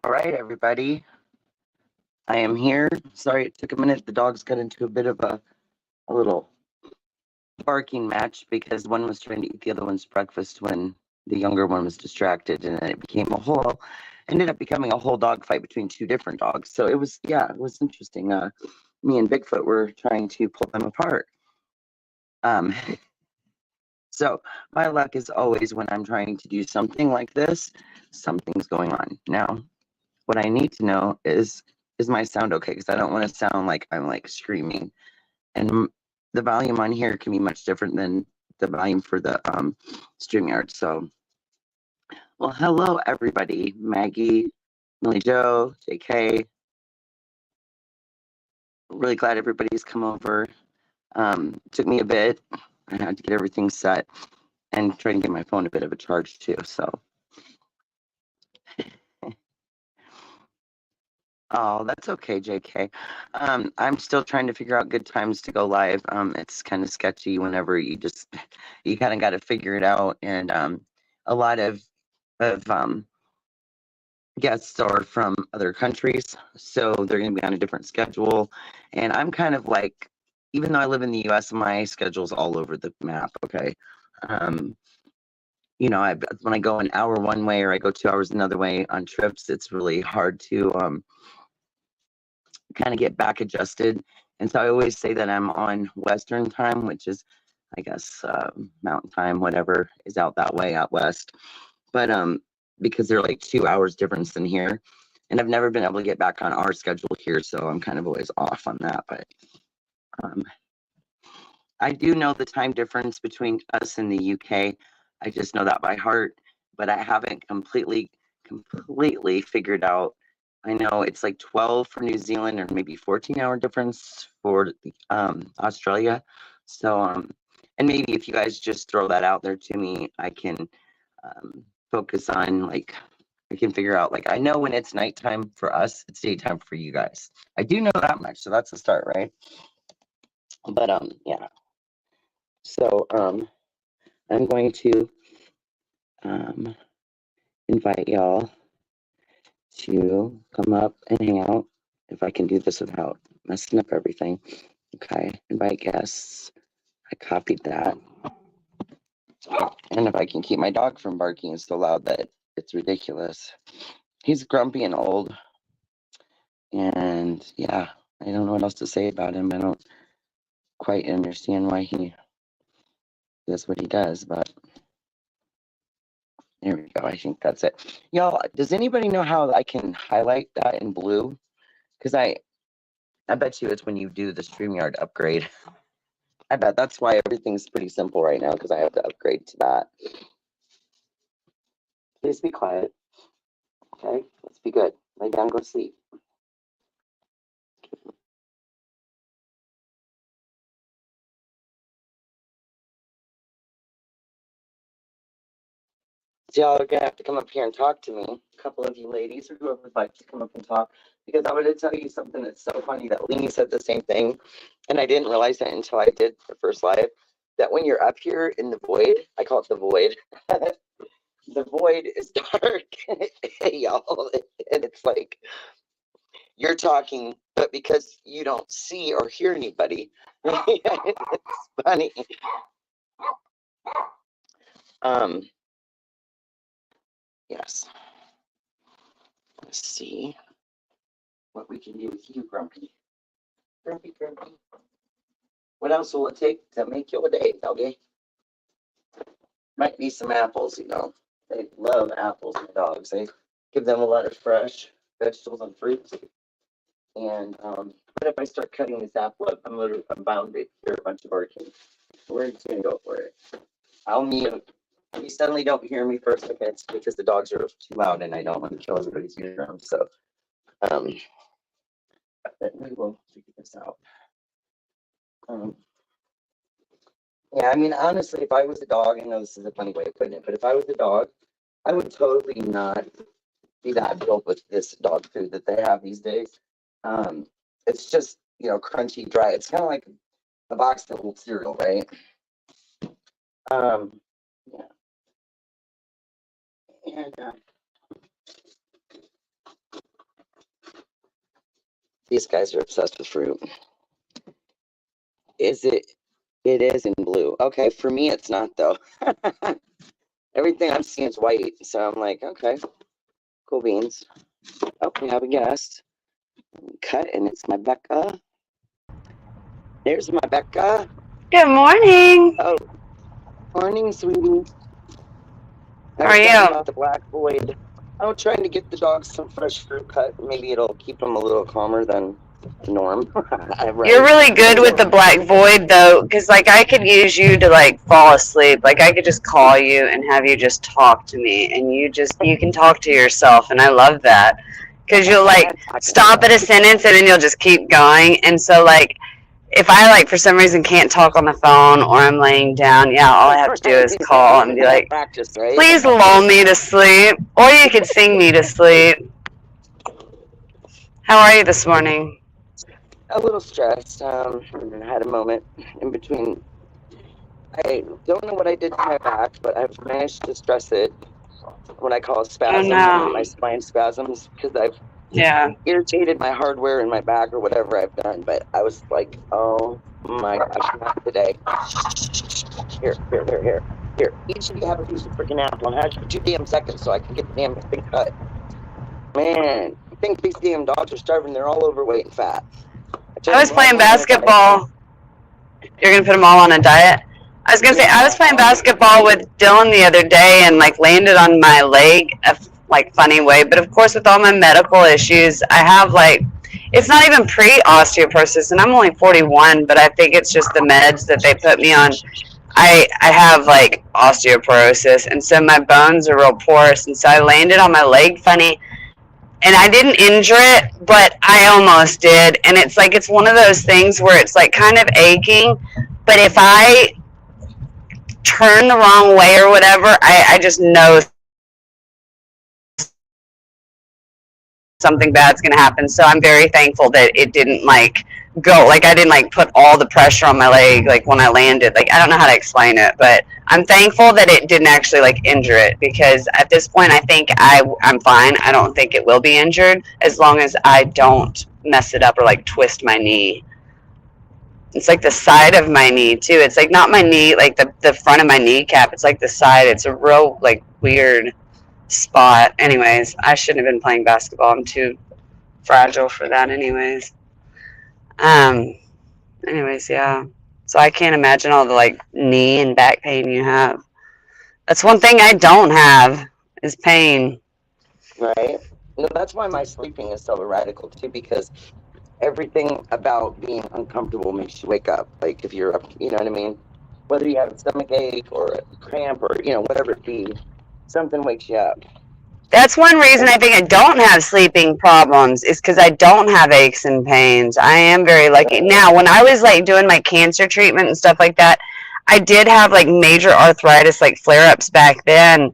All right, everybody. I am here. Sorry it took a minute. The dogs got into a bit of a little barking match because one was trying to eat the other one's breakfast when the younger one was distracted, and then it ended up becoming a whole dog fight between two different dogs. So it was interesting. Me and Bigfoot were trying to pull them apart. So my luck is always when I'm trying to do something like this, something's going on. Now, what I need to know is my sound okay? Because I don't want to sound like I'm like screaming. And the volume on here can be much different than the volume for the StreamYard. So, well, hello everybody. Maggie, Millie Jo, JK. Really glad everybody's come over. Took me a bit. I had to get everything set and try to get my phone a bit of a charge too. So. Oh, that's okay, JK. I'm still trying to figure out good times to go live. It's kind of sketchy whenever you kind of got to figure it out. And a lot of guests are from other countries, so they're going to be on a different schedule. And I'm kind of like, even though I live in the U.S., my schedule's all over the map. Okay. When I go an hour one way or I go 2 hours another way on trips, it's really hard to kind of get back adjusted. And so I always say that I'm on Western time, which is, I guess, Mountain time, whatever is out that way out west. But because they're like 2 hours difference than here. And I've never been able to get back on our schedule here, so I'm kind of always off on that. But I do know the time difference between us and the UK. I just know that by heart, but I haven't completely figured out. I know it's like 12 for New Zealand, or maybe 14-hour difference for Australia. So, and maybe if you guys just throw that out there to me, I can focus on, like, I can figure out, like, I know when it's nighttime for us, it's daytime for you guys. I do know that much, so that's a start, right? But yeah. So I'm going to invite y'all to come up and hang out. If I can do this without messing up everything. Okay, invite guests. I copied that. And if I can keep my dog from barking so loud that it's ridiculous. He's grumpy and old. And yeah, I don't know what else to say about him. I don't quite understand why he does what he does, but there we go. I think that's it. Y'all, does anybody know how I can highlight that in blue? Because I bet you it's when you do the StreamYard upgrade. I bet that's why everything's pretty simple right now, because I have to upgrade to that. Please be quiet. Okay, let's be good. Lay down, go to sleep. So y'all are gonna have to come up here and talk to me. A couple of you ladies, or whoever would like to come up and talk, because I'm gonna tell you something that's so funny that Leanie said the same thing, and I didn't realize that until I did the first live. That when you're up here in the void, I call it the void. The void is dark, y'all, and it's like you're talking, but because you don't see or hear anybody, it's funny. Yes. Let's see what we can do with you, Grumpy. Grumpy. What else will it take to make your day, doggy? Might be some apples, you know. They love apples, my dogs. They give them a lot of fresh vegetables and fruits. And what if I start cutting this apple up? I'm bound to hear a bunch of barking. We're just gonna go for it. I'll mute. If you suddenly don't hear me for a second, it's because the dogs are too loud and I don't want to kill everybody's eardrums. So we will figure this out. Yeah, I mean, honestly, if I was a dog, I know this is a funny way of putting it, but if I was a dog, I would totally not be that filled with this dog food that they have these days. It's just, you know, crunchy, dry. It's kind of like a box of old cereal, right? Yeah. And These guys are obsessed with fruit. Is it? It is in blue. Okay, for me it's not though. Everything I'm seeing is white, so I'm like, okay, cool beans. Oh, we have a guest. Cut, and it's my Becca. There's my Becca. Good morning. Oh, morning, sweetie. How are you? About the black void. I'm trying to get the dogs some fresh fruit cut. Maybe it'll keep them a little calmer than the norm. You're really good with the black void though, because like I could use you to like fall asleep. Like I could just call you and have you just talk to me, and you can talk to yourself, and I love that because you'll like stop at a sentence and then you'll just keep going. And so like if I like for some reason can't talk on the phone or I'm laying down, yeah, all I have to do is call and be like, please lull me to sleep, or you could sing me to sleep. How are you this morning? A little stressed. I had a moment in between. I don't know what I did to my back, but I've managed to stress it. What I call spasms, my spine spasms, because I've irritated my hardware in my back or whatever I've done. But I was like, oh my gosh, not today. Here. Each of you have a piece of freaking apple and have 2 damn seconds so I can get the damn thing cut. Man, I think these damn dogs are starving. They're all overweight and fat. I was playing basketball. You're going to put them all on a diet? I was going to say, I was playing basketball with Dylan the other day and like landed on my leg a like funny way. But of course, with all my medical issues, I have like, it's not even pre-osteoporosis, and I'm only 41, but I think it's just the meds that they put me on. I have like osteoporosis, and so my bones are real porous, and so I landed on my leg funny. And I didn't injure it, but I almost did. And it's like, it's one of those things where it's like kind of aching. But if I turn the wrong way or whatever, I just know something bad's going to happen. So I'm very thankful that it didn't like go, like I didn't like put all the pressure on my leg like when I landed. Like I don't know how to explain it, but I'm thankful that it didn't actually like injure it, because at this point I think I'm fine. I don't think it will be injured as long as I don't mess it up or like twist my knee. It's like the side of my knee too. It's like not my knee, like the front of my kneecap. It's like the side. It's a real like weird spot. Anyways, I shouldn't have been playing basketball. I'm too fragile for that anyways. Anyways, yeah. So I can't imagine all the like knee and back pain you have. That's one thing I don't have is pain. Right. No, that's why my sleeping is so radical too, because everything about being uncomfortable makes you wake up. Like if you're up, you know what I mean? Whether you have a stomach ache or a cramp or, you know, whatever it be, something wakes you up. That's one reason I think I don't have sleeping problems, is because I don't have aches and pains. I am very lucky. Now, when I was like doing my cancer treatment and stuff like that, I did have like major arthritis, like flare-ups back then.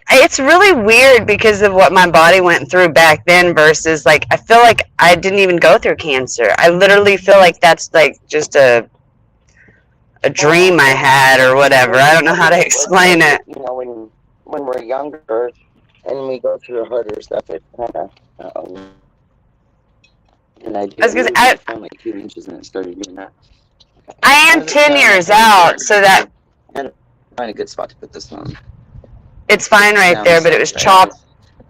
It's really weird because of what my body went through back then versus like, I feel like I didn't even go through cancer. I literally feel like that's like just a dream I had or whatever. I don't know how to explain it. You know, when we're younger and we go through harder stuff, it kind of, and I was gonna say, I found like 2 inches and it started doing that. Okay. I am 10 years out, so that. And find a good spot to put this on. It's fine right there, but it was chopped.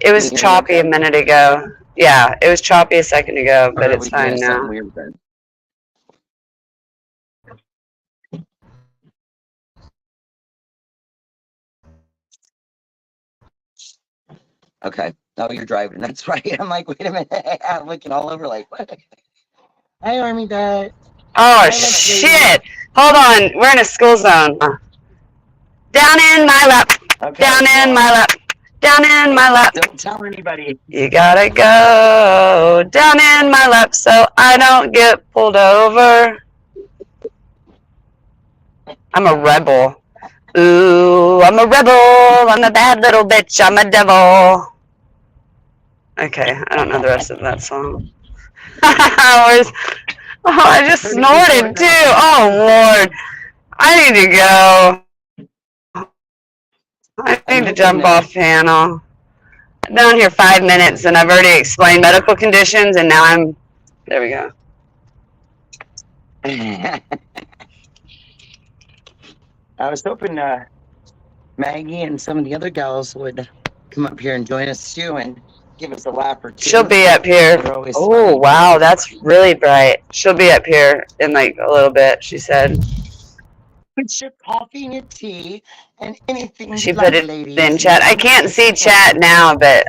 It was choppy a minute ago. Yeah, it was choppy a second ago, but it's fine now. Okay. Oh, you're driving. That's right. I'm like, wait a minute. I'm looking all over like, what? Hi, Army Dad. Oh, shit. Hold on. We're in a school zone. Down in my lap. Okay. Down in my lap. Down in my lap. Don't tell anybody. You gotta go down in my lap so I don't get pulled over. I'm a rebel. Ooh, I'm a rebel. I'm a bad little bitch. I'm a devil. Okay, I don't know the rest of that song. I just snorted too. Oh, Lord. I need to go. I need to jump off panel. I've been on here 5 minutes and I've already explained medical conditions, and now I'm There we go. I was hoping Maggie and some of the other gals would come up here and join us too and give us a lap or two. She'll be up here. Oh, wow, that's really bright. She'll be up here in like a little bit, she said. Put your coffee and your tea and anything. She put it in chat. I can't see chat now, but.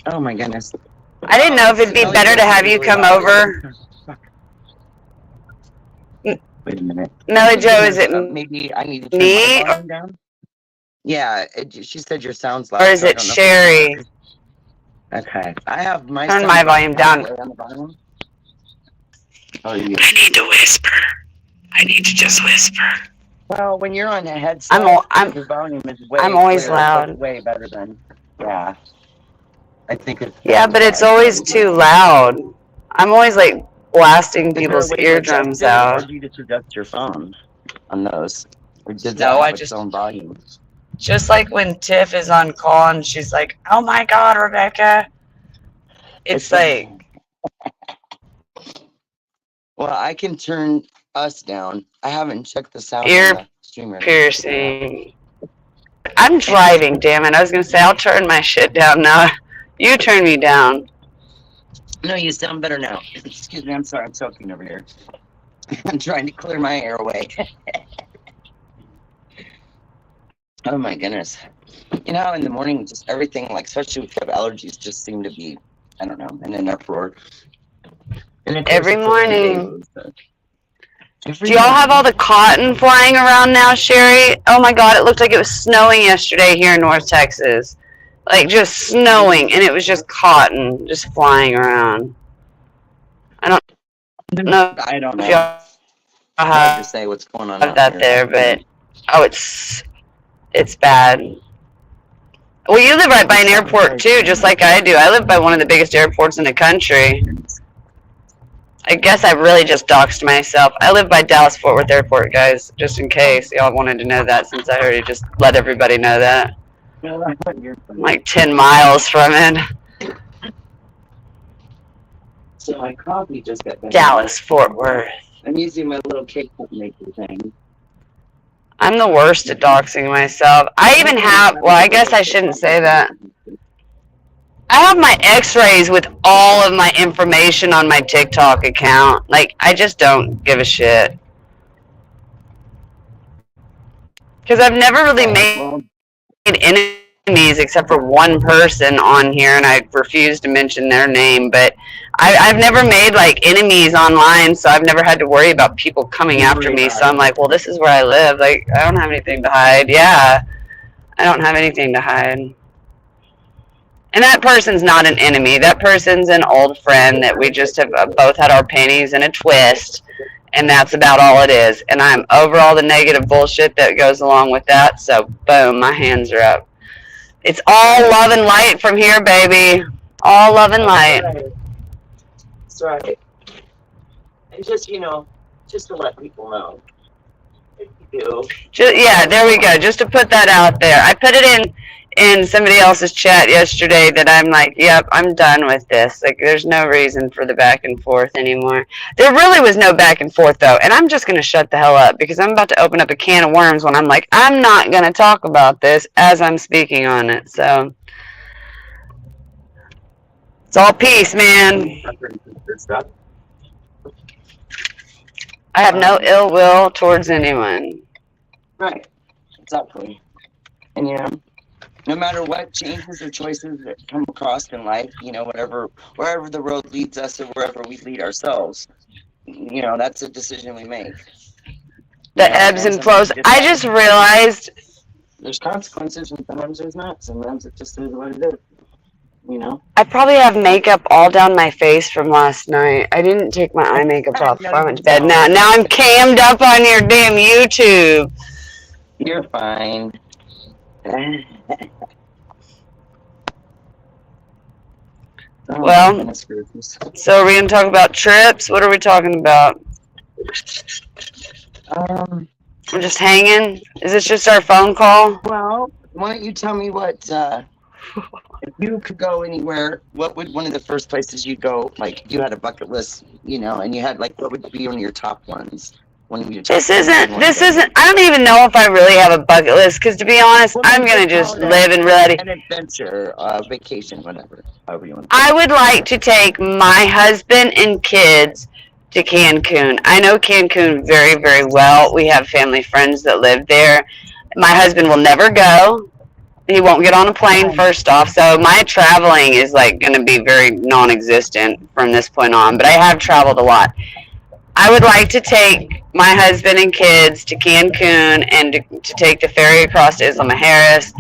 Oh my goodness. I didn't know if it'd be better to have you come over. Wait a minute. Melly Joe, is it maybe I need to turn me? my volume down? Yeah, she said your sound's loud. Or is it Sherry? Okay. I have my Turn my volume down. On the bottom. Oh, I need to whisper. I need to just whisper. Well, when you're on a headset, your volume is way I'm always clearer. loud. It's way better than, yeah. I think it's. Yeah, but it's always too loud. I'm always like blasting people's eardrums out. Or do you just adjust your phone on those? Or did No, I its just own volume? Just like when Tiff is on call and she's like, "Oh my God, Rebecca," it's like. Well, I can turn us down. I haven't checked the sound. Ear piercing. I'm driving, damn it. I was gonna say I'll turn my shit down now. You turn me down. No, you sound better now. Excuse me, I'm sorry, I'm choking over here. I'm trying to clear my airway. Oh my goodness. You know, in the morning, just everything, like, especially if you have allergies, just seem to be, I don't know, in an uproar. And every morning. Do y'all have all the cotton flying around now, Sherry? Oh my God, it looked like it was snowing yesterday here in North Texas. Like, just snowing, and it was just cotton just flying around. I don't know. I don't know. If y'all have to say what's going on out there, but oh, it's bad. Well, you live right by an airport too, just like I do. I live by one of the biggest airports in the country. I guess I really just doxed myself. I live by Dallas Fort Worth Airport, guys, just in case y'all wanted to know that, since I already just let everybody know that. I'm like 10 miles from it. So my coffee just got better. Dallas Fort Worth. I'm using my little cake maker thing. I'm the worst at doxing myself. I even have, well, I guess I shouldn't say that. I have my x-rays with all of my information on my TikTok account. Like, I just don't give a shit. Because I've never really made enemies except for one person on here, and I refuse to mention their name, but I've never made, like, enemies online, so I've never had to worry about people coming after me. So I'm like, well, this is where I live. Like, I don't have anything to hide. Yeah, I don't have anything to hide. And that person's not an enemy. That person's an old friend that we just have both had our panties in a twist, and that's about all it is. And I'm over all the negative bullshit that goes along with that, so boom, my hands are up. It's all love and light from here, baby. All love and light. That's right. And just, you know, just to let people know. If you do. Yeah, there we go. Just to put that out there. I put it in somebody else's chat yesterday that I'm like, yep, I'm done with this. Like, there's no reason for the back and forth anymore. There really was no back and forth, though, and I'm just going to shut the hell up because I'm about to open up a can of worms when I'm like, I'm not going to talk about this as I'm speaking on it, so. It's all peace, man. I have no ill will towards anyone. Right, exactly. And, you know, no matter what changes or choices that come across in life, you know, wherever the road leads us or wherever we lead ourselves, you know, that's a decision we make. The ebbs and flows. I just realized there's consequences, and sometimes there's not. Sometimes it just is what it is. You know? I probably have makeup all down my face from last night. I didn't take my eye makeup off before I went to bed. Now I'm cammed up on your damn YouTube. You're fine. Well, so are we going to talk about trips? What are we talking about? We're just hanging? Is this just our phone call? Well, why don't you tell me what If you could go anywhere, what would one of the first places you'd go? Like, if you had a bucket list, and you had like, what would be one of your top ones? One of your top This isn't, I don't even know if I really have a bucket list, because to be honest, Well, I'm going to just live and ready. An adventure, vacation, whatever. However you want. I would like to take my husband and kids to Cancun. I know Cancun very, very well. We have family friends that live there. My husband will never go. He won't get on a plane, first off. So my traveling is like going to be very non-existent from this point on. But I have traveled a lot. I would like to take my husband and kids to Cancun and to take the ferry across to Isla Mujeres.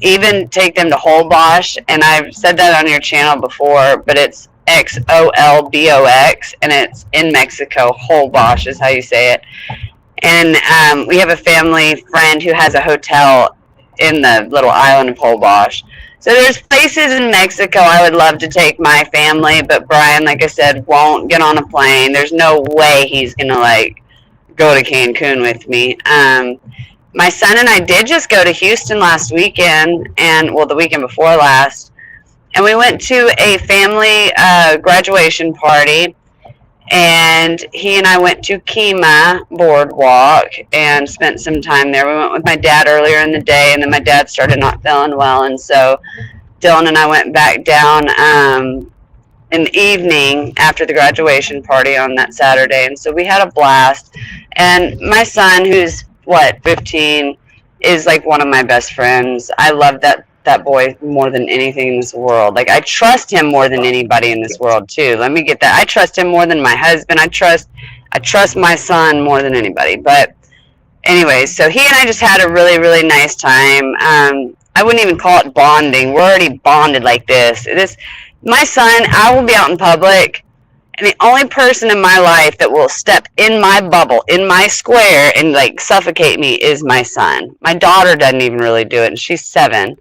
Even take them to Holbox. And I've said that on your channel before, but it's Xolbox, and it's in Mexico. Holbox is how you say it. And we have a family friend who has a hotel in the little island of Holbox. So there's places in Mexico I would love to take my family, but Brian, like I said, won't get on a plane. There's no way he's gonna like go to Cancun with me. My son and I did just go to Houston last weekend, and well, the weekend before last, and we went to a family graduation party. And he and I went to Kima Boardwalk and spent some time there. We went with my dad earlier in the day, and then my dad started not feeling well. And so Dylan and I went back down in the evening after the graduation party on that Saturday. And so we had a blast. And my son, who's, 15, is like one of my best friends. I love that boy more than anything in this world. Like, I trust him more than anybody in this world too. Let me get that. I trust him more than my husband. I trust my son more than anybody. But anyway, so he and I just had a really, really nice time. I wouldn't even call it bonding. We're already bonded like this. My son, I will be out in public, and the only person in my life that will step in my bubble, in my square, and like suffocate me is my son. My daughter doesn't even really do it, and she's 7.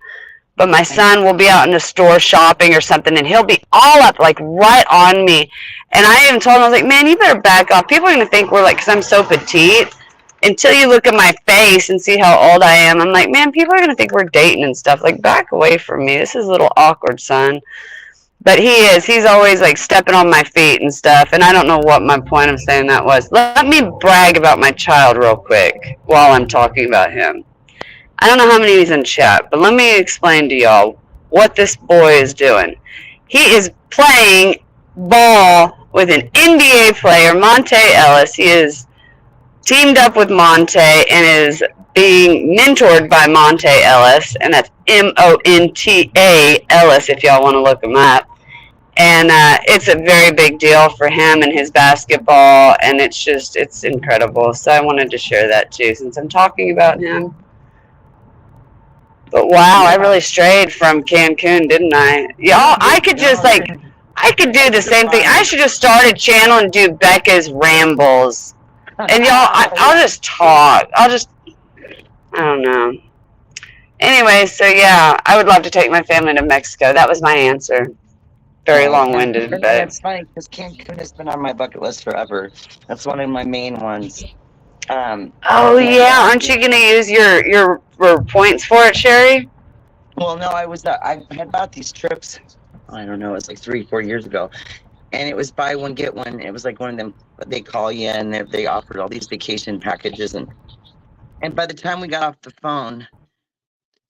But my son will be out in the store shopping or something, and he'll be all up, like, right on me. And I even told him, I was like, man, you better back off. People are going to think we're, like, because I'm so petite. Until you look at my face and see how old I am, I'm like, man, people are going to think we're dating and stuff. Like, back away from me. This is a little awkward, son. But he is. He's always, like, stepping on my feet and stuff. And I don't know what my point of saying that was. Let me brag about my child real quick while I'm talking about him. I don't know how many he's in chat, but let me explain to y'all what this boy is doing. He is playing ball with an NBA player, Monte Ellis. He is teamed up with Monte and is being mentored by Monte Ellis, and that's Monta Ellis if y'all want to look him up. And it's a very big deal for him and his basketball, and it's incredible. So I wanted to share that too, since I'm talking about him. But wow, I really strayed from Cancun, didn't I? Y'all, I could do the same thing. I should just start a channel and do Becca's Rambles. And y'all, I'll just talk. I don't know. Anyway, so yeah, I would love to take my family to Mexico. That was my answer. Very long-winded, but it's funny because Cancun has been on my bucket list forever. That's one of my main ones. Oh yeah, aren't you gonna use your points for it, Sherry? Well, no, I had bought these trips. I don't know, it was like 3-4 years ago, and it was buy one get one. It was like one of them. They call you and they offered all these vacation packages, and by the time we got off the phone,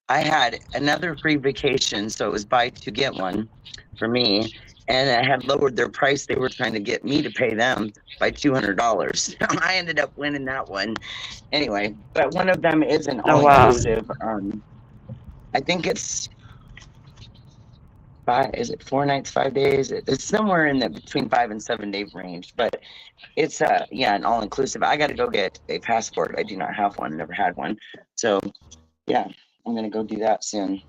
I had another free vacation. So it was buy 2 get 1 for me. And I had lowered their price. They were trying to get me to pay them by $200. I ended up winning that one. Anyway, but one of them is an all-inclusive. I think it's 4 nights, 5 days? It's somewhere in the between 5 and 7 day range. But it's an all-inclusive. I got to go get a passport. I do not have one. Never had one. So yeah, I'm gonna go do that soon.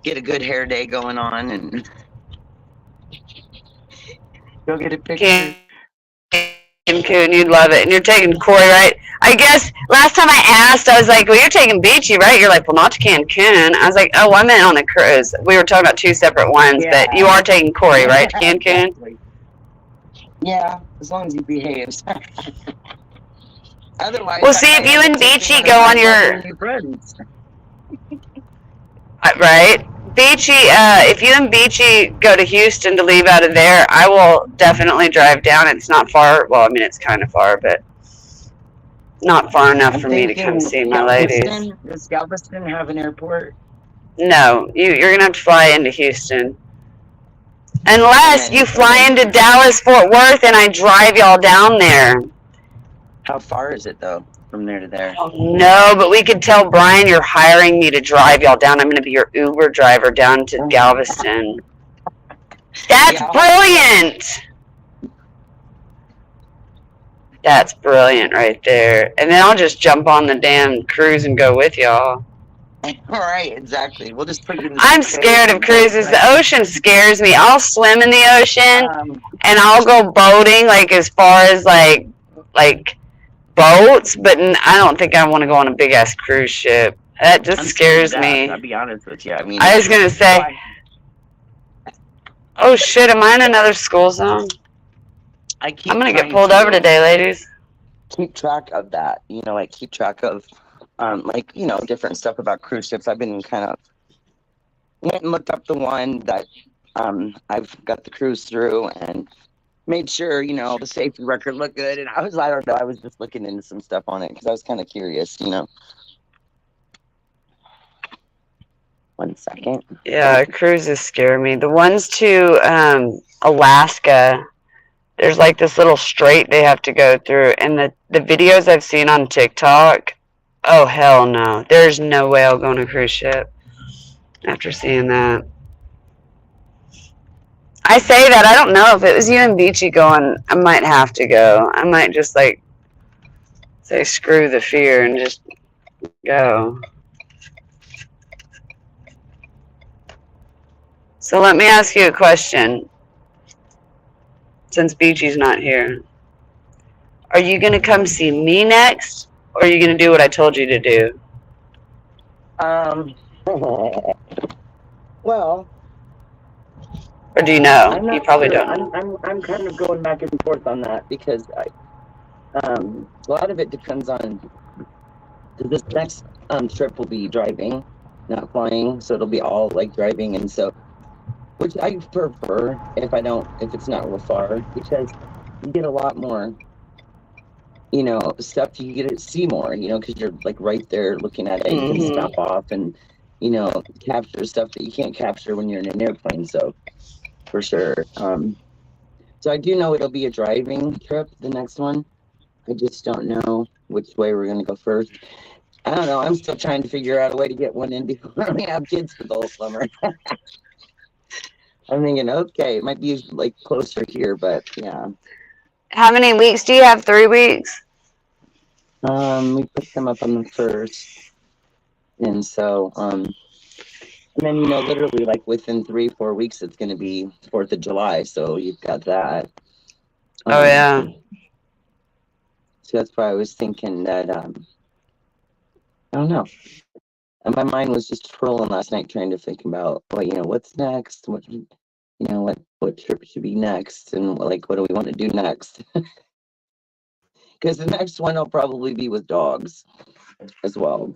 Get a good hair day going on and. Go get a picture. Cancun, you'd love it. And you're taking Corey, right? I guess last time I asked, I was like, well, you're taking Beachy, right? You're like, well, not to Cancun. I was like, oh, I meant on the cruise. We were talking about 2 separate ones, but you are taking Corey, right, to Cancun? Exactly. Yeah, as long as he behaves. Otherwise, well, see, if you and Beachy go on your... Right? Beachy, if you and Beachy go to Houston to leave out of there, I will definitely drive down. It's not far. Well, I mean, it's kind of far, but not far enough I'm for me to come thinking see my ladies. Galveston. Does Galveston have an airport? No, you're going to have to fly into Houston. Unless you fly into Dallas, Fort Worth, and I drive y'all down there. How far is it, though, from there to there? No, but we could tell Brian you're hiring me to drive y'all down. I'm going to be your Uber driver down to Galveston. That's brilliant. That's brilliant right there. And then I'll just jump on the damn cruise and go with y'all. All right, exactly. We'll just put you in the I'm scared of cruises. The ocean scares me. I'll swim in the ocean and I'll go boating, like as far as like boats, but I don't think I want to go on a big ass cruise ship. That just scares me. I'll be honest with you. I mean, I was gonna say, oh shit, am I in another school zone? I'm gonna get pulled over today, ladies. Keep track of that. You know, like keep track of, like, you know, different stuff about cruise ships. I've been kind of went and looked up the one that I've got the cruise through and made sure, you know, the safety record looked good. And I don't know, I was just looking into some stuff on it because I was kind of curious, you know. 1 second. Yeah, cruises scare me. The ones to Alaska, there's like this little strait they have to go through, and the videos I've seen on TikTok, oh hell no. There's no way I'll go on a cruise ship after seeing that. I say that, I don't know if it was you and Beachy going, I might have to go. I might just like say screw the fear and just go. So let me ask you a question. Since Beachy's not here, are you going to come see me next, or are you going to do what I told you to do? Well, or do you know? You probably don't know. I'm kind of going back and forth on that because a lot of it depends on this next trip will be driving, not flying, so it'll be all like driving, and so which I prefer if it's not real far, because you get a lot more, you know, stuff you get to see more, you know, because you're like right there looking at it. You can stop off and, you know, capture stuff that you can't capture when you're in an airplane. So for sure. So I do know it'll be a driving trip, the next one. I just don't know which way we're gonna go first. I don't know. I'm still trying to figure out a way to get one in before we have kids for the whole summer. I'm thinking, okay, it might be like closer here, but yeah. How many weeks do you have? 3 weeks? We put them up on the 1st. And so, and then, you know, literally like within 3-4 weeks, it's going to be 4th of July. So you've got that. Oh, yeah. So that's why I was thinking that, I don't know. And my mind was just twirling last night trying to think about, well, you know, what's next? What, you know, what trip should be next? And like, what do we want to do next? Because the next one will probably be with dogs as well.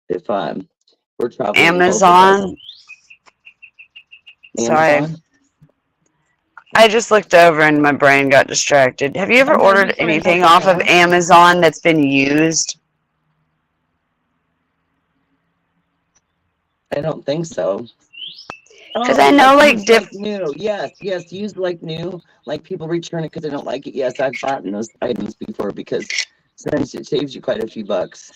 If we're traveling. Amazon. Sorry. I just looked over and my brain got distracted. Have you ever ordered anything off of Amazon that's been used? I don't think so. Because I know, like, new. Yes, used like new. Like people return it because they don't like it. Yes, I've bought those items before because sometimes it saves you quite a few bucks.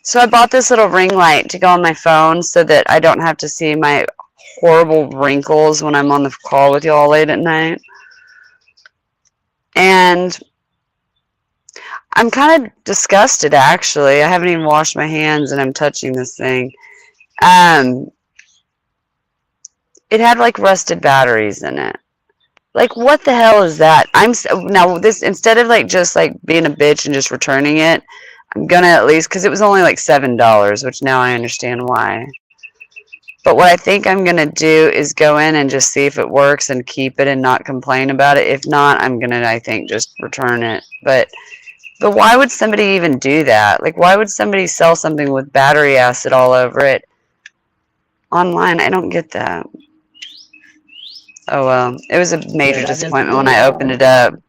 So I bought this little ring light to go on my phone so that I don't have to see my horrible wrinkles when I'm on the call with y'all late at night. And I'm kind of disgusted, actually. I haven't even washed my hands and I'm touching this thing. It had like rusted batteries in it. Like, what the hell is that? Now this, instead of like just like being a bitch and just returning it, I'm gonna at least, because it was only like $7, which now I understand why. But what I think I'm gonna do is go in and just see if it works and keep it and not complain about it. If not, I'm gonna, I think, just return it. But But why would somebody even do that? Like, why would somebody sell something with battery acid all over it online? I don't get that. Oh, well. It was a major Yeah, that doesn't disappointment when make I opened sense. it up. I've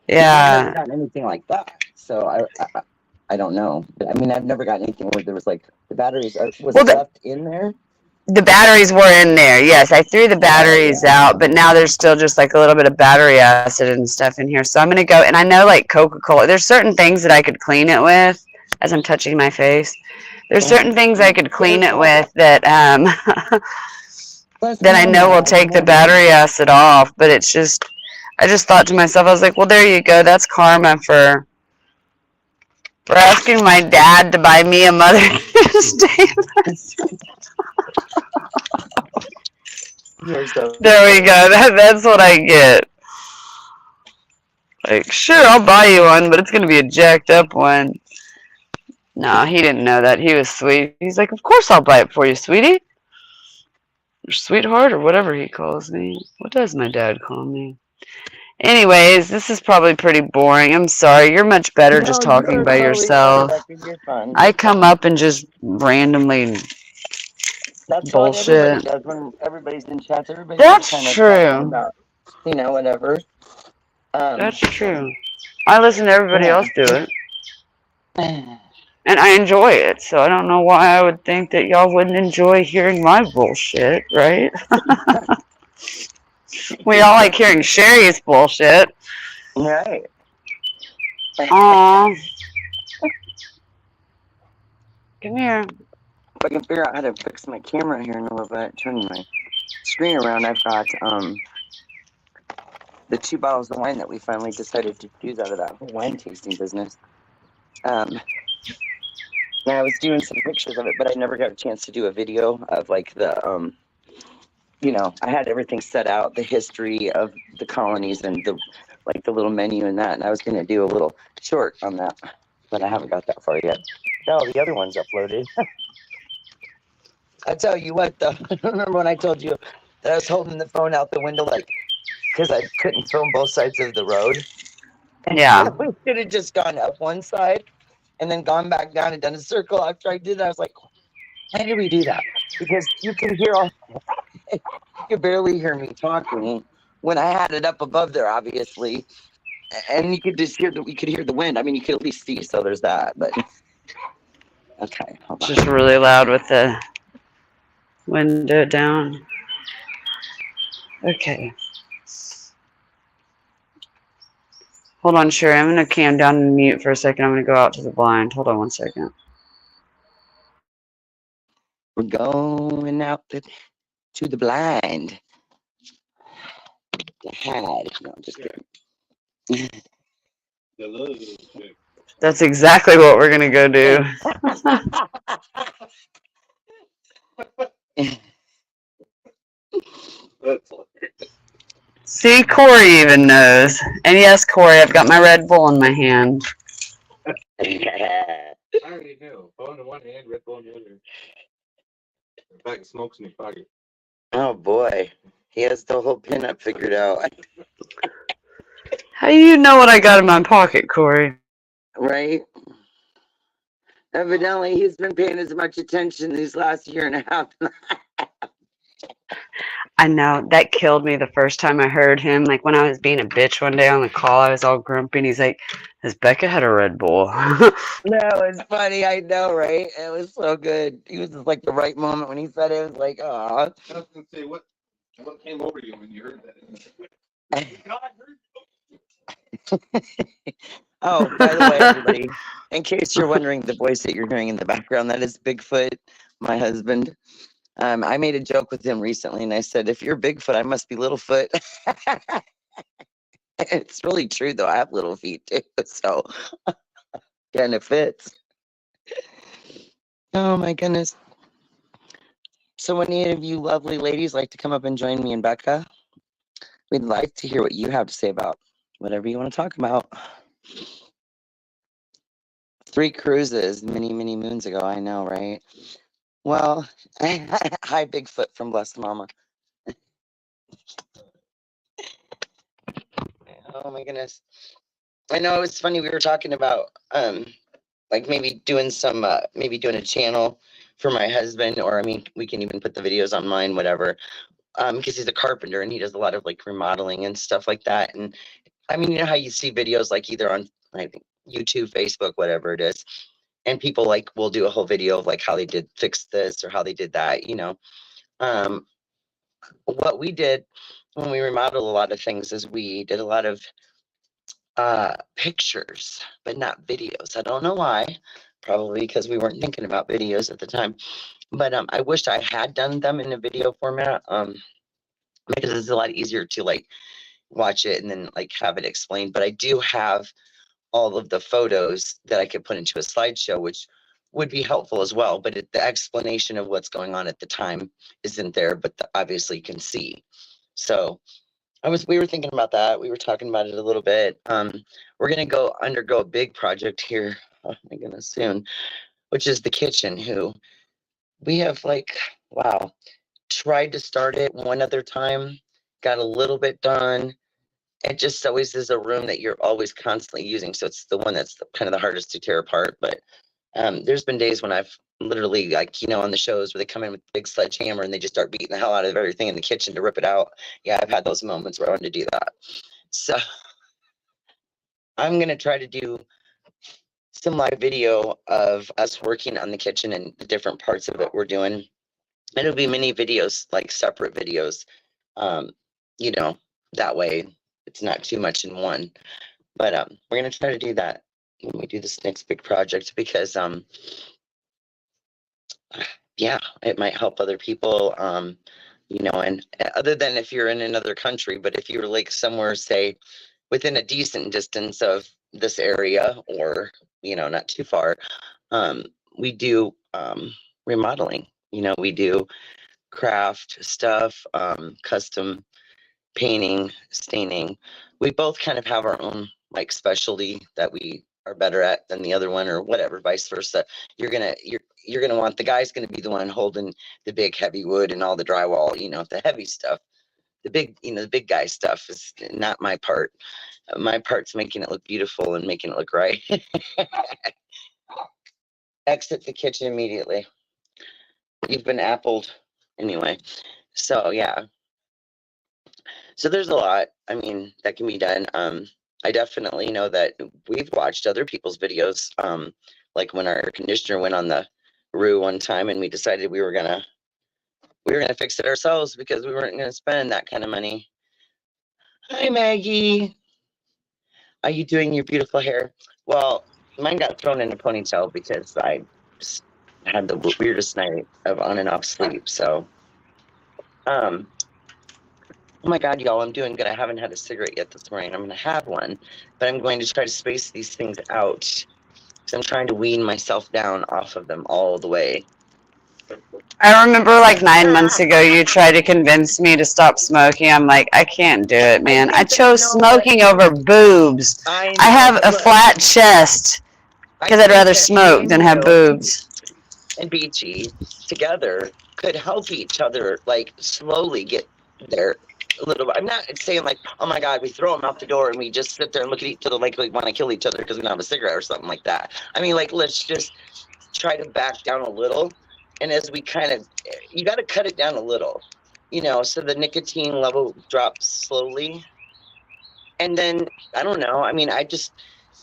never Yeah. gotten anything like that, so I don't know. But, I mean, I've never gotten anything where there was like the batteries. Was Well, it left in there? the batteries were in there. Yes, I threw the Oh batteries yeah. out, but now there's still just like a little bit of battery acid and stuff in here. So I'm going to go, and I know like Coca-Cola, there's certain things that I could clean it with as I'm touching my face. There's certain things I could clean it with that Plus, that I know will take the battery acid off, but it's just I just thought to myself, I was like, well, there you go. That's karma for asking my dad to buy me a Mother's Day. You're so There we go. That's what I get. Like, sure, I'll buy you one, but it's going to be a jacked up one. No, he didn't know that. He was sweet. He's like, of course I'll buy it for you, sweetie. Or sweetheart, or whatever he calls me. What does my dad call me? Anyways, this is probably pretty boring. I'm sorry. You're much better No, just you talking are by totally fine, yourself. Becky. You're fine. I come up and just randomly That's what everybody bullshit. does when everybody's in chats. Everybody's just kind That's of talking true. about, whatever. That's true. I listen to everybody Yeah. else do it, and I enjoy it. So I don't know why I would think that y'all wouldn't enjoy hearing my bullshit, right? We all like hearing Sherry's bullshit. Right. Aw. Come here. If I can figure out how to fix my camera here in a little bit, turning my screen around, I've got the 2 bottles of wine that we finally decided to use out of that whole wine tasting business. And I was doing some pictures of it, but I never got a chance to do a video of like the I had everything set out, the history of the colonies and the little menu and that, and I was gonna do a little short on that, but I haven't got that far yet. No, the other one's uploaded. I tell you what, though, I remember when I told you that I was holding the phone out the window, like, because I couldn't film both sides of the road. Yeah. We should have just gone up one side and then gone back down and done a circle. After I did that, I was like, why did we do that? Because you can hear you could barely hear me talking when I had it up above there, obviously. And you could just hear we could hear the wind. I mean, you could at least see, so there's that, but okay, hold It's on. just really loud with the window down. Okay. Hold on, Sherry. I'm going to cam down and mute for a second. I'm going to go out to the blind. Hold on one second. We're going out to the blind. The hide. No, I'm just kidding. That's exactly what we're going to go do. See, Corey even knows. And yes, Corey, I've got my Red Bull in my hand. I already knew. Phone in one hand, Red Bull in the other. In fact, smoke's in your pocket. Oh boy, he has the whole pinup figured out. How do you know what I got in my pocket, Corey? Right? Evidently, he's been paying as much attention these last year and a half. I know. That killed me the first time I heard him. Like when I was being a bitch one day on the call, I was all grumpy and he's like, has Becca had a Red Bull? That was funny, I know, right? It was so good. He was just like the right moment when he said it. It was like, oh. I was gonna say, what came over you when you heard that? Oh, by the way, everybody, in case you're wondering, the voice that you're hearing in the background, that is Bigfoot, my husband. I made a joke with him recently, and I said, if you're Bigfoot, I must be Littlefoot. It's really true, though. I have little feet, too, so kind of fits. Oh, my goodness. So would any of you lovely ladies like to come up and join me and Becca? We'd like to hear what you have to say about whatever you want to talk about. 3 cruises many, many moons ago. I know, right? Well, hi, Bigfoot from Blessed Mama. Oh, my goodness. I know it's funny. We were talking about like maybe doing some maybe doing a channel for my husband, or I mean, we can even put the videos on mine, whatever. Because he's a carpenter and he does a lot of like remodeling and stuff like that. And I mean, you know how you see videos like either on I think YouTube, Facebook, whatever it is, and people like will do a whole video of like how they did fix this or how they did that. You know, um, what we did when we remodeled a lot of things is we did a lot of pictures, but not videos. I don't know why. Probably because we weren't thinking about videos at the time. But I wished I had done them in a video format. Because it's a lot easier to like watch it and then like have it explained. But I do have all of the photos that I could put into a slideshow, which would be helpful as well. But the explanation of what's going on at the time isn't there, but obviously you can see. So we were thinking about that. We were talking about it a little bit. We're gonna go undergo a big project here. Oh my goodness, soon, which is the kitchen. Who we have like, wow, tried to start it one other time, got a little bit done. It just always is a room that you're always constantly using. So it's the one that's kind of the hardest to tear apart. But there's been days when I've literally, like, you know, on the shows where they come in with a big sledgehammer and they just start beating the hell out of everything in the kitchen to rip it out. Yeah, I've had those moments where I wanted to do that. So I'm going to try to do some live video of us working on the kitchen and the different parts of it we're doing. It'll be mini videos, like separate videos, you know, that way it's not too much in one. But we're going to try to do that when we do this next big project because, yeah, it might help other people, you know, and other than if you're in another country, but if you're like somewhere, say, within a decent distance of this area or, you know, not too far, we do remodeling. You know, we do craft stuff, custom painting, staining. We both kind of have our own like specialty that we are better at than the other one, or whatever, vice versa. You're gonna want the guy's gonna be the one holding the big heavy wood and all the drywall, you know, the heavy stuff. The big, you know, the big guy stuff is not my part. My part's making it look beautiful and making it look right. Exit the kitchen immediately. You've been appled anyway. So yeah. So there's a lot, I mean, that can be done. I definitely know that we've watched other people's videos, like when our air conditioner went on the roof one time and we decided we were gonna fix it ourselves because we weren't gonna spend that kind of money. Hi Maggie. Are you doing your beautiful hair? Well, mine got thrown in a ponytail because I just had the weirdest night of on and off sleep. So, oh my God, y'all, I'm doing good. I haven't had a cigarette yet this morning. I'm going to have one, but I'm going to try to space these things out because I'm trying to wean myself down off of them all the way. I remember like 9 months ago, you tried to convince me to stop smoking. I'm like, I can't do it, man. I chose smoking over boobs. I have a flat chest because I'd rather smoke than have boobs. And Beachy together could help each other, like slowly get there a little bit. I'm not saying like, oh my God, we throw them out the door and we just sit there and look at each other like we want to kill each other because we don't have a cigarette or something like that. I mean, like, let's just try to back down a little. And as we kind of, you got to cut it down a little, you know, so the nicotine level drops slowly. And then, I don't know, I mean, I just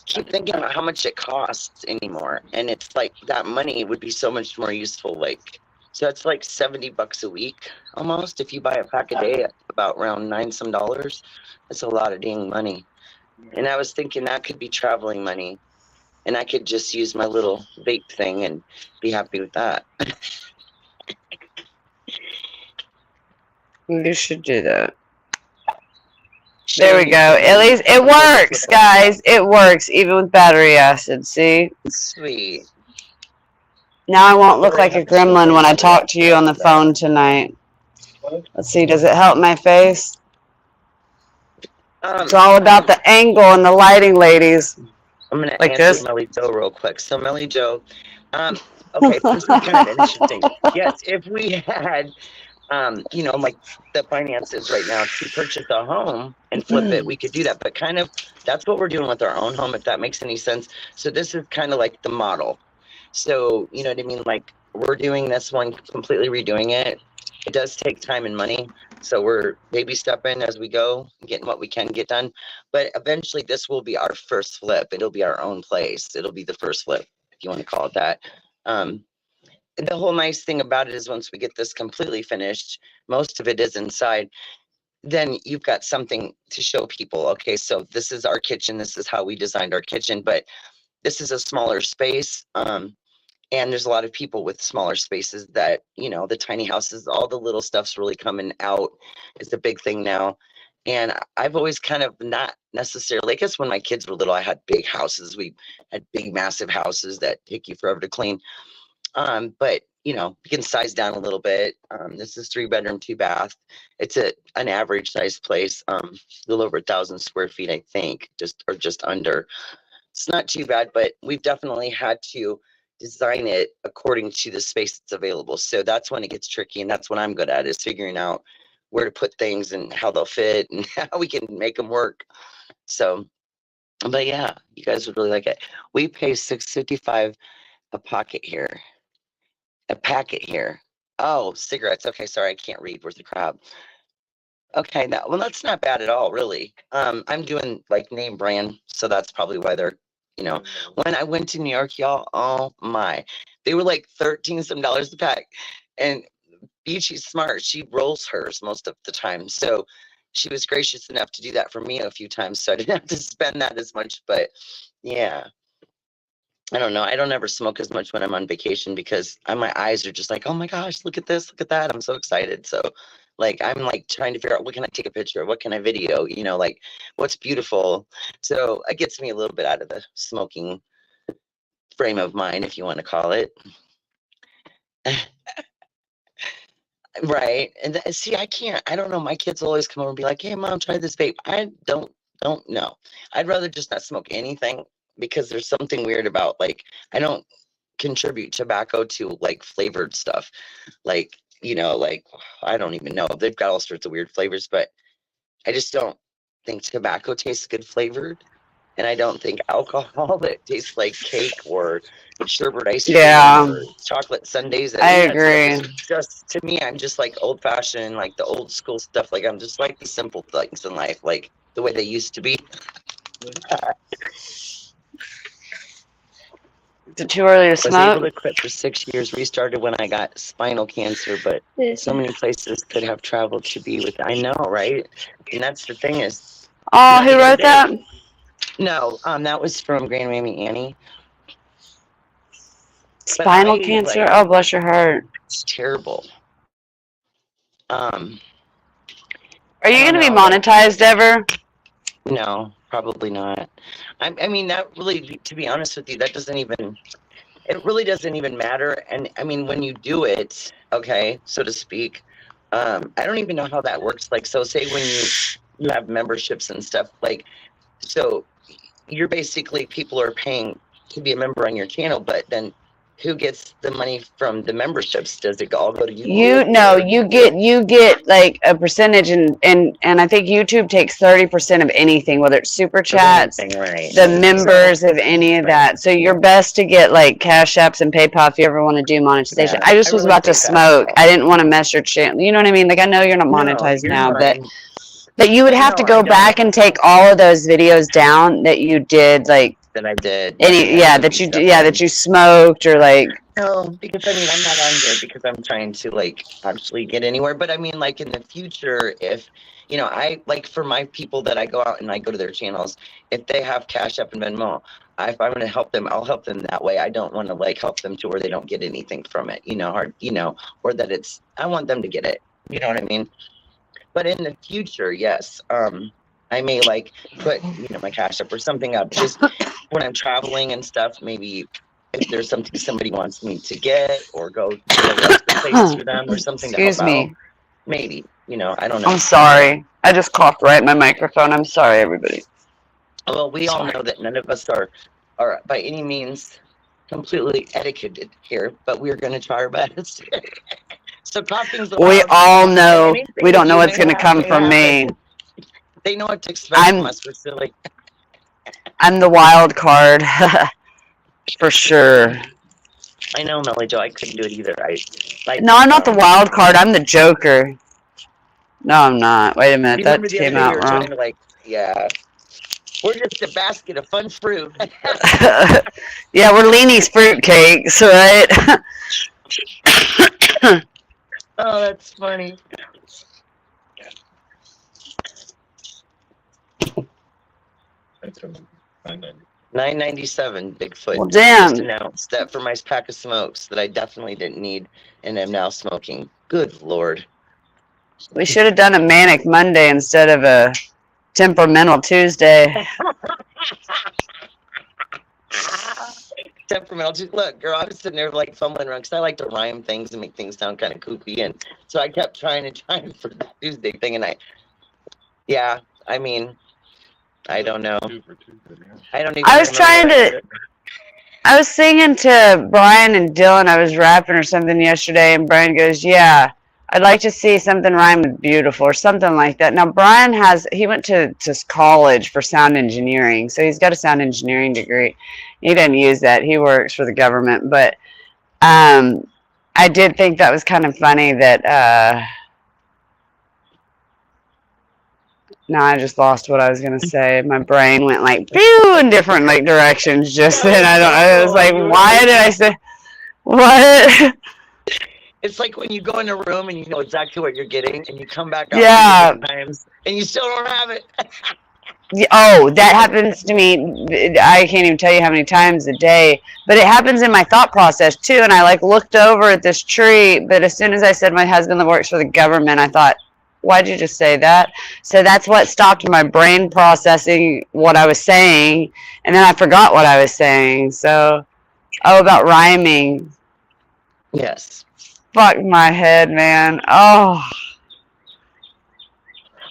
keep thinking about how much it costs anymore. And it's like that money would be so much more useful. Like, so that's like $70 a week almost. If you buy a pack a day at about around $9 some, that's a lot of dang money. And I was thinking that could be traveling money. And I could just use my little vape thing and be happy with that. You should do that. There we go. At least it works, guys. It works, even with battery acid. See? Sweet. Now I won't look like a gremlin when I talk to you on the phone tonight. Let's see. Does it help my face? It's all about the angle and the lighting, ladies. I'm going to like answer this? Melly Jo real quick. So Melly Jo, okay, this is kind of interesting. Yes, if we had you know, like the finances right now to purchase a home and flip it, we could do that. But kind of that's what we're doing with our own home, if that makes any sense. So this is kind of like the model. So, you know what I mean? Like we're doing this one, completely redoing it. It does take time and money. So we're baby stepping as we go, getting what we can get done. But eventually this will be our first flip. It'll be our own place. It'll be the first flip, if you want to call it that. The whole nice thing about it is once we get this completely finished, most of it is inside, then you've got something to show people. Okay, so this is our kitchen. This is how we designed our kitchen, but this is a smaller space. And there's a lot of people with smaller spaces that, you know, the tiny houses, all the little stuff's really coming out is a big thing now. And I've always kind of not necessarily, I guess when my kids were little, I had big houses. We had big, massive houses that take you forever to clean. But you know, you can size down a little bit. This is 3-bedroom, 2-bath. It's an average size place, a little over 1,000 square feet, I think, just under. It's not too bad, but we've definitely had to design it according to the space that's available. So that's when it gets tricky, and that's what I'm good at, is figuring out where to put things and how they'll fit and how we can make them work. So, but yeah, you guys would really like it. We pay $6.55 a packet here. Oh, cigarettes. Okay, sorry, I can't read. Where's the crab? Okay, well, that's not bad at all, really. I'm doing like name brand, so that's probably why they're, you know, when I went to New York, y'all, oh my, they were like 13 some dollars a pack. And Beachy's smart. She rolls hers most of the time. So she was gracious enough to do that for me a few times. So I didn't have to spend that as much, but yeah. I don't know. I don't ever smoke as much when I'm on vacation because my eyes are just like, oh my gosh, look at this, look at that. I'm so excited. So like, I'm like trying to figure out what can I take a picture of? What can I video? You know, like what's beautiful. So it gets me a little bit out of the smoking frame of mind, if you want to call it. Right. And see, I don't know. My kids will always come over and be like, hey, mom, try this vape. I don't know. I'd rather just not smoke anything because there's something weird about like, I don't contribute tobacco to like flavored stuff. Like, you know, like, I don't even know. They've got all sorts of weird flavors, but I just don't think tobacco tastes good flavored. And I don't think alcohol that tastes like cake or sherbet ice cream or chocolate sundaes. I agree. Just to me, I'm just like old fashioned, like the old school stuff. Like I'm just like the simple things in life, like the way they used to be. Is it too early to Was smoke? able to quit for 6 years. Restarted when I got spinal cancer, but so many places could have traveled to be with. I know, right? And that's the thing is. Oh, who wrote that? No, that was from Grandmammy Annie. Spinal cancer? Oh, bless your heart. It's terrible. Are you going to be monetized ever? No, probably not. I mean, that really, to be honest with you, it really doesn't even matter. And I mean, when you do it, okay, so to speak, I don't even know how that works. Like, so say when you have memberships and stuff, like, so you're basically, people are paying to be a member on your channel, but then who gets the money from the memberships? Does it all go to you? You get like a percentage, and I think YouTube takes 30% of anything, whether it's super chats, the members of any of that. So you're best to get like Cash Apps and PayPal if you ever want to do monetization. I just was about to smoke. I didn't want to mess your channel. You know what I mean? Like I know you're not monetized now, but you would have to go back and take all of those videos down that you did, like. That I did. That you smoked or like. No, because I mean, I'm not on here because I'm trying to like actually get anywhere. But I mean, like in the future, if, you know, I like for my people that I go out and I go to their channels, if they have Cash App and Venmo, if I'm going to help them, I'll help them that way. I don't want to like help them to where they don't get anything from it, you know, or that I want them to get it. You know what I mean? But in the future, yes. I may like put, you know, my Cash App or something up just when I'm traveling and stuff. Maybe if there's something somebody wants me to get or go to the place for them or something. Excuse me. Maybe, you know, I don't know. I'm sorry. I just coughed right in my microphone. I'm sorry, everybody. Well, we all know that none of us are by any means completely etiquetted here, but we're going to try our best. So coughing's We allowed. all And know anything we don't that know you what's may gonna have come may from me. happen. They know what to expect I'm from us. We're silly. I'm the wild card for sure. I know, Melly Joe. I couldn't do it either. No, I'm not the wild card. I'm the Joker. No, I'm not. Wait a minute, You that remember the other came day we out were wrong. trying to yeah. We're just a basket of fun fruit. Yeah, we're Leanie's fruitcakes, right? Oh, that's funny. That's from 990. 997 Bigfoot Well, just damn. announced that for my pack of smokes that I definitely didn't need and am now smoking. Good Lord. We should have done a manic Monday instead of a temperamental Tuesday. Temperamental. Just look, girl, I was sitting there like fumbling around because I like to rhyme things and make things sound kind of kooky. And so I kept trying for the Tuesday thing. And I mean, I don't know. 2 for Tuesday, yeah. I don't even I was remember trying what I to. did. I was singing to Brian and Dylan. I was rapping or something yesterday, and Brian goes, "Yeah, I'd like to see something rhyme with beautiful or something like that." Now Brian he went to college for sound engineering, so he's got a sound engineering degree. He doesn't use that. He works for the government, but I did think that was kind of funny that. No, I just lost what I was gonna say. My brain went like pew in different like directions just then. I was like, why did I say what? It's like when you go in a room and you know exactly what you're getting, and you come back out Yeah. 3 different times and you still don't have it. Oh, that happens to me. I can't even tell you how many times a day. But it happens in my thought process too. And I like looked over at this tree, but as soon as I said my husband that works for the government, I thought, why'd you just say that? So that's what stopped my brain processing what I was saying, and then I forgot what I was saying. So, about rhyming. Yes. Fuck my head, man. Oh,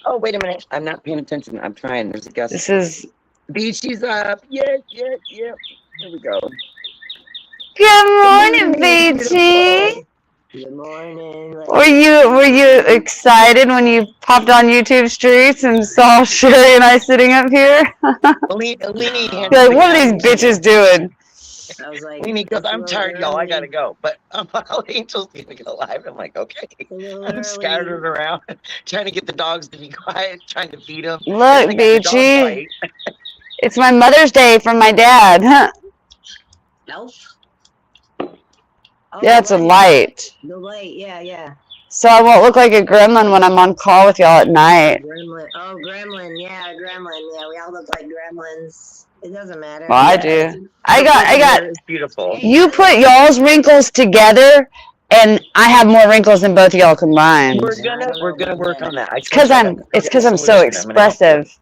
Oh, wait a minute. I'm not paying attention. I'm trying. There's a guest. this is. Beachy's up. Yeah. Here we go. Good morning, Beachy. Good morning. Were you excited when you popped on YouTube Streets and saw Sherry and I sitting up here? Leanie You're like, what are these bitches doing? I was like, Leanie goes, I'm "It's a tired, little y'all. I early. gotta go. But Angel's gonna go live. I'm like, okay. It's a little I'm early." scattered around, trying to get the dogs to be quiet, trying to feed them. Look, They got the dog Beachy, fight. it's my Mother's Day from my dad. Huh? Nope. Oh, Yeah, it's a light. The light, yeah. So I won't look like a gremlin when I'm on call with y'all at night. Gremlin. Oh, gremlin. Yeah, gremlin. Yeah, we all look like gremlins. It doesn't matter. Well, I Yes. do. I got. It's beautiful. You put y'all's wrinkles together, and I have more wrinkles than both of y'all combined. We're gonna work on that. It's because I'm so expressive.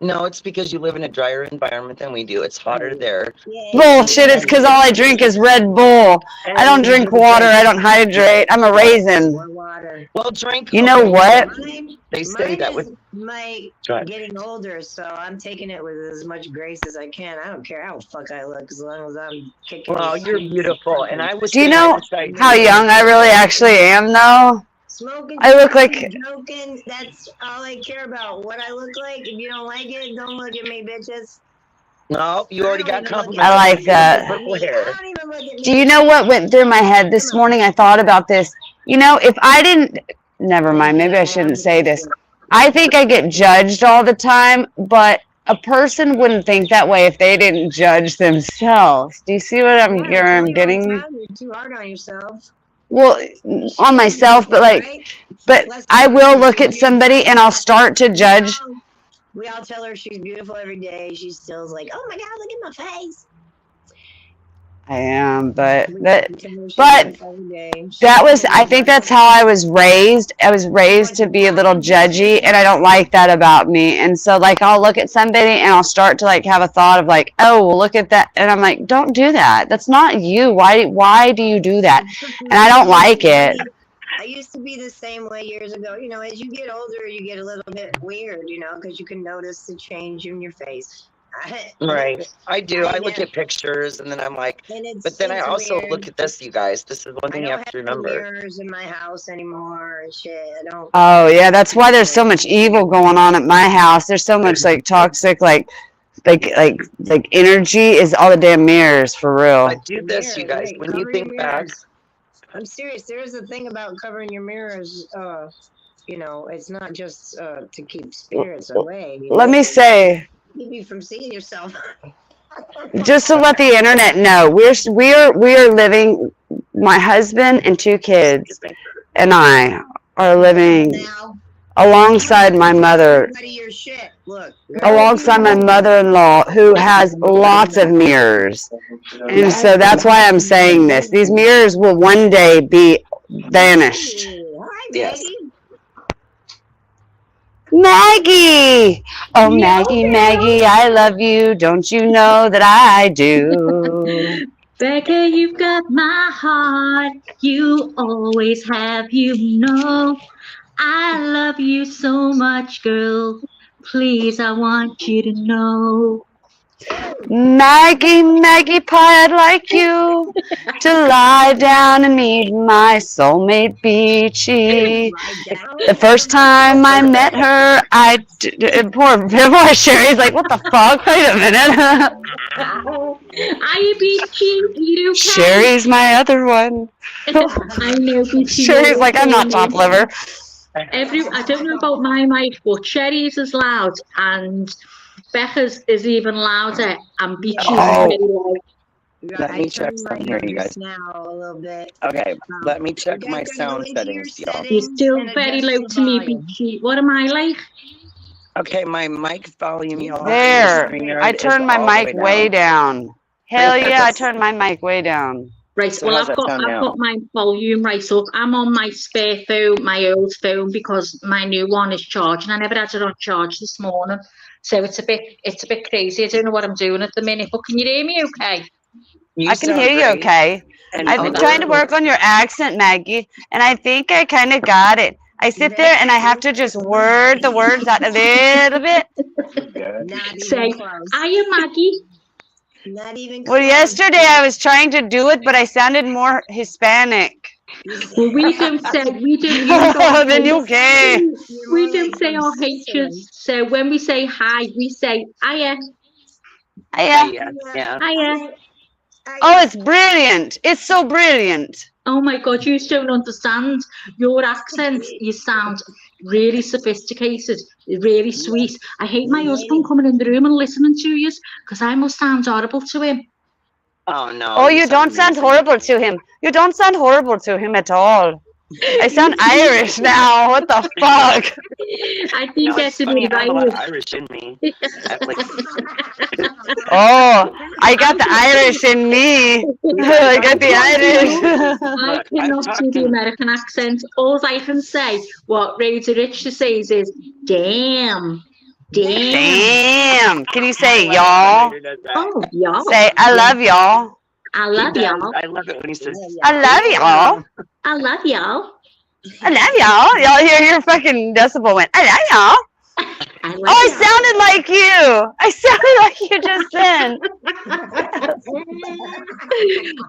No, it's because you live in a drier environment than we do. It's hotter there. Bullshit, it's because all I drink is Red Bull. I don't drink water, I don't hydrate. I'm a raisin. More water. Well, drink. You know what? They say Mine that is with. my Go ahead. getting older, so I'm taking it with as much grace as I can. I don't care how fuck I look, as long as I'm kicking. Well, the you're streets. beautiful, and I was. Do you saying, I know decided- how young I really actually am, though? Smoking, I look like- joking. That's all I care about. What I look like. If you don't like it, don't look at me, bitches. No, you already got compliments. I like that. Purple hair. I don't even look at me. Do you know what went through my head this morning? I thought about this. You know, if I didn't, never mind, maybe I shouldn't say this. I think I get judged all the time, but a person wouldn't think that way if they didn't judge themselves. Do you see what I'm getting? You're too hard on yourself. Well, on myself, but I will look at somebody and I'll start to judge. We all tell her she's beautiful every day. She still's like, oh my God, look at my face. I am, but We that tell her she's but beautiful every day. I think that's how I was raised. I was raised to be a little judgy, and I don't like that about me. And so, like, I'll look at somebody and I'll start to like have a thought of like, oh, well, look at that, and I'm like, don't do that. That's not you. Why do you do that? And I don't like it. I used to be the same way years ago. You know, as you get older, you get a little bit weird, you know, because you can notice the change in your face. Right. I do. I look Yeah. at pictures and then I'm like, And it's, but then I it's also weird. look at this, you guys. This is one I thing you don't have to have no remember. mirrors in my house anymore and shit. I don't. Oh yeah, that's why there's so much evil going on at my house. There's so much like toxic, like energy is all the damn mirrors for real. But do this, you guys. Right, When you cover your think back, mirrors. I'm serious. There is a thing about covering your mirrors. You know, it's not just to keep spirits away. You Let know? me say, Keep you from seeing yourself. just to let the internet know, we are living. My husband and 2 kids and I are living Now, alongside my mother, everybody your shit. Look. alongside my mother-in-law, who has lots of mirrors. And so that's why I'm saying this. These mirrors will one day be vanished. Hi, Yes. Maggie. Maggie! Oh, Yeah, Maggie, okay. Maggie, I love you. Don't you know that I do? Becca, you've got my heart. You always have, you know. I love you so much, girl. Please, I want you to know. Maggie, Maggie Pie, I'd like you to lie down and meet my soulmate Beachy. Lie down. The first time I met her, poor Sherry's like, what the fuck? Wait a minute. Are you Beachy? You okay? Sherry's my other one. I know Beachy. Sherry's like, I'm not top liver. I don't know about my mic, but Sherry's is loud and Becca's is even louder and Beachy's Oh. really loud. Let me check turned my something here, you numbers guys. now a little bit. Okay, let me check You my guys gotta go sound into your settings, y'all. You're settings still and very adjust low the to me, volume. Beachy. What am I like? Okay, my mic volume, y'all. There. StreamYard I is turned my all the mic way down. Hell yeah, I turned my mic way down. Right, So well, how's that sound I've now? got my volume right up. I'm on my spare phone, my old phone, because my new one is charging. I never had it on charge this morning, so it's a bit crazy. I don't know what I'm doing at the minute. But can you hear me? Okay. You I can sound hear you great. okay. And I've been trying to work on your accent, Maggie, and I think I kind of got it. I sit there and I have to just word the words out a little bit. Not Say, even close. are you Maggie? Not even close. Well, yesterday I was trying to do it, but I sounded more Hispanic. Well, we don't use our Then you okay. we don't say our H's. So when we say hi, we say hiya, Yeah. Yeah. hiya. Oh, it's brilliant. It's so brilliant. Oh my God, you just don't understand. Your accent, you sound really sophisticated, really sweet. I hate my husband coming in the room and listening to you because I must sound horrible to him. Oh, no. Oh, you don't sound horrible to him. You don't sound horrible to him at all. I sound Irish now. What the fuck? I think that's a bit I have a lot of Irish. Irish in me. Oh, I got the Irish in me. I got the Irish. I cannot do the American accent. All I can say, what Raider Rich says is, damn. Damn. Can you say y'all? Oh, y'all. Say, I love y'all. I love y'all. I love it when he says, I love y'all. I love y'all. I love y'all. Y'all hear your fucking decibel went, I love y'all. I love Oh, I sounded like you. I sounded like you just then.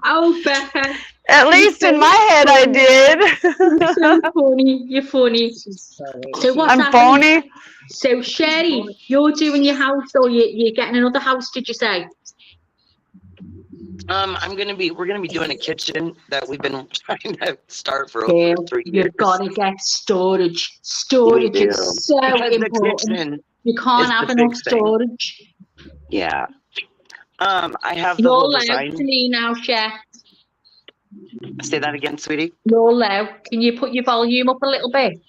Oh, Becca. At least in my head I did. You're so funny. You're funny. So what's I'm happening? phony. So Sherry, you're doing your house, or you're getting another house? Did you say? we're gonna be doing a kitchen that we've been trying to start for over 3 years. You've got to get storage. Storage We do. is so Because the important. kitchen You can't is have the enough big thing. storage. Yeah. I have the You're whole low design. to me now, Cher. Say that again, sweetie. You're low. Can you put your volume up a little bit?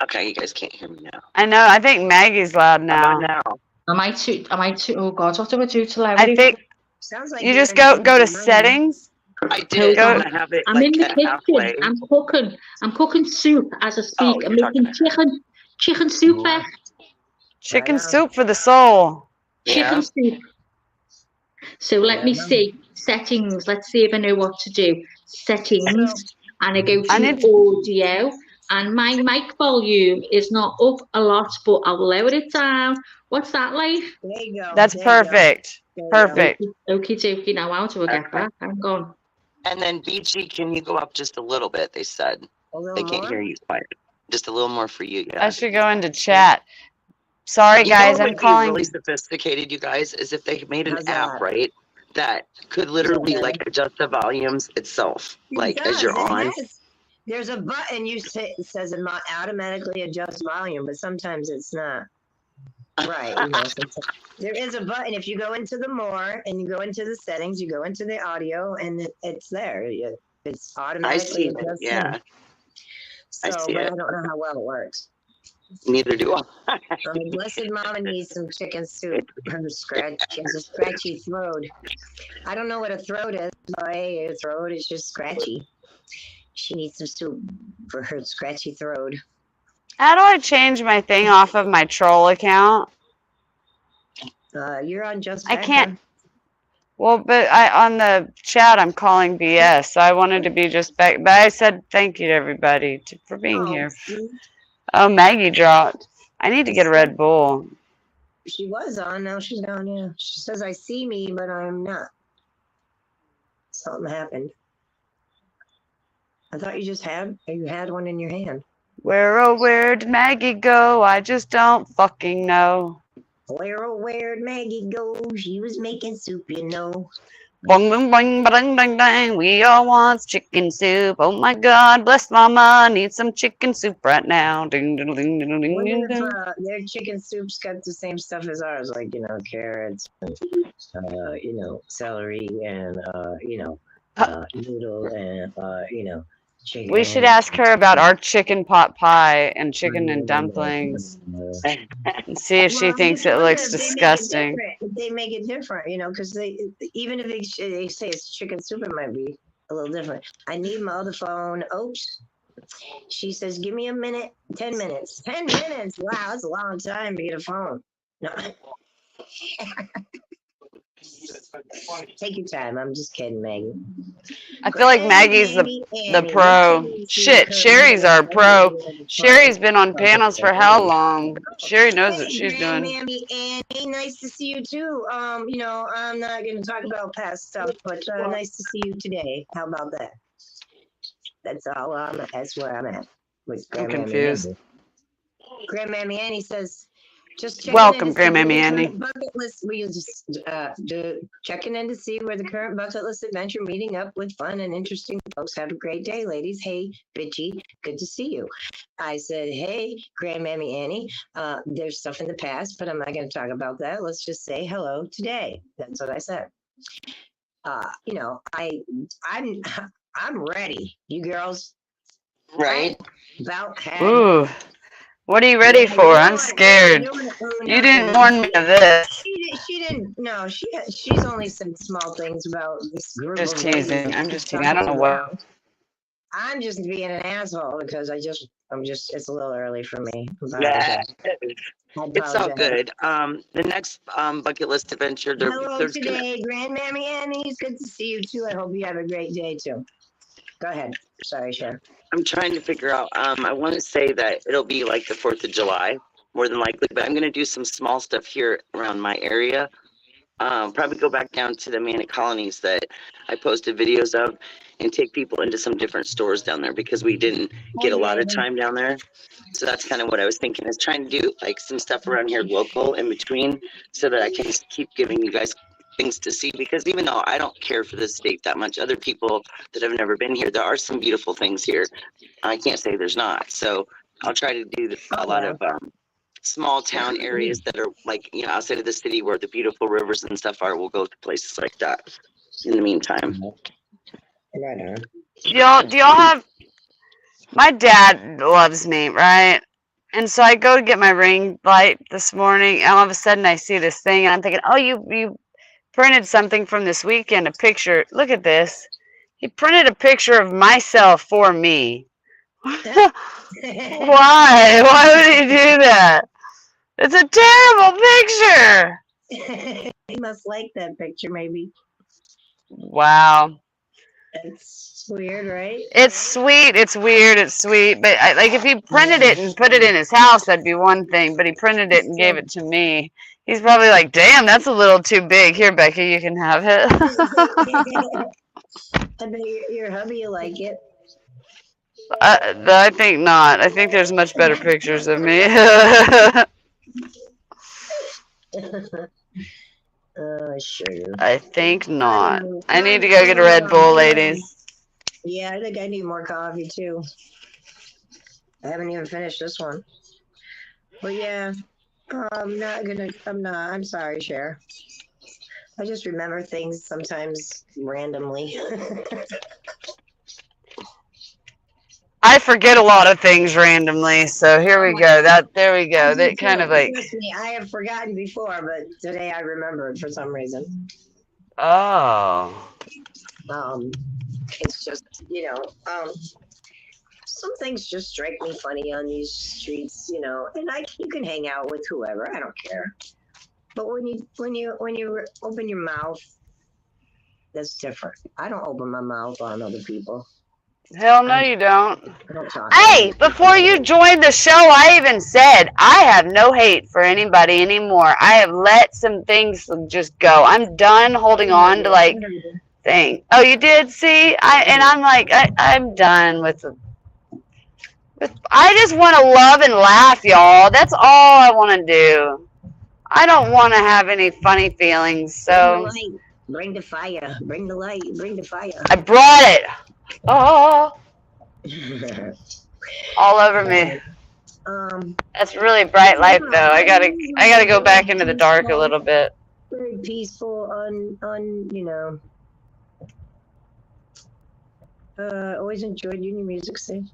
Okay, you guys can't hear me now. I know. I think Maggie's loud How about now. now? Am I too? Oh God, what do I do to lower I it? think Sounds like you you're just in a go to different room. settings. I did. Go- I'm gonna have it I'm like in the at kitchen. halfway. I'm cooking soup as I speak. Oh, I'm you're making chicken soup. Chicken soup for the soul. Chicken soup. So let me see settings. Let's see if I know what to do. Settings, and I go to audio, and my mic volume is not up a lot, but I'll lower it down. What's that, Leif? There you go. That's there you go, perfect. there you go. Perfect. Okie dokie. Now how do I get back? Hang on. And then BG, can you go up just a little bit? They said A little they can't more? hear you quite. Just a little more for you. I Yeah. should go into chat. Sorry, You know guys. what I'm would be calling. really sophisticated, you guys, is if they made an How's app, that? right? That could literally Yeah. like adjust the volumes itself, It like does. as you're It on. has. There's a button it says it automatically adjusts volume, but sometimes it's not. Right. You know, there is a button. If you go into the more and you go into the settings, you go into the audio, and it's there. It's I automatically see it. adjusting. Yeah, I So, see but it. I don't know how well it works. Neither do I. Blessed Mama needs some chicken soup. She has a scratchy throat. I don't know what a throat is, but hey, her throat is just scratchy. She needs some soup for her scratchy throat. How do I change my thing off of my troll account? You're on just I Becca. can't. Well, but on the chat, I'm calling BS. So I wanted to be just back. But I said thank you to everybody for being here. See? Oh, Maggie dropped. I need to get a Red Bull. She was on, now she's gone, yeah. She says, I see me, but I'm not. Something happened. I thought you had one in your hand. Where'd Maggie go? I just don't fucking know. Where'd Maggie go? She was making soup, you know. Boing, boing, boing, ba-ding, ding, ding. We all want chicken soup. Oh my God, bless Mama. Need some chicken soup right now. Ding, ding, ding, ding, ding, Wonder ding, if ding. their chicken soup's got the same stuff as ours, like, you know, carrots, and, you know, celery, and, noodle, and, you know, chicken. We should ask her about our chicken pot pie and chicken and dumplings and see if she Well, thinks I it wonder looks if they make it disgusting. different. If they make it different, you know, because even if they say it's chicken soup, it might be a little different. I need my other phone. Oops. She says, give me a minute, 10 minutes. 10 minutes? Wow, that's a long time to get a phone. No. Take your time. I'm just kidding, Maggie. I feel like Maggie's the pro. Shit, Sherry's our pro. Sherry's been on panels for how long? Sherry knows what she's doing. Mammy Annie, nice to see you too. You know, I'm not going to talk about past stuff, but nice to see you today. How about that? That's all. That's where I'm at with I'm Grandmammy confused. Annie. Grandmammy Annie says, just checking Welcome, in to see where Grandmammy the Annie. current bucket list. We just checking in to see where the current bucket list adventure meeting up with fun and interesting folks. Have a great day, ladies. Hey, bitchy, good to see you. I said, hey, Grandmammy Annie. There's stuff in the past, but I'm not going to talk about that. Let's just say hello today. That's what I said. You know, I'm ready. You girls, Right? about had. Ooh, what are you ready for? I'm scared. You didn't warn me of this. She didn't. No, she's only said small things about this group. Just of ladies teasing. I'm she's just teasing. I don't know talking what. about. I'm just being an asshole because I'm just. It's a little early for me. Yeah. I It's all apologize. good. The next bucket list adventure, Hello there's gonna, today, Grandmammy Annie. It's good to see you too. I hope you have a great day too. Go ahead. Sorry, Sharon. I'm trying to figure out, I want to say that it'll be like the 4th of July, more than likely, but I'm going to do some small stuff here around my area. Probably go back down to the Manic Colonies that I posted videos of and take people into some different stores down there because we didn't get a lot of time down there. So that's kind of what I was thinking, is trying to do like some stuff around here local in between so that I can just keep giving you guys things to see, because even though I don't care for this state that much, other people that have never been here, there are some beautiful things here. I can't say there's not. So I'll try to do a lot of small town areas that are like, you know, outside of the city where the beautiful rivers and stuff are. We'll go to places like that in the meantime. Right on. Do y'all have? My dad loves me, right? And so I go to get my ring light this morning, and all of a sudden I see this thing, and I'm thinking, oh, you printed something from this weekend, a picture. Look at this. He printed a picture of myself for me. Why? Why would he do that? It's a terrible picture. He must like that picture, maybe. Wow. It's Weird, right? It's sweet. It's weird. It's sweet. But like, if he printed it and put it in his house, that'd be one thing. But he printed it and gave it to me. He's probably like, "Damn, that's a little too big. Here, Becky, you can have it." I bet your hubby will like it. I think not. I think there's much better pictures of me. Sure. I think not. I need to go get a Red Bull, ladies. Yeah, I think I need more coffee too. I haven't even finished this one. But yeah, I'm sorry, Cher. I just remember things sometimes randomly. I forget a lot of things randomly, so here we go. There we go. That kind of like. Trust me, I have forgotten before, but today I remembered for some reason. Oh. It's just, some things just strike me funny on these streets, and you can hang out with whoever, I don't care. But when you open your mouth, that's different. I don't open my mouth on other people. Hell no, you don't. I don't talk. Hey, before you joined the show, I even said I have no hate for anybody anymore. I have let some things just go. I'm done holding on to like things. Oh, you did? See? I'm like, I'm done with I just want to love and laugh, y'all. That's all I want to do. I don't want to have any funny feelings, so. Bring the fire. Bring the light. Bring the fire. I brought it. Oh. All over me. That's really bright light, though. I gotta go back into the dark a little bit. Very peaceful. Always enjoyed your music, Steve.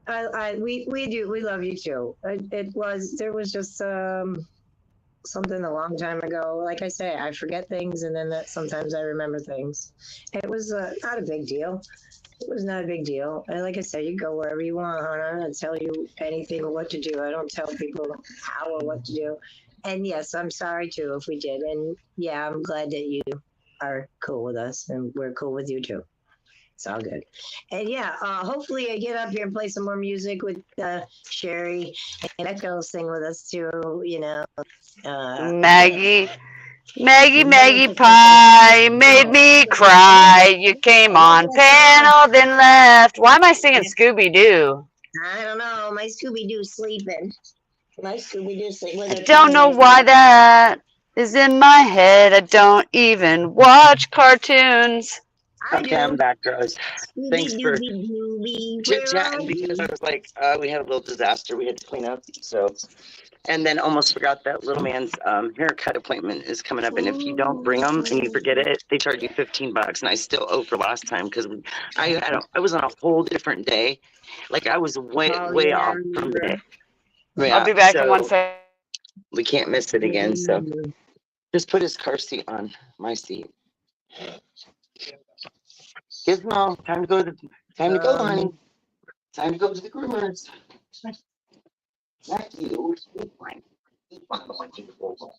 We love you too. There was just something a long time ago. Like I say, I forget things, and then sometimes I remember things. It was not a big deal. It was not a big deal. And like I said, you go wherever you want, hon. I don't tell you anything or what to do. I don't tell people how or what to do. And yes, I'm sorry too if we did. And yeah, I'm glad that you are cool with us, and we're cool with you too. It's all good. And yeah, hopefully I get up here and play some more music with Sherry, and Echo sing with us too, Maggie Pie made me cry. You came on panel, then left. Why am I singing Scooby-Doo? I don't know. My Scooby-Doo's sleeping. I don't know why that is in my head. I don't even watch cartoons. Okay, I'm back, girls. Thanks for chit-chatting, because I was like, we had a little disaster we had to clean up, so. And then almost forgot that little man's haircut appointment is coming up, and if you don't bring them and you forget it, they charge you $15, and I still owe for last time because I was on a whole different day. Like, I was way off from the day. Yeah, I'll be back in 1 second. We can't miss it again, so just put his car seat on my seat. Gizmo, time to go, honey. Time to go to the groomers. Not you. He's fine. He's fine. I want you to go home.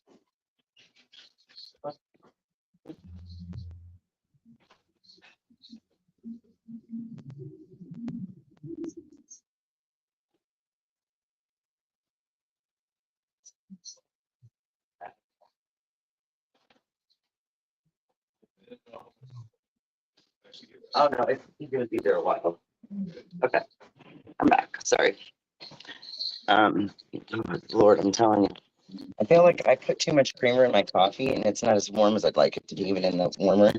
Oh no, he's gonna be there a while. Okay, I'm back. Sorry. Lord, I'm telling you, I feel like I put too much creamer in my coffee, and it's not as warm as I'd like it to be, even in the warmer.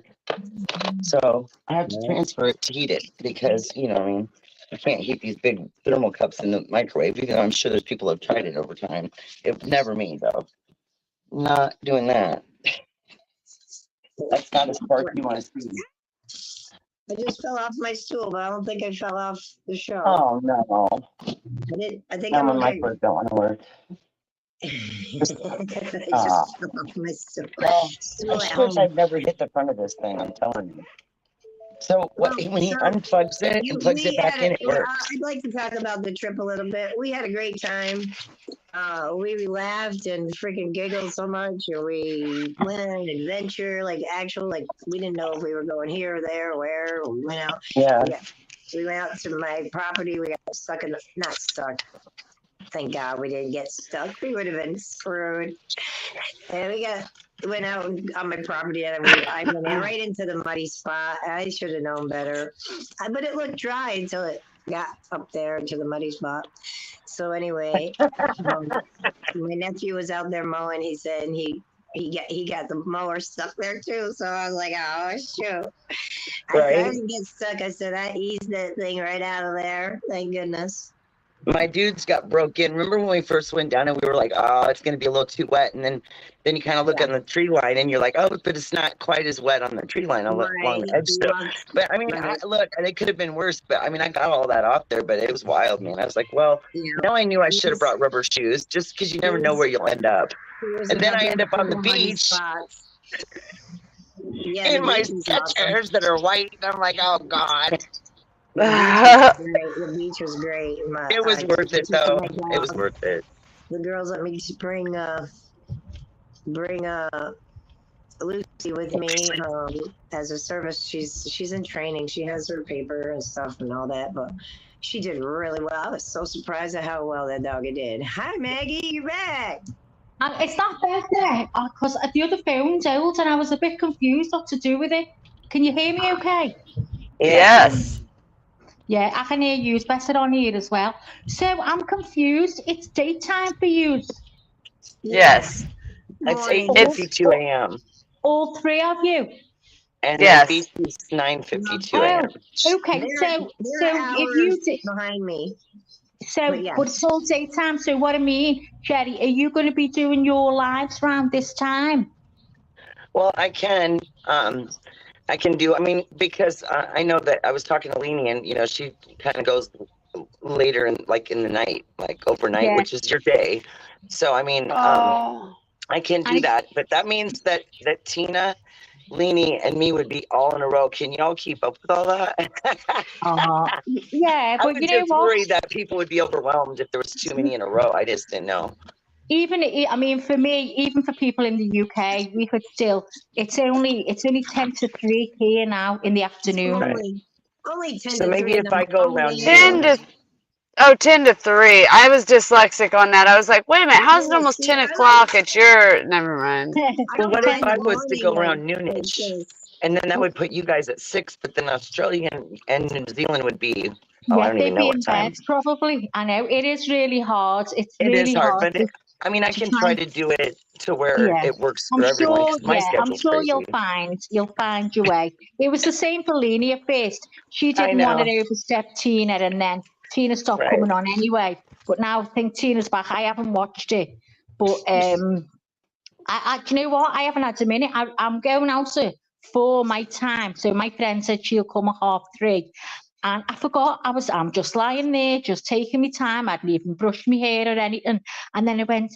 So I have to transfer it to heat it because I can't heat these big thermal cups in the microwave. Even though I'm sure there's people who have tried it over time. It never me though. Not doing that. That's not a spark you want to see. I just fell off my stool, but I don't think I fell off the show. Oh no! I think I'm my foot don't want to work. I just fell off my stool. Well, I wish I'd never hit the front of this thing. I'm telling you. So when he unplugs it and plugs it back in, it works. I'd like to talk about the trip a little bit. We had a great time. We laughed and freaking giggled so much, or we went on an adventure, like actual, like we didn't know if we were going here or there or where. We went out. Yeah. We went out to my property. We got stuck in the, not stuck. Thank God we didn't get stuck. We would have been screwed. And went out on my property and I went right into the muddy spot. I should have known better, but it looked dry until it got up there into the muddy spot. So anyway, my nephew was out there mowing. He said he got the mower stuck there too. So I was like, oh shoot! I said I didn't get stuck. I said I eased that thing right out of there. Thank goodness. My dudes got broken. Remember when we first went down and we were like, oh, it's going to be a little too wet. And then you kind of look on the tree line and you're like, oh, but it's not quite as wet on the tree line along the edge. So, but I mean, look, it could have been worse. But I mean, I got all that off there, but it was wild, man. I was like, well, now I knew I should have brought rubber shoes just because you never know where you'll end up. And then I end up on the beach in my Skechers that are white. And I'm like, oh, God. The beach was great. It was worth it, though. It was worth it. The girls let me bring Lucy with me as a service. She's in training. She has her paper and stuff and all that, but she did really well. I was so surprised at how well that doggy did. Hi, Maggie, you're back. It's not better because the other phone's old and I was a bit confused what to do with it. Can you hear me okay? Yes. Yeah, I can hear you. It's better on here as well. So I'm confused. It's daytime for you. Yes. It's 8:52 a.m. All three of you. And the beach is 9:52 a.m. Okay, so if you behind me. So, but it's all daytime. So what I mean, Sherry, are you going to be doing your lives around this time? Well, I can do, I mean, because I know that I was talking to Leanie and, you know, she kind of goes later in the night, like overnight, which is your day. So, I mean, I can do that, but that means that Tina, Leanie, and me would be all in a row. Can y'all keep up with all that? Yeah, but I would just worry that people would be overwhelmed if there was too many in a row. I just didn't know. Even, I mean, for me, even for people in the UK, we could still. It's only 10 to 3 here now in the afternoon. Only 10 so to maybe 3 if I go around 10 to 3. I was dyslexic on that. I was like, wait a minute, how's it almost 10 o'clock at your? Never mind. Well, what if I was to go around noonish? And then that would put you guys at 6, but then Australia and New Zealand would be. I don't even know what time. Probably. I know it is really hard. It is hard, but I mean, I can try to do it to where it works for everyone. I'm sure you'll find your way. It was the same for Leanie at first. She didn't want to overstep Tina, and then Tina stopped coming on anyway. But now I think Tina's back. I haven't watched it, but I do you know what? I haven't had a minute. I'm going out for my time. So my friend said she'll come at 3:30. And I forgot I'm just lying there, just taking my time. I didn't even brush my hair or anything. And then I went,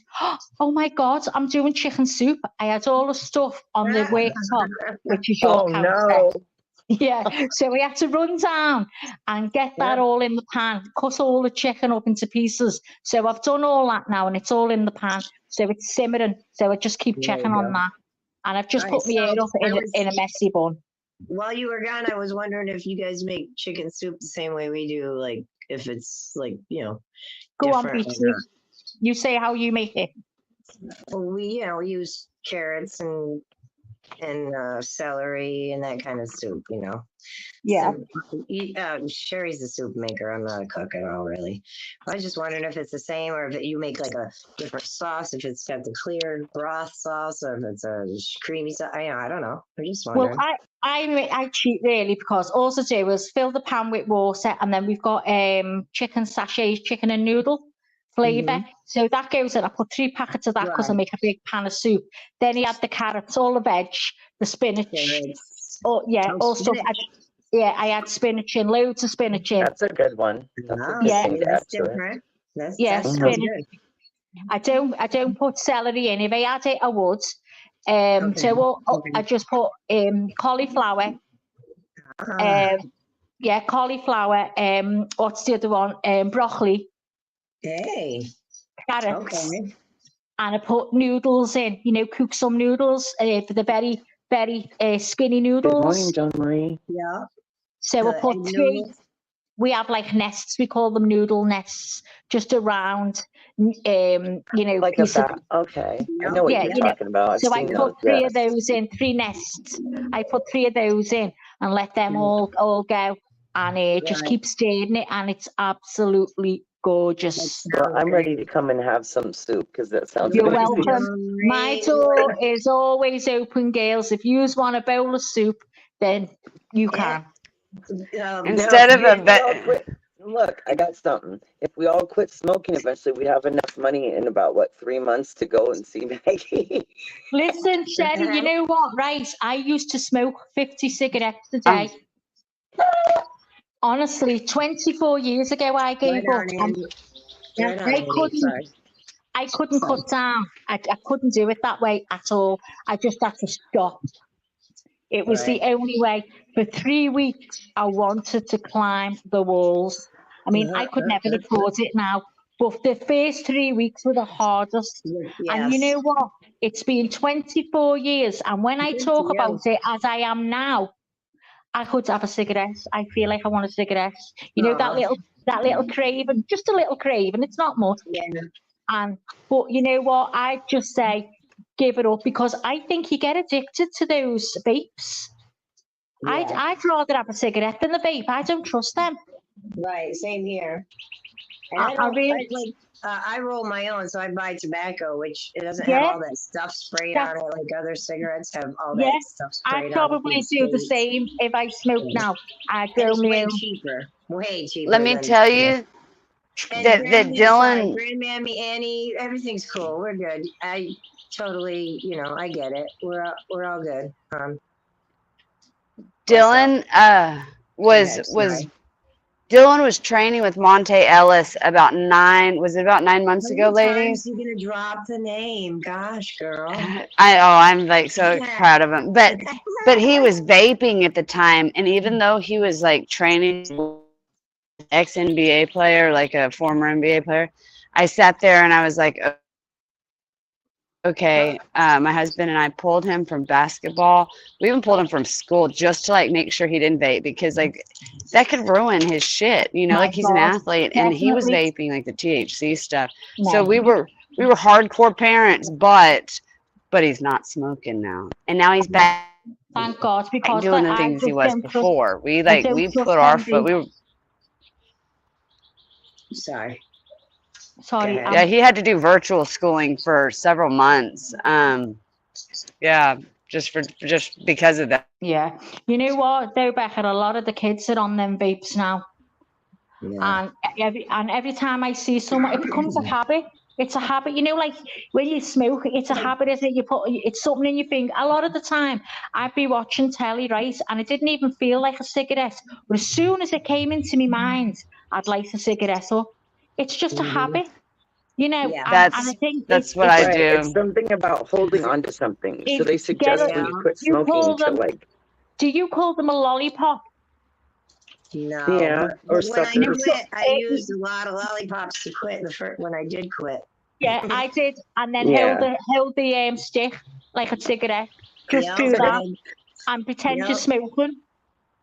oh my God, I'm doing chicken soup. I had all the stuff on the worktop, which is your counter. Yeah, so we had to run down and get that all in the pan, cut all the chicken up into pieces. So I've done all that now and it's all in the pan. So it's simmering. So I just keep checking on that. And I've just put my hair up in a messy bun. While you were gone, I was wondering if you guys make chicken soup the same way we do, like if it's like, you know. Go on, BT. You say how you make it. Well, we use carrots and celery and that kind of soup, you know. Yeah. So, Sherry's a soup maker. I'm not a cook at all, really. I was just wondering if it's the same or if you make like a different sauce, if it's got the clear broth sauce or if it's a creamy sauce. I don't know. I'm just wondering. Well, I cheat really because all I do is fill the pan with water and then we've got chicken sachets, chicken and noodle flavour. So that goes in. I put 3 packets of that because I make a big pan of soup. Then you add the carrots, all the veg, the spinach. Also, I add spinach in, loads of spinach in. That's a good one. That's different. That's spinach. I don't put celery in. If I add it, I would. I just put cauliflower. Cauliflower. What's the other one? Broccoli. Hey. carrots, Okay. and I put noodles in. You know, cook some noodles for the very, very skinny Good morning, noodles. John Marie. Yeah. So I The put egg 3. noodles. We have like nests. We call them noodle nests, just around. You know, Like a piece of. bat. Okay. I Yep. know what Yeah, you're you know. talking about. I've So I seen put those. 3 Yes. of those in, 3 nests. I put 3 of those in and let them all go, and just Right. keep stirring it, and it's absolutely gorgeous. Well, I'm great. ready to come and have some soup because that sounds You're amazing. welcome. My door is always open, girls. If you want a bowl of soup, then you can. Instead of Now, a if we all bet. quit, look, I got something. If we all quit smoking, eventually we'd have enough money in about, 3 months to go and see Maggie. Listen, Sherry, you know what, right? I used to smoke 50 cigarettes a day. Honestly, 24 years ago, I gave Right up. on, And Andy. Right on, I Andy. couldn't. Sorry. I couldn't cut down. I couldn't do it that way at all. I just had to stop. It was the only way. For 3 weeks, I wanted to climb the walls. I mean, I could never afford it now. But the first 3 weeks were the hardest. And you know what? It's been 24 years. And when I talk about it as I am now, I could have a cigarette. I feel like I want a cigarette. You know, that little craving, just a little craving. It's not much. But you know what? I just say give it up because I think you get addicted to those vapes. I'd rather have a cigarette than the vape. I don't trust them. Right, same here. And I roll my own, so I buy tobacco, which it doesn't have all that stuff sprayed on it like other cigarettes have all that stuff sprayed on it. I'd probably do the same if I smoked now. I'd And go it's way my own. cheaper. Way cheaper. Let me tell you that Dylan. Grandmammy Annie, everything's cool. We're good. I totally, I get it. We're all good. Dylan Dylan was training with Monte Ellis about 9 months ago, ladies? You're gonna drop the name. Gosh, girl. I'm like so proud of him. But he was vaping at the time, and even though he was like training ex NBA player, like a former NBA player, I sat there and I was like, okay, my husband and I pulled him from basketball. We even pulled him from school just to like make sure he didn't vape because like that could ruin his shit. You know, like he's an athlete and he was vaping like the THC stuff. So we were hardcore parents, but he's not smoking now. And now he's back. Thank God, because doing the things he was before. We put our foot. Sorry. Yeah, he had to do virtual schooling for several months. Yeah, just because of that. Yeah, you know what, though, Becca, a lot of the kids are on them vapes now, and every time I see someone, it becomes a habit. It's a habit, you know, like when you smoke, it's a habit, isn't it? It's something in your finger. A lot of the time, I'd be watching telly, right, and it didn't even feel like a cigarette. But as soon as it came into my mind, I'd light a cigarette up. It's just a habit, you know. And I think that's what I do. It's something about holding on to something. So they suggest when you quit smoking to like. Do you call them a lollipop? No. Yeah. Or when I quit, I used a lot of lollipops to quit when I did quit. Yeah, I did, and then hold the stick like a cigarette. Just do that and pretend you're smoking.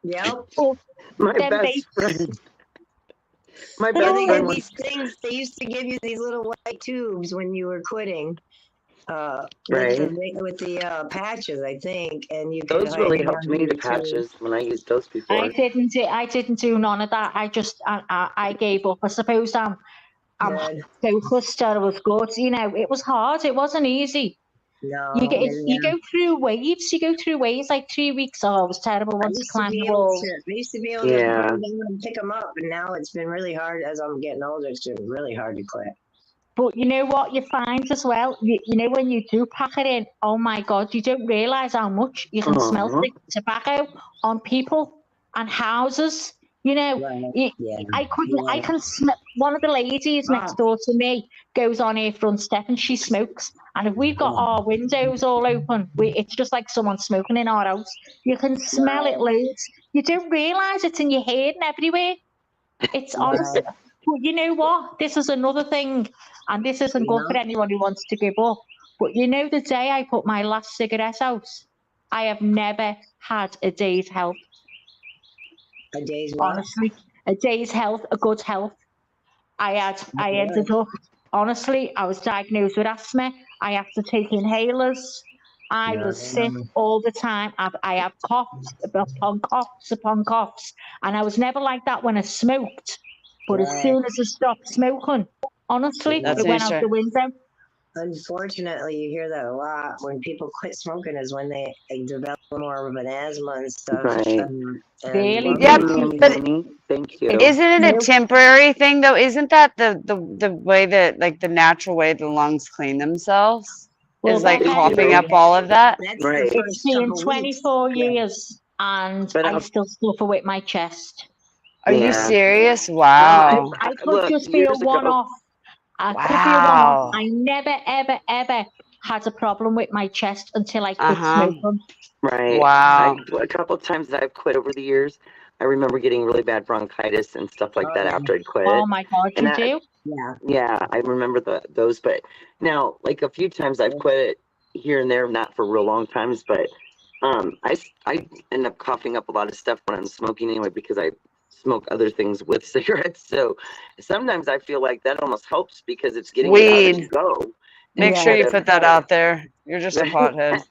Yep. My best friend. My best friend was. These things. They used to give you these little white tubes when you were quitting. With the patches, I think, and you could. Those really helped me. The patches when I used those before. I didn't do none of that. I just I gave up. I suppose I'm focused. I was good. You know, it was hard. It wasn't easy. No, you go through waves. You go through waves like 3 weeks. Oh, it was terrible once you climbed the wall. I used to be able to pick them up, and now it's been really hard as I'm getting older. It's been really hard to quit. But you know what you find as well? You know, when you do pack it in, oh my God, you don't realise how much you can smell the tobacco on people and houses. You know, I can smell. One of the ladies next door to me goes on her front step and she smokes. And if we've got our windows all open, it's just like someone smoking in our house. You can smell it loads. You don't realise it's in your hair and everywhere. It's honestly, But you know what? This is another thing, and this isn't good for anyone who wants to give up. But you know, the day I put my last cigarette out, I have never had a day's health. A day's what? Honestly, a day's health, a good health. I ended up, honestly, I was diagnosed with asthma. I had to take inhalers. I was sick all the time. I had coughs upon coughs upon coughs. And I was never like that when I smoked. But as soon as I stopped smoking, honestly, That's it went out nature. the window. Unfortunately, you hear that a lot. When people quit smoking is when they develop more of an asthma and stuff. Right. And Really? Yeah, but Thank you. isn't it a Nope. temporary thing though? Isn't that the way that, like, the natural way the lungs clean themselves? Well, Is like that coughing is- up all of that? That's Right. the It's first been couple 24 weeks. years, and But I still suffer with my chest. Are you Yeah. serious? Wow. I could Look, just be a years ago- one-off. I could be a one-off. Wow. I never, ever, ever had a problem with my chest until I quit Uh-huh. smoking. Right. Wow. A couple of times that I've quit over the years, I remember getting really bad bronchitis and stuff like that after I'd quit. Oh my God, And you do? Yeah. Yeah, I remember those. But now, like a few times I've quit here and there, not for real long times, but I end up coughing up a lot of stuff when I'm smoking anyway because I smoke other things with cigarettes. So sometimes I feel like that almost helps because it's getting it out as you Weed. go. Make Yeah. sure you put that out there. You're just a pothead.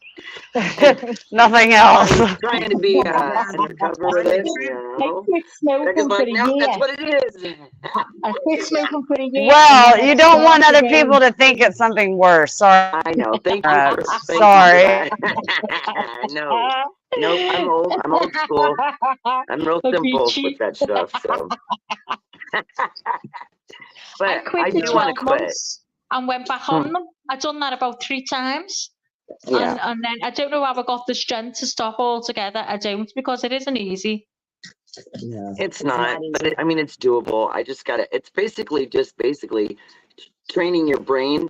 Nothing else. I'm trying to be undercover with it, you I know. quit smoking Because for like, a no, year. that's what it is. I quit smoking for a year. Well, and then you I don't want started other again. people to think it's something worse. Sorry. I know. Thank you. Uh, For, thank you for sorry. that. No, nope. I'm old. I'm old school. I'm real Look, simple Richie. with that stuff. So, I but quit I for do want to 12 quit. months and went back on them. I've done that about 3 times. Yeah. And then I don't know how I got the strength to stop altogether. I don't, because it isn't easy. No, It's not, but easy. I mean, it's doable. I just got to, it's basically training your brain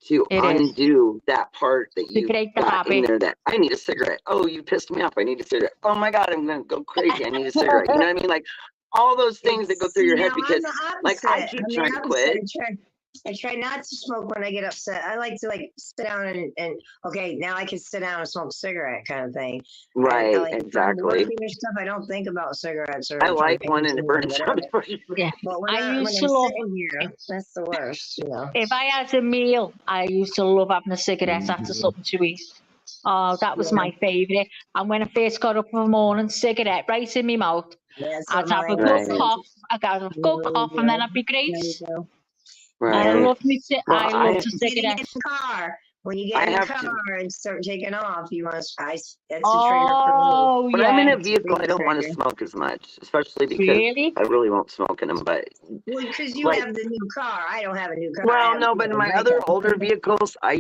to It is. undo that part that To you break the got in habit. there that I need a cigarette. Oh, you pissed me off. I need a cigarette. Oh my God, I'm going to go crazy. I need a cigarette. You know what I mean? Like all those things that go through your head because like I keep trying to quit. I try not to smoke when I get upset. I like to like sit down and okay, now I can sit down and smoke a cigarette kind of thing. Right, I like, if I'm exactly. working or stuff, I don't think about cigarettes or I if I'm like one and it painting or burns whatever. out for you. Yeah. But when I I'm used to love, sitting here, that's the worst, you know. if I had a meal, I used to love having a cigarette after something to eat. Oh, that was my favourite. And when I first got up in the morning, cigarette right in my mouth. That's I'd what have a mine good Right. cough. I'd have a good cough, and then I'd be great. There you go. I Right. love me. Well, I love the Getting in cigarette. the car. When you I get in the have to. car and start taking off, you must. That's a trigger for Oh, When I'm in yeah. a vehicle, I don't want to smoke as much, especially because Really? I really won't smoke in them. But me. Well, because you like, have the new car. I don't have a new car. I well, have no, a but in car. my other older vehicles, I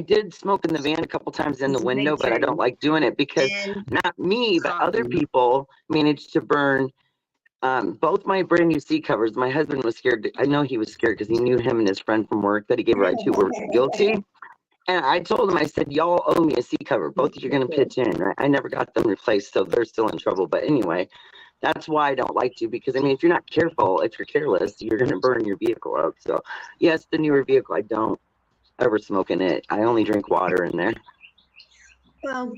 did smoke in the van a couple times in the It's a big window, but I don't thing. like doing it because And not me, but other coffee. people managed to burn both my brand new seat covers. My husband was scared. I know he was scared because he knew him and his friend from work that he gave a ride to were guilty. And I told him, I said, y'all owe me a seat cover. Both of you are going to pitch in. Right? I never got them replaced, so they're still in trouble. But anyway, that's why I don't like to, because I mean, if you're not careful, if you're careless, you're going to burn your vehicle up. So yes, the newer vehicle, I don't ever smoke in it. I only drink water in there. Well,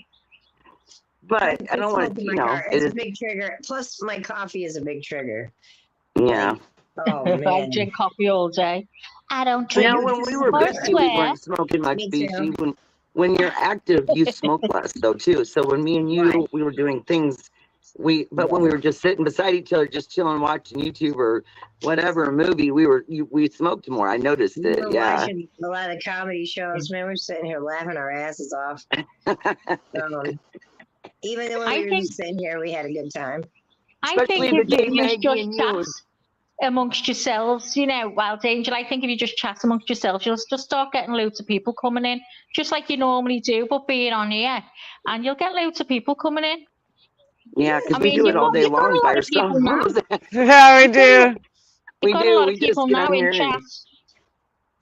But I don't want to, you know, it's a big trigger. Plus, my coffee is a big trigger. yeah. Oh I man. drink coffee all day. I don't drink Now, when we were or busy, we swear. weren't smoking much, Me too. BC. When you're active, you smoke less, though, too. So when me and you, Right. we were doing things, when we were just sitting beside each other, just chilling, watching YouTube or whatever, a movie, we smoked more. I noticed We it, were yeah. watching a lot of comedy shows, man. We're sitting here laughing our asses off. Even when I we were think- just sitting here, we had a good time. I Especially think the if day you Maggie just and chat you. amongst yourselves, you know, Wild Angel, I think if you just chat amongst yourselves, you'll just start getting loads of people coming in, just like you normally do, but being on here, and you'll get loads of people coming in. Yeah, because I we mean, do it all day you've got long a by lot of people ourselves. Yeah, we do. We You've got do. a lot We of just people get now on in here chat. and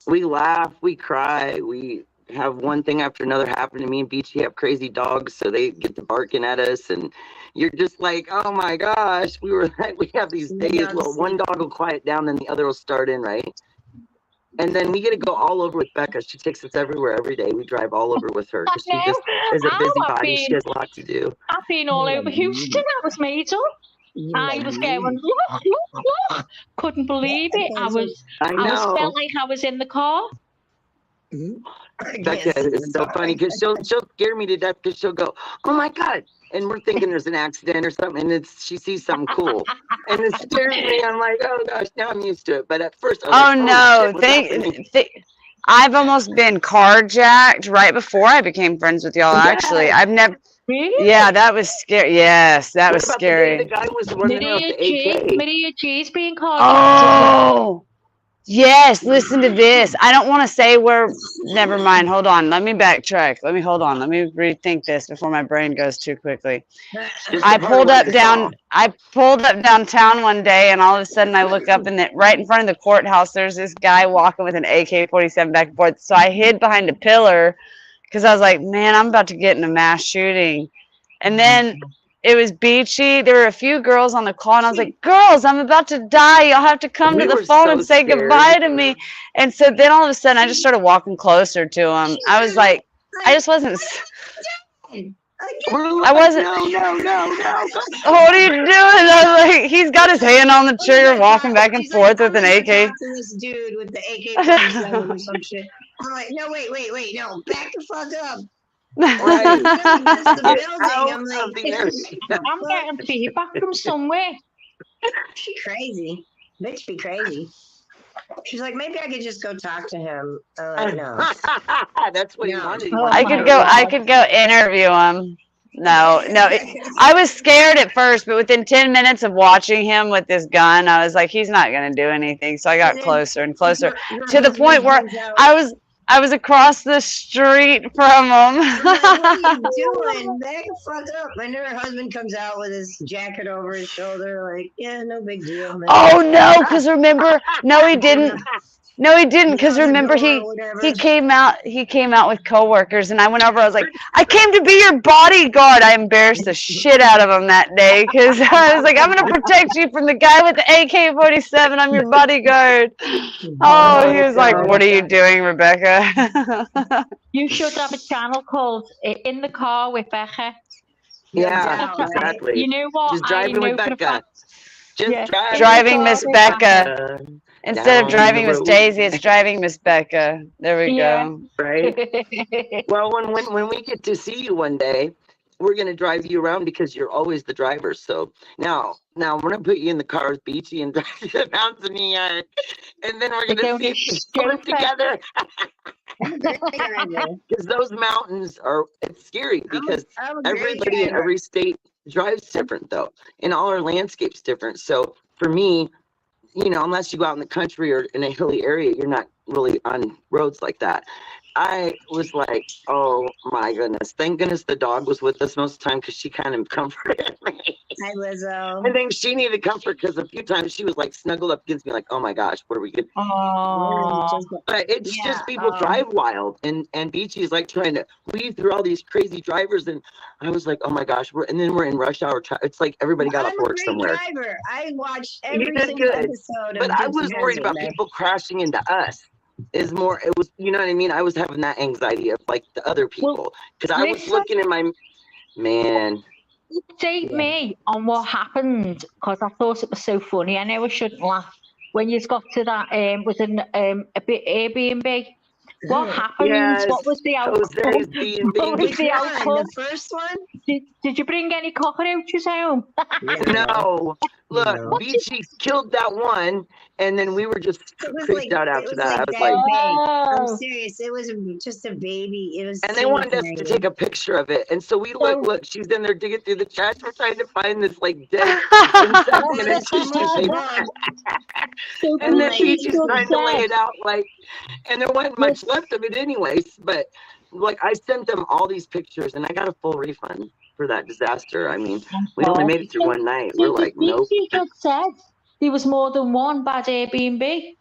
we laugh, we cry, we have one thing after another happen to me and Beachy have crazy dogs, so they get to barking at us, and you're just like, oh my gosh, we have these days. Well, one dog will quiet down, then the other will start in, right? And then we get to go all over with Becca. She takes us everywhere every day. We drive all over with her because she just is a busybody. She has a lot to do. I've been all over Houston. I was made up. I was going, look. Couldn't believe it. I felt like I was in the car. Becca is so funny because she'll scare me to death because she'll go, oh my God. And we're thinking there's an accident or something, and she sees something cool, and it scares me. I'm like, oh gosh, now I'm used to it. But at first, I was I've almost been carjacked right before I became friends with y'all. Actually, I've never. Really? Yeah, that was scary. Yes, that was scary. The guy was running out the AK. Maria G's being carjacked. Oh. Yes, listen to this. I don't want to say where. Never mind. Hold on. Let me backtrack. Let me rethink this before my brain goes too quickly. I pulled up downtown one day, and all of a sudden I look up, and right in front of the courthouse, there's this guy walking with an AK-47 back and forth. So I hid behind a pillar because I was like, man, I'm about to get in a mass shooting. And then it was beachy. There were a few girls on the call, and I was like, girls, I'm about to die. Y'all have to come to the phone and say goodbye to me. And so then all of a sudden, I just started walking closer to him. I was like, I just wasn't. I wasn't. No. What are you doing? I was like, he's got his hand on the trigger, walking back and forth with an AK. This dude with the AK-47 or some shit. I'm like, no, wait, no, back the fuck up. Right. I'm like, I'm getting feedback from somewhere. She crazy. Bitch be crazy. She's like, maybe I could just go talk to him. No. That's what you wanted. I could go interview him. No. I was scared at first, but within 10 minutes of watching him with this gun, I was like, he's not going to do anything. So I got closer and closer to the point where I was across the street from him. What are you doing? Back the fuck up. And then her husband comes out with his jacket over his shoulder, like, yeah, no big deal. Man. Oh no, because remember, no, he didn't. No, he didn't, because remember he came out with coworkers, and I went over. I was like, I came to be your bodyguard. I embarrassed the shit out of him that day because I was like, I'm gonna protect you from the guy with the AK-47. I'm your bodyguard. Oh, he was like, what are you doing, Rebecca? You should have a channel called In the Car with Becca. Yeah, exactly. You know what? Just driving with Becca. Driving Miss Becca. Instead of driving Miss Daisy, it's driving Miss Becca. There we go. Right? Well, when we get to see you one day, we're going to drive you around because you're always the driver. So now we're going to put you in the car with Beachy and drive you to the mountains of New York. And then we're going to see if we live together. Because those mountains it's scary because everybody in every state drives different, though. And all our landscape's different. So for me, you know, unless you go out in the country or in a hilly area, you're not really on roads like that. I was like, oh my goodness. Thank goodness the dog was with us most of the time because she kind of comforted me. Hi, Lizzo. I think she needed comfort because a few times she was like snuggled up against me like, oh my gosh, what are we going to do? But it's just people drive wild. And Beachy is like trying to weave through all these crazy drivers. And I was like, oh my gosh. And then we're in rush hour. It's like everybody got off work somewhere. Driver. I watched every single episode. But I was worried about people crashing into us. It was, you know what I mean? I was having that anxiety of like the other people because I was looking in my man. Update me on what happened because I thought it was so funny. I know I shouldn't laugh when you got to that was an a bit Airbnb. What happened? Yes, what was the outcome? What was the outcome? The first one? Did you bring any cockroaches home? No. Look, Beachy killed that one, and then we were just freaked out after that. I was like, I'm serious. It was just a baby. It was. And they wanted us to take a picture of it, and so we look. She's in there digging through the trash. We're trying to find this like dead insect and then Beachy's trying to lay it out like, and there wasn't much left of it anyways. But like, I sent them all these pictures, and I got a full refund for that disaster. I mean, we only made it through one night. We're like, nope. Said there was more than one bad Airbnb.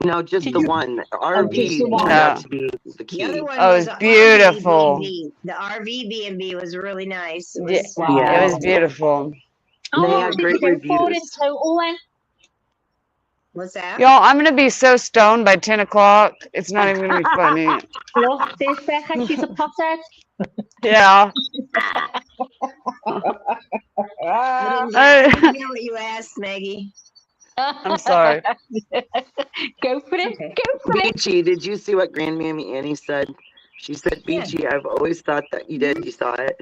No, just Did the you- one. The just RV the one. turned out to be the The key. other one Oh, it was was a beautiful. RV B&B. The RV B&B was really nice. It Yeah, was, it was beautiful. How They long had did you great go for in reviews. total then? what's that? Y'all, I'm gonna be so stoned by 10 o'clock. It's not even gonna be funny. Look, there's Becca, she's a pothead. Yeah. I didn't hear what you asked, Maggie. I'm sorry. Go for it. Okay. Go for it. Beachy, did you see what Grandmammy Annie said? She said, Yeah. Beachy, I've always thought that you did. You saw it?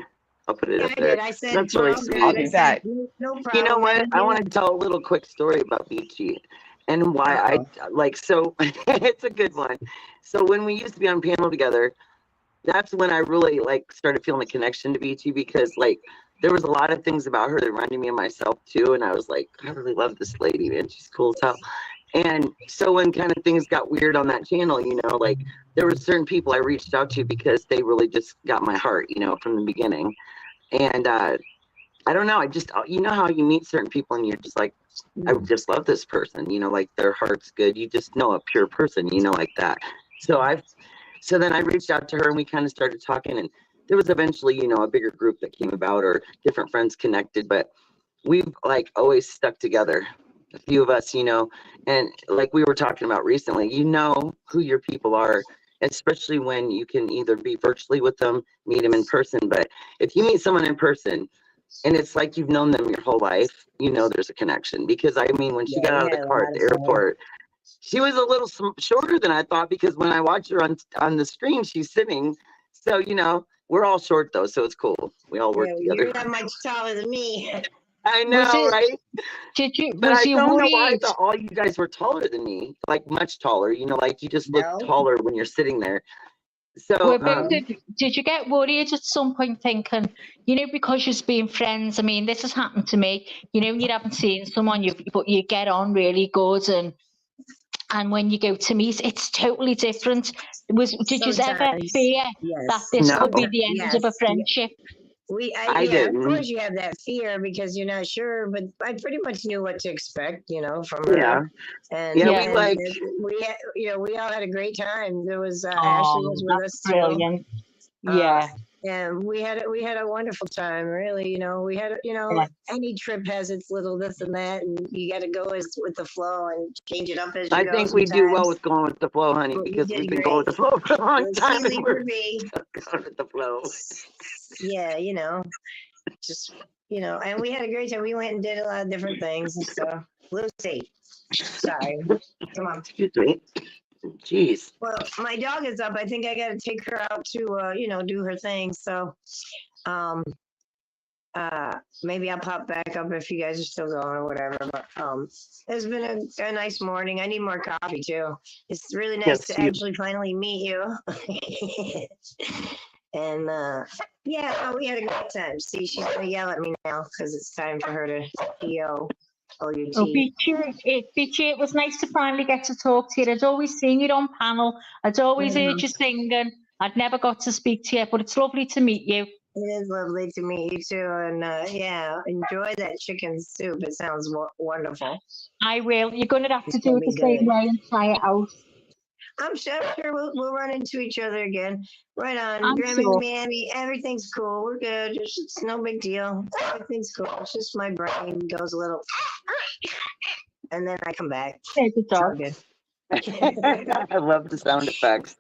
I'll put it Yeah, up I there. did. I said, That's we're really all sweet. good. I'll I be said, back. no problem. You know what? I Maggie. want to tell a little quick story about Beachy and why I like, so it's a good one. So when we used to be on panel together, that's when I really like started feeling a connection to Beachy because like there was a lot of things about her that reminded me of myself too. And I was like, I really love this lady, man. She's cool as hell. And so when kind of things got weird on that channel, you know, like there were certain people I reached out to because they really just got my heart, you know, from the beginning. And I don't know, I just, you know how you meet certain people and you're just like, I just love this person, you know, like their heart's good. You just know a pure person, you know, like that. So then I reached out to her and we kind of started talking, and there was eventually, you know, a bigger group that came about or different friends connected, but we've like always stuck together, a few of us, you know, and like we were talking about recently, you know who your people are, especially when you can either be virtually with them, meet them in person. But if you meet someone in person and it's like you've known them your whole life, you know there's a connection. Because I mean, when she got out of the car at the airport, she was a little shorter than I thought, because when I watch her on the screen, she's sitting. So, you know, we're all short though, so it's cool. We all work together. You're not much taller than me. I know, right? Was But I you don't know why I worried? thought all you guys were taller than me, like much taller. You know, like you just look No. taller when you're sitting there. So, Well, but did you get worried at some point thinking, you know, because you're being friends? I mean, this has happened to me. You know, you haven't seen someone, but you get on really good, and when you go to meet, it's totally different. Did you ever Sometimes, fear that yes. this No. could be the end Yes. of a friendship? I Of didn't. course you have that fear because you're not sure, but I pretty much knew what to expect, you know, from her. Yeah. And Yeah, Yeah. we had, you know, we all had a great time. There was Ashley was with us too. Brilliant. Yeah. And we had a wonderful time, really. You know, we had, you know, Yeah. any trip has its little this and that, and you got to go with the flow and change it up as you I go. think we do well sometimes. with going with the flow, honey, But you because did we've been going with the flow for a long It was time. easy And for we're me. going with the flow. Yeah, you know, just, you know, and we had a great time. We went and did a lot of different things and stuff. Lucy, sorry, come on. Excuse me. Jeez. Well, my dog is up. I think I got to take her out to, you know, do her thing. So, maybe I'll pop back up if you guys are still going or whatever. But it's been a nice morning. I need more coffee too. It's really nice Yes, to you- actually finally meet you. And yeah, we had a great time. See, she's gonna yell at me now because it's time for her to PO Oh, OUT. Beachy, it was nice to finally get to talk to you. I'd always seen you on panel. I'd always heard you singing. I'd never got to speak to you, but it's lovely to meet you. It is lovely to meet you too, and yeah, enjoy that chicken soup. It sounds wonderful. I will. You're going to have to It's do gonna it the be same good. way and try it out. I'm sure we'll run into each other again. Right on, I'm Grandma sure. Mammy. Everything's cool. We're good. It's no big deal. Everything's cool. It's just my brain goes a little, and then I come back. There's a It's all dog. good. I love the sound effects.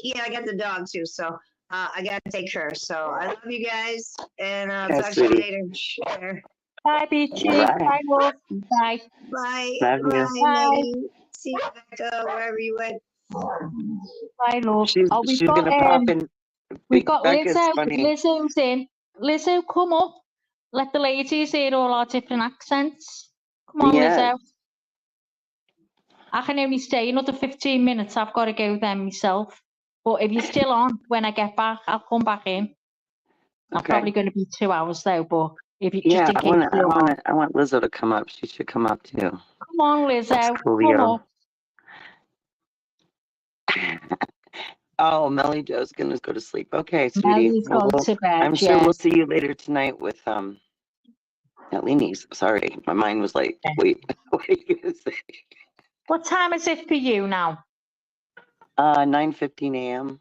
Yeah, I got the dog too, so I gotta take her. So I love you guys, and I'll Yeah, talk to you sweetie. later. Sure. Bye, Beachy. All right. Bye, love. Bye. Bye. Love you. Bye, Bye. Maggie. See you back wherever you went. Bye, love. She's We've she's got gonna pop in. we've Big got Becca's Lizzo. funny. Lizzo's in. Lizzo, come up. Let the ladies hear all our different accents. Come on, Yes. Lizzo. I can only stay another 15 minutes. I've got to go then myself. But if you're still on when I get back, I'll come back in. I'm Okay. probably going to be 2 hours though, but if you Yeah, just in case you're on. I want Lizzo to come up. She should come up too. Come on, Lizzo. That's Come coolio. up. Oh, Melly Joe's gonna go to sleep. Okay, sweetie. Melly's Well, gone to bed, I'm sure yeah. we'll see you later tonight with at Leanie's. Sorry, my mind was like, wait, what are you gonna say? What time is it for you now? 9:15 a.m.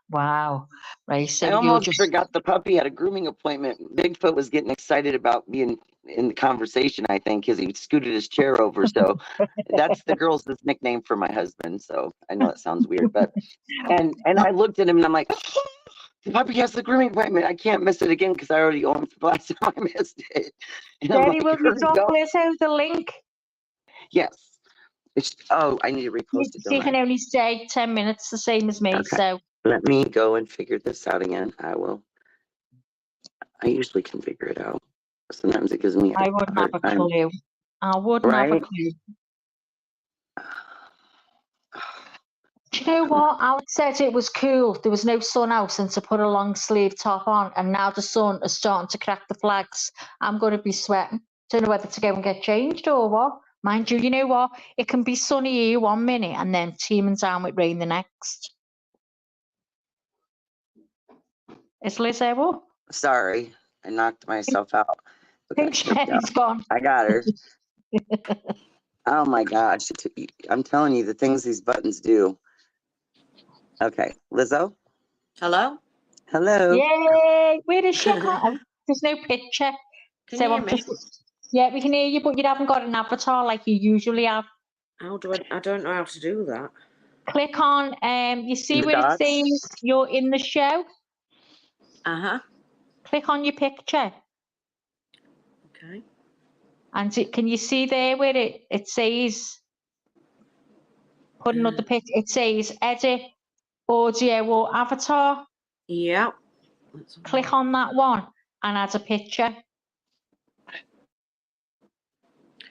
Wow. Right. So I you're almost just forgot the puppy had a grooming appointment. Bigfoot was getting excited about being in the conversation, I think, because he scooted his chair over. So that's the girl's nickname for my husband. So I know that sounds weird, but and I looked at him and I'm like, the puppy has the grooming appointment. I can't miss it again because I already owned it the last time I missed it. And I'm Daddy, like, will you hurry drop up. Lizzo the link? Yes. I need to repost it, She don't can I? only stay 10 minutes, the same as me. Okay. So Let me go and figure this out again. I usually can figure it out. Sometimes it gives me I a wouldn't hard have a time. clue. I wouldn't have a Right? clue. Do you know what? Alex said it was cool. There was no sun out and to put a long sleeve top on, and now the sun is starting to crack the flags. I'm going to be sweating. Don't know whether to go and get changed or what. Mind you, you know what? It can be sunny here 1 minute and then teeming down with rain the next. Is Lizzo up? Sorry, I knocked myself out. Okay, Think here we go. Sherry's gone. I got her. Oh my gosh. I'm telling you the things these buttons do. Okay, Lizzo. Hello? Hello. Yay! Where is she? There's no picture. Can So you hear I'm me? just. Yeah, we can hear you, but you haven't got an avatar like you usually have. How do I don't know how to do that. Click on, you see The where it dots? says you're in the show? Uh-huh. Click on your picture. Okay. And can you see there where it says, put another picture, it says edit audio or avatar. Yeah. Click on that one and add a picture.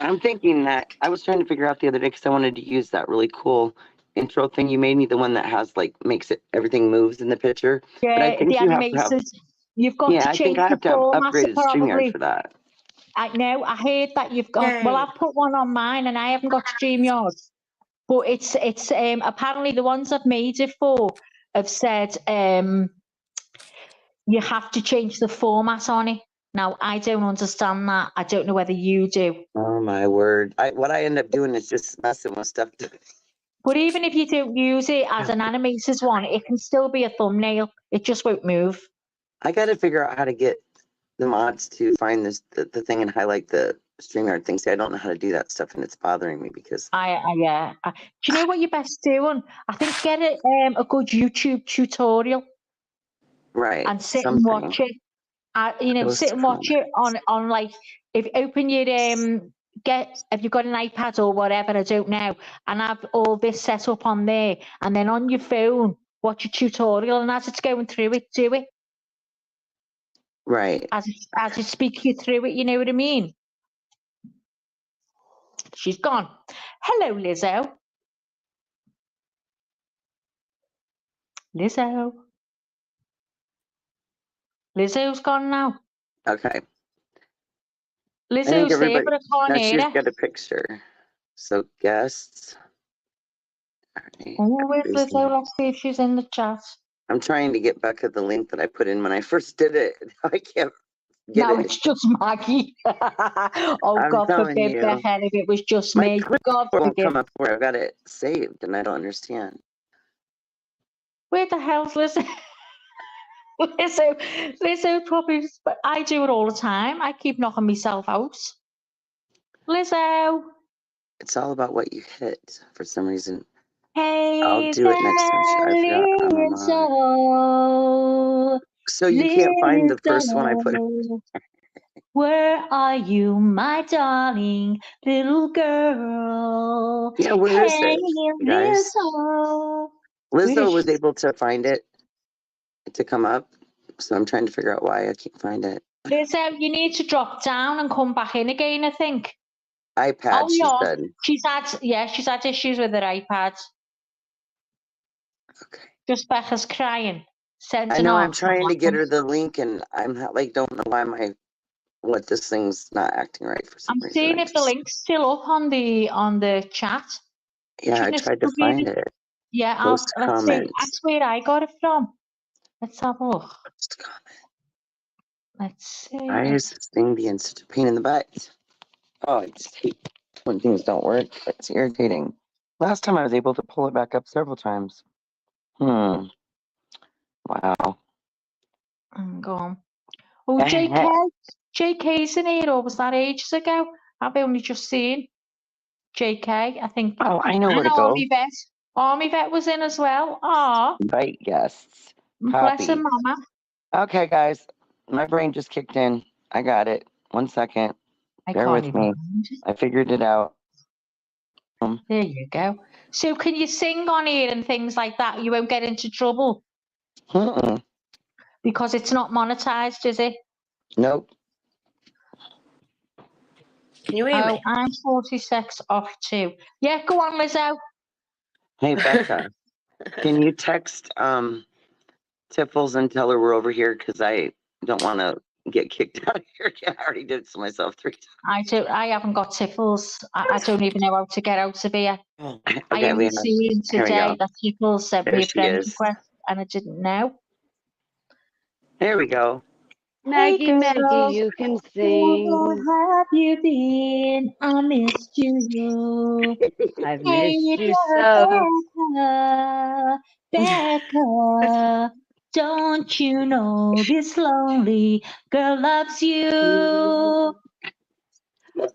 I'm thinking that I was trying to figure out the other day because I wanted to use that really cool intro thing you made me, the one that has makes it everything moves in the picture. But I Yeah, think the you have to have, animators. You've got yeah, to I think change I the have to have format upgraded StreamYard probably. for that. I know, I heard that you've got, well, Yay. I've put one on mine and I haven't got StreamYard. But it's apparently the ones I've made it for have said you have to change the format on it. Now, I don't understand that. I don't know whether you do. Oh my word. What I end up doing is just messing with stuff. But even if you don't use it as an animated one, it can still be a thumbnail. It just won't move. I got to figure out how to get the mods to find the thing and highlight the StreamYard thing. See, I don't know how to do that stuff and it's bothering me because Yeah. Do you know what you're best doing? I think get a good YouTube tutorial right. and sit and Something. watch it. Sit and watch it on like, if you open your if you've got an iPad or whatever, I don't know, and have all this set up on there, and then on your phone watch a tutorial, and as it's going through it, do it. Right. As it speaks you through it, you know what I mean? She's gone. Hello, Lizzo. Lizzo's gone now. Okay. Lizzo's there, but I can't no, hear she's her. got a picture. So guests. Right, Oh, where's Lizzo? Let's see if she's in the chat. I'm trying to get back at the link that I put in when I first did it. I can't get now it. it's just Maggie. Oh, I'm God telling forbid, you. Bethany, if it was just My me. clip God won't forgive. come up where I've got it saved and I don't understand. Where the hell's Lizzo? Lizzo probably, but I do it all the time. I keep knocking myself out. Lizzo. It's all about what you hit for some reason. Hey, I'll do it next time. I forgot I'm a mod. Lizzo. So you can't find the first one I put in. Lizzo. Where are you, my darling little girl? Yeah, where is Hey, it, guys? Lizzo. Lizzo was able to find it to come up, so I'm trying to figure out why I can't find it. Lizzo, you need to drop down and come back in again, I think. iPad, she said. She's had issues with her iPad. Okay. Just Becca's crying. I know, I'm trying to get her the link and I'm not, don't know why this thing's not acting right for some reason. I'm seeing if the link's still up on the chat. Yeah, I tried to find it. Yeah, Post let's see. comments. That's where I got it from. Let's have a look. Post comment. Let's see. Why is this thing being such a pain in the butt? Oh, I just hate when things don't work. It's irritating. Last time I was able to pull it back up several times. Wow. Go on. Oh, JK's in here, or was that ages ago? I've only just seen JK, I think. Oh, I know where to And go. Army Vet was in as well. Ah, Right, guests. bless her Copy. mama. Okay, guys. My brain just kicked in. I got it. 1 second. I Bear can't with even me. find it. I figured it out. There you go. So can you sing on here and things like that? You won't get into trouble Mm-mm. because it's not monetized, is it? Nope. Can you hear Oh, me? I'm 46 off too. Yeah, go on, Lizzo. Hey, Becca. Can you text Tiffles and tell her we're over here? Because I don't want to get kicked out of here again. I already did it to myself 3 times. I haven't got Tiffles. I don't even know how to get out of here. Oh, I Okay, only seen here we today go. that Tiffles sent There me a she friend is. request and I didn't know. There we go. Maggie, Hey Maggie, girl, you can where sing. have you been? I missed you. I've Hey missed you there, so. Becca, don't you know this lonely girl loves you?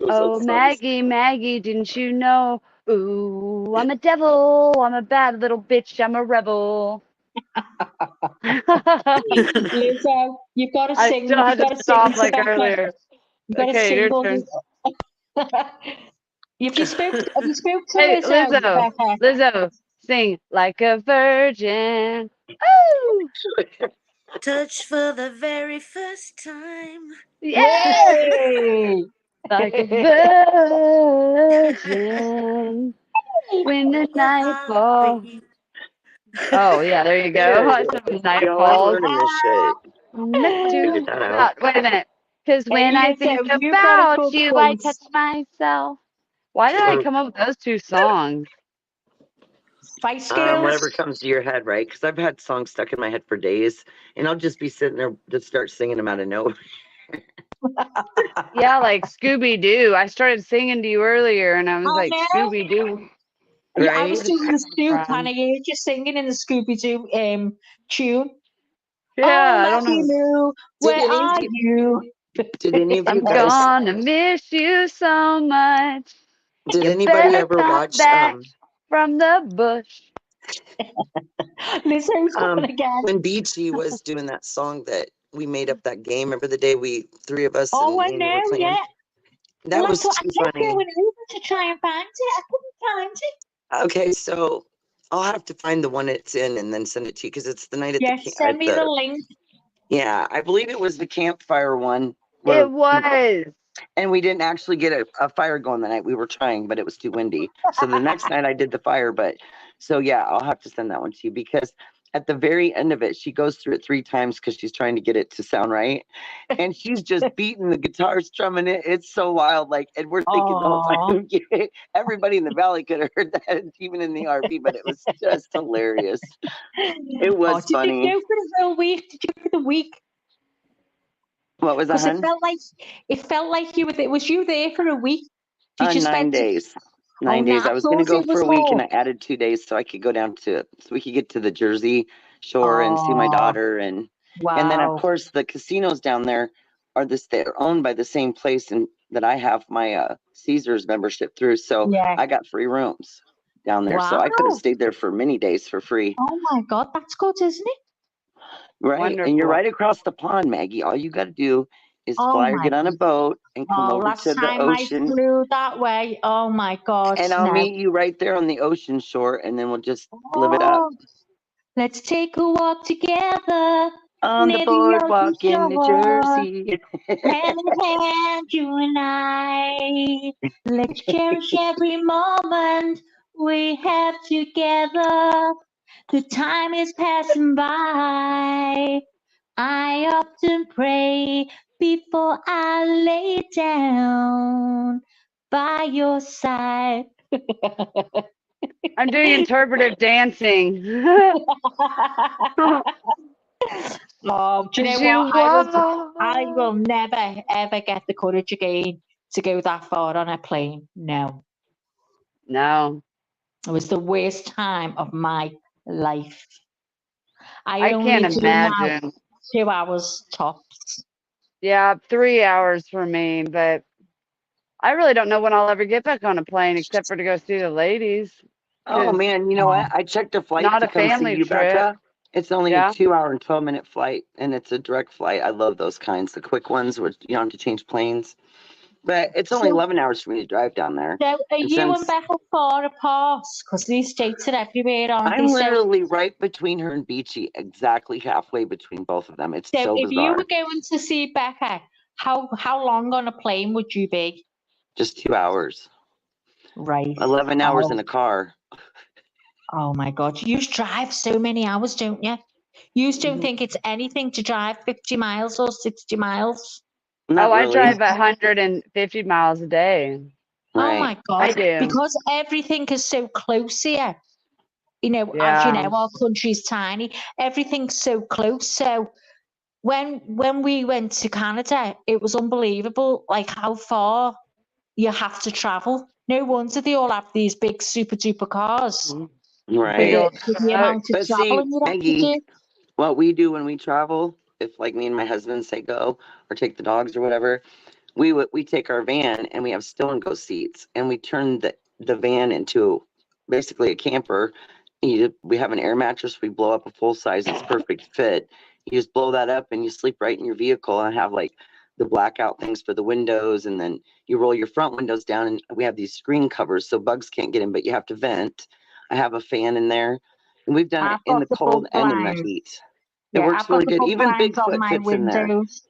Oh, Maggie, Maggie, didn't you know? Ooh, I'm a devil. I'm a bad little bitch. I'm a rebel. Lizzo, you've got to I sing. still You've had got to to sing stop to like Becca. earlier. You've got to Okay, sing your all turn. Have you spoke to Hey, Lizzo, Lizzo, Becca? Lizzo, sing like a virgin. Woo! touch for the very first time. Yes, Yay! like a virgin. When the With a night falls. heartbeat. Oh, yeah, there you go. I said night Yo, I'm falls. learning this shit. Miss Figured you. that out. Wait a minute. Because Hey, when I think Lizzo, you've got a about good you, I voice. touch myself. Why did I come up with those two songs? Spice Girls. Whatever comes to your head, right? Because I've had songs stuck in my head for days, and I'll just be sitting there, just start singing them out of nowhere. Yeah, like Scooby Doo. I started singing to you earlier, and I was Oh like, no! Scooby Doo. Yeah, I Right? was doing the Scoop and From. I heard you singing in the Scooby Doo tune. Oh, Yeah, I don't Maggie know. Moo, Did where any of are you? you? Did any of you I'm guys? gonna miss you so much. Did You anybody better ever come watch back from the bush. Lizzo's going um again. when BG was doing that song that we made up that game? Remember the day we 3 of us Oh, and I Amy were know, playing? yeah. That Well, was I too kept funny. going over to try and find it. I couldn't find it. Okay, so I'll have to find the one it's in and then send it to you because it's the night at the Yes, send me the link. yeah, I believe it was the campfire one It where was. and we didn't actually get a fire going the night we were trying, but it was too windy. So the next night I did the fire, but so yeah, I'll have to send that one to you because at the very end of it, she goes through it 3 times because she's trying to get it to sound right. And she's just beating the guitar, strumming it. It's so wild. Like, and we're thinking the whole Oh, time, everybody in the valley could have heard that, even in the RV, but it was just hilarious. It oh, was did you funny. go for the whole week? Did you go for the week? What was that, Because hun? it felt like you were there. Was you there for a week? Did you 9 spend? days. Oh 9 no, days. I I was going to thought go it for was a week and more. I added 2 days so I could go down to, so we could get to the Jersey shore and see my Oh, daughter. And then of wow. course the casinos down there are they're owned by the same place and that I have my Caesars membership through. So Yeah. I got free rooms down there. So I could have Wow. stayed there for many days for free. Oh my God, that's good, isn't it? Right. And you're Wonderful. right across the pond, Maggie. All you got to do is Oh fly or my get on a God. boat and come Oh, over last to the time I ocean. flew that way. Oh my God, And I'll no. meet you right there on the ocean shore and then we'll just live it up. Oh, let's take a walk together On the near the ocean boardwalk in New shore. Jersey. Hand in hand, you and I. Let's cherish every moment we have together. The time is passing by. I often pray before I lay down by your side. I'm doing interpretive dancing. Oh, do you As know you what? I walk. will never ever get the courage again to go that far on a plane. No, No. it was the worst time of my life. I I only can't do now imagine. 2 hours tops. Yeah, 3 hours for me, but I really don't know when I'll ever get back on a plane except for to go see the ladies. Oh 'Cause man, you know what? I checked a flight not to a come see family you, trip. Becca. It's only a Yeah. 2 hour and 12-minute flight, and it's a direct flight. I love those kinds, the quick ones where you don't have to change planes. But it's only So, 11 hours for me to drive down there. so are And you and since Becca far apart? Because these states are everywhere, aren't they? I'm So, literally right between her and Beachy, exactly halfway between both of them. It's so so if you were bizarre. going to see Becca, how long on a plane would you be? Just 2 hours, Right. 11 hours in Oh, a car. oh my God. You drive so many hours, don't you? You don't Mhm. think it's anything to drive 50 miles or 60 miles? Not Oh, I really. drive 150 miles a day. Oh Right. my I God. do. Because everything is so close here. As you Yeah. know, our country's tiny. Everything's so close. So when we went to Canada, it was unbelievable, like how far you have to travel. No wonder they all have these big super duper cars Big Right. old for the truck. amount of But see, traveling you have to Maggie, do. what we do when we travel, if like me and my husband say go or take the dogs or whatever, we take our van and we have still and go seats and we turn the van into basically a camper. We have an air mattress. We blow up a full size. It's perfect fit. You just blow that up and you sleep right in your vehicle and have like the blackout things for the windows, and then you roll your front windows down and we have these screen covers so bugs can't get in, but you have to vent. I have a fan in there, and we've done it I've in got the the bug cold and in the blinds. heat. It Yeah, works I've got really the good. bug Even blinds on Bigfoot my fits in there. windows.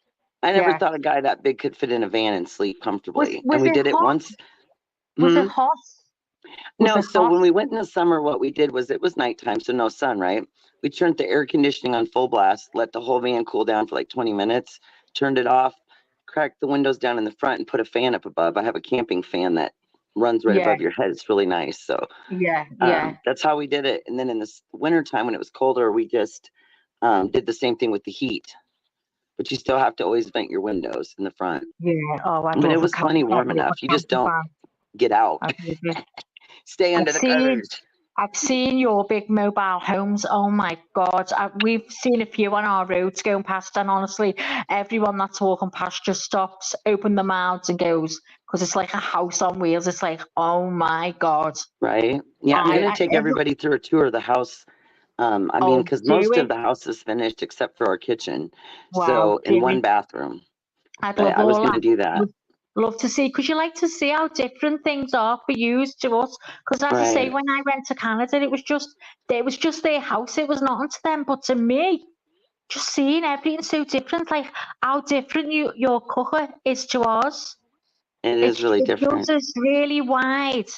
I never Yeah. thought a guy that big could fit in a van and sleep Was comfortably. And was we it did it hot? once. Was Hmm? it hot? Was No, it so hot? when we went in the summer, what we did was it was nighttime, so no sun, right? We turned the air conditioning on full blast, let the whole van cool down for like 20 minutes, turned it off, cracked the windows down in the front, and put a fan up above. I have a camping fan that runs right Yeah, above your head. It's really nice. So yeah. that's how we did it. And then in the wintertime, when it was colder, we just did the same thing with the heat. But you still have to always vent your windows in the front. Yeah. Oh, I'd But it love a was camp. plenty I'd warm love enough. You a just camper don't van. get out. I'd love it. Stay I've under the seen covers. I've seen your big mobile homes. Oh my God. We've seen a few on our roads going past, and honestly, everyone that's walking past just stops, open their mouths, and goes, because it's like a house on wheels. It's like, oh my God. Right? Yeah, I'm gonna take Every, everybody through a tour of the house. I mean, oh, because do most of it. the house is finished except for our kitchen. Wow, So, do in one it. bathroom. I'd But love I was all gonna that. do that. Would love to see, because you like to see how different things are for you to us. Because as I say, Right. when I went to Canada, it was just their house. It was nothing to them, but to me, just seeing everything so different, like how different your cooker is to ours. It is really Yours different. is really wide,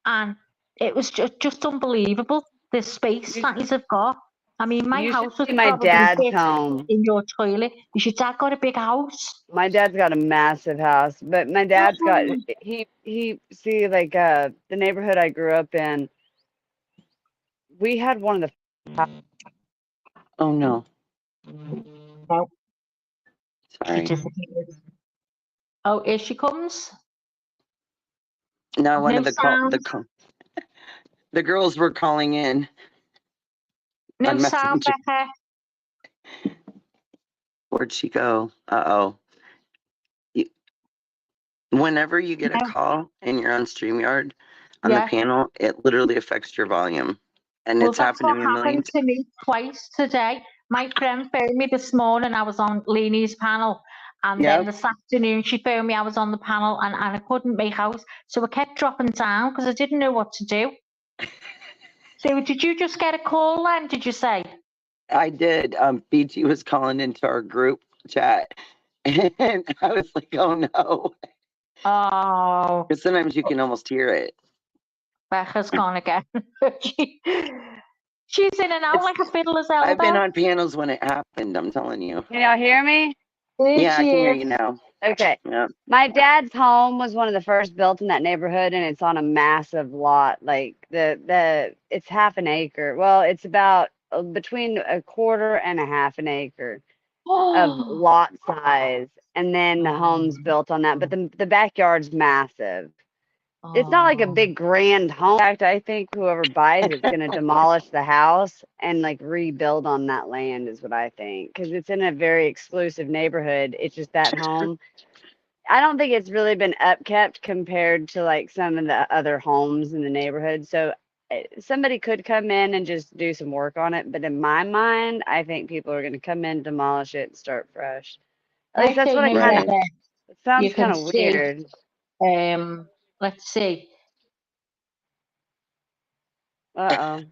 and it was just unbelievable, the space You, that you've got. I mean, my you should house would see my probably dad's fit home. in your toilet. Is your dad got a big house? My dad's got a massive house, but my dad's got Oh, he see like the neighborhood I grew up in. We had one of the Oh no. no, she Sorry. disappeared. Oh, here she comes. No, one No of sound. the girls were calling in No on sound, Messenger. Becca. Where'd she go? Uh-oh. Whenever you get a No. call and you're on StreamYard on the Yeah. panel, it literally affects your volume. And Well, it's that's happened to what me a million happened times. to me twice today. My friend phoned me this morning. I was on Leanie's panel. And then Yep. this afternoon, she phoned me. I was on the panel, and I couldn't make out. So I kept dropping down because I didn't know what to do. So did you just get a call then, did you say? I did. BG was calling into our group chat. And I was like, oh no. Oh, Because sometimes you can almost hear it. Becca's gone again. She's in and out It's like a fiddler's I've been elbow. on panels when it happened, I'm telling you. Can y'all hear me? There Yeah, I she can hear is. you now. Okay. Yeah. My dad's home was one of the first built in that neighborhood, and it's on a massive lot. Like it's half an acre. Well, it's about between a quarter and a half an acre of lot size. and then the home's built on that. But the backyard's massive. It's not like a big grand home. In fact, I think whoever buys it's going to demolish the house and like rebuild on that land is what I think. Because it's in a very exclusive neighborhood. It's just that home. I don't think it's really been upkept compared to like some of the other homes in the neighborhood. So somebody could come in and just do some work on it. But in my mind, I think people are going to come in, demolish it, and start fresh. At least that's what I kind of. Right. It You sounds can kind of see, weird. let's see. Uh-oh.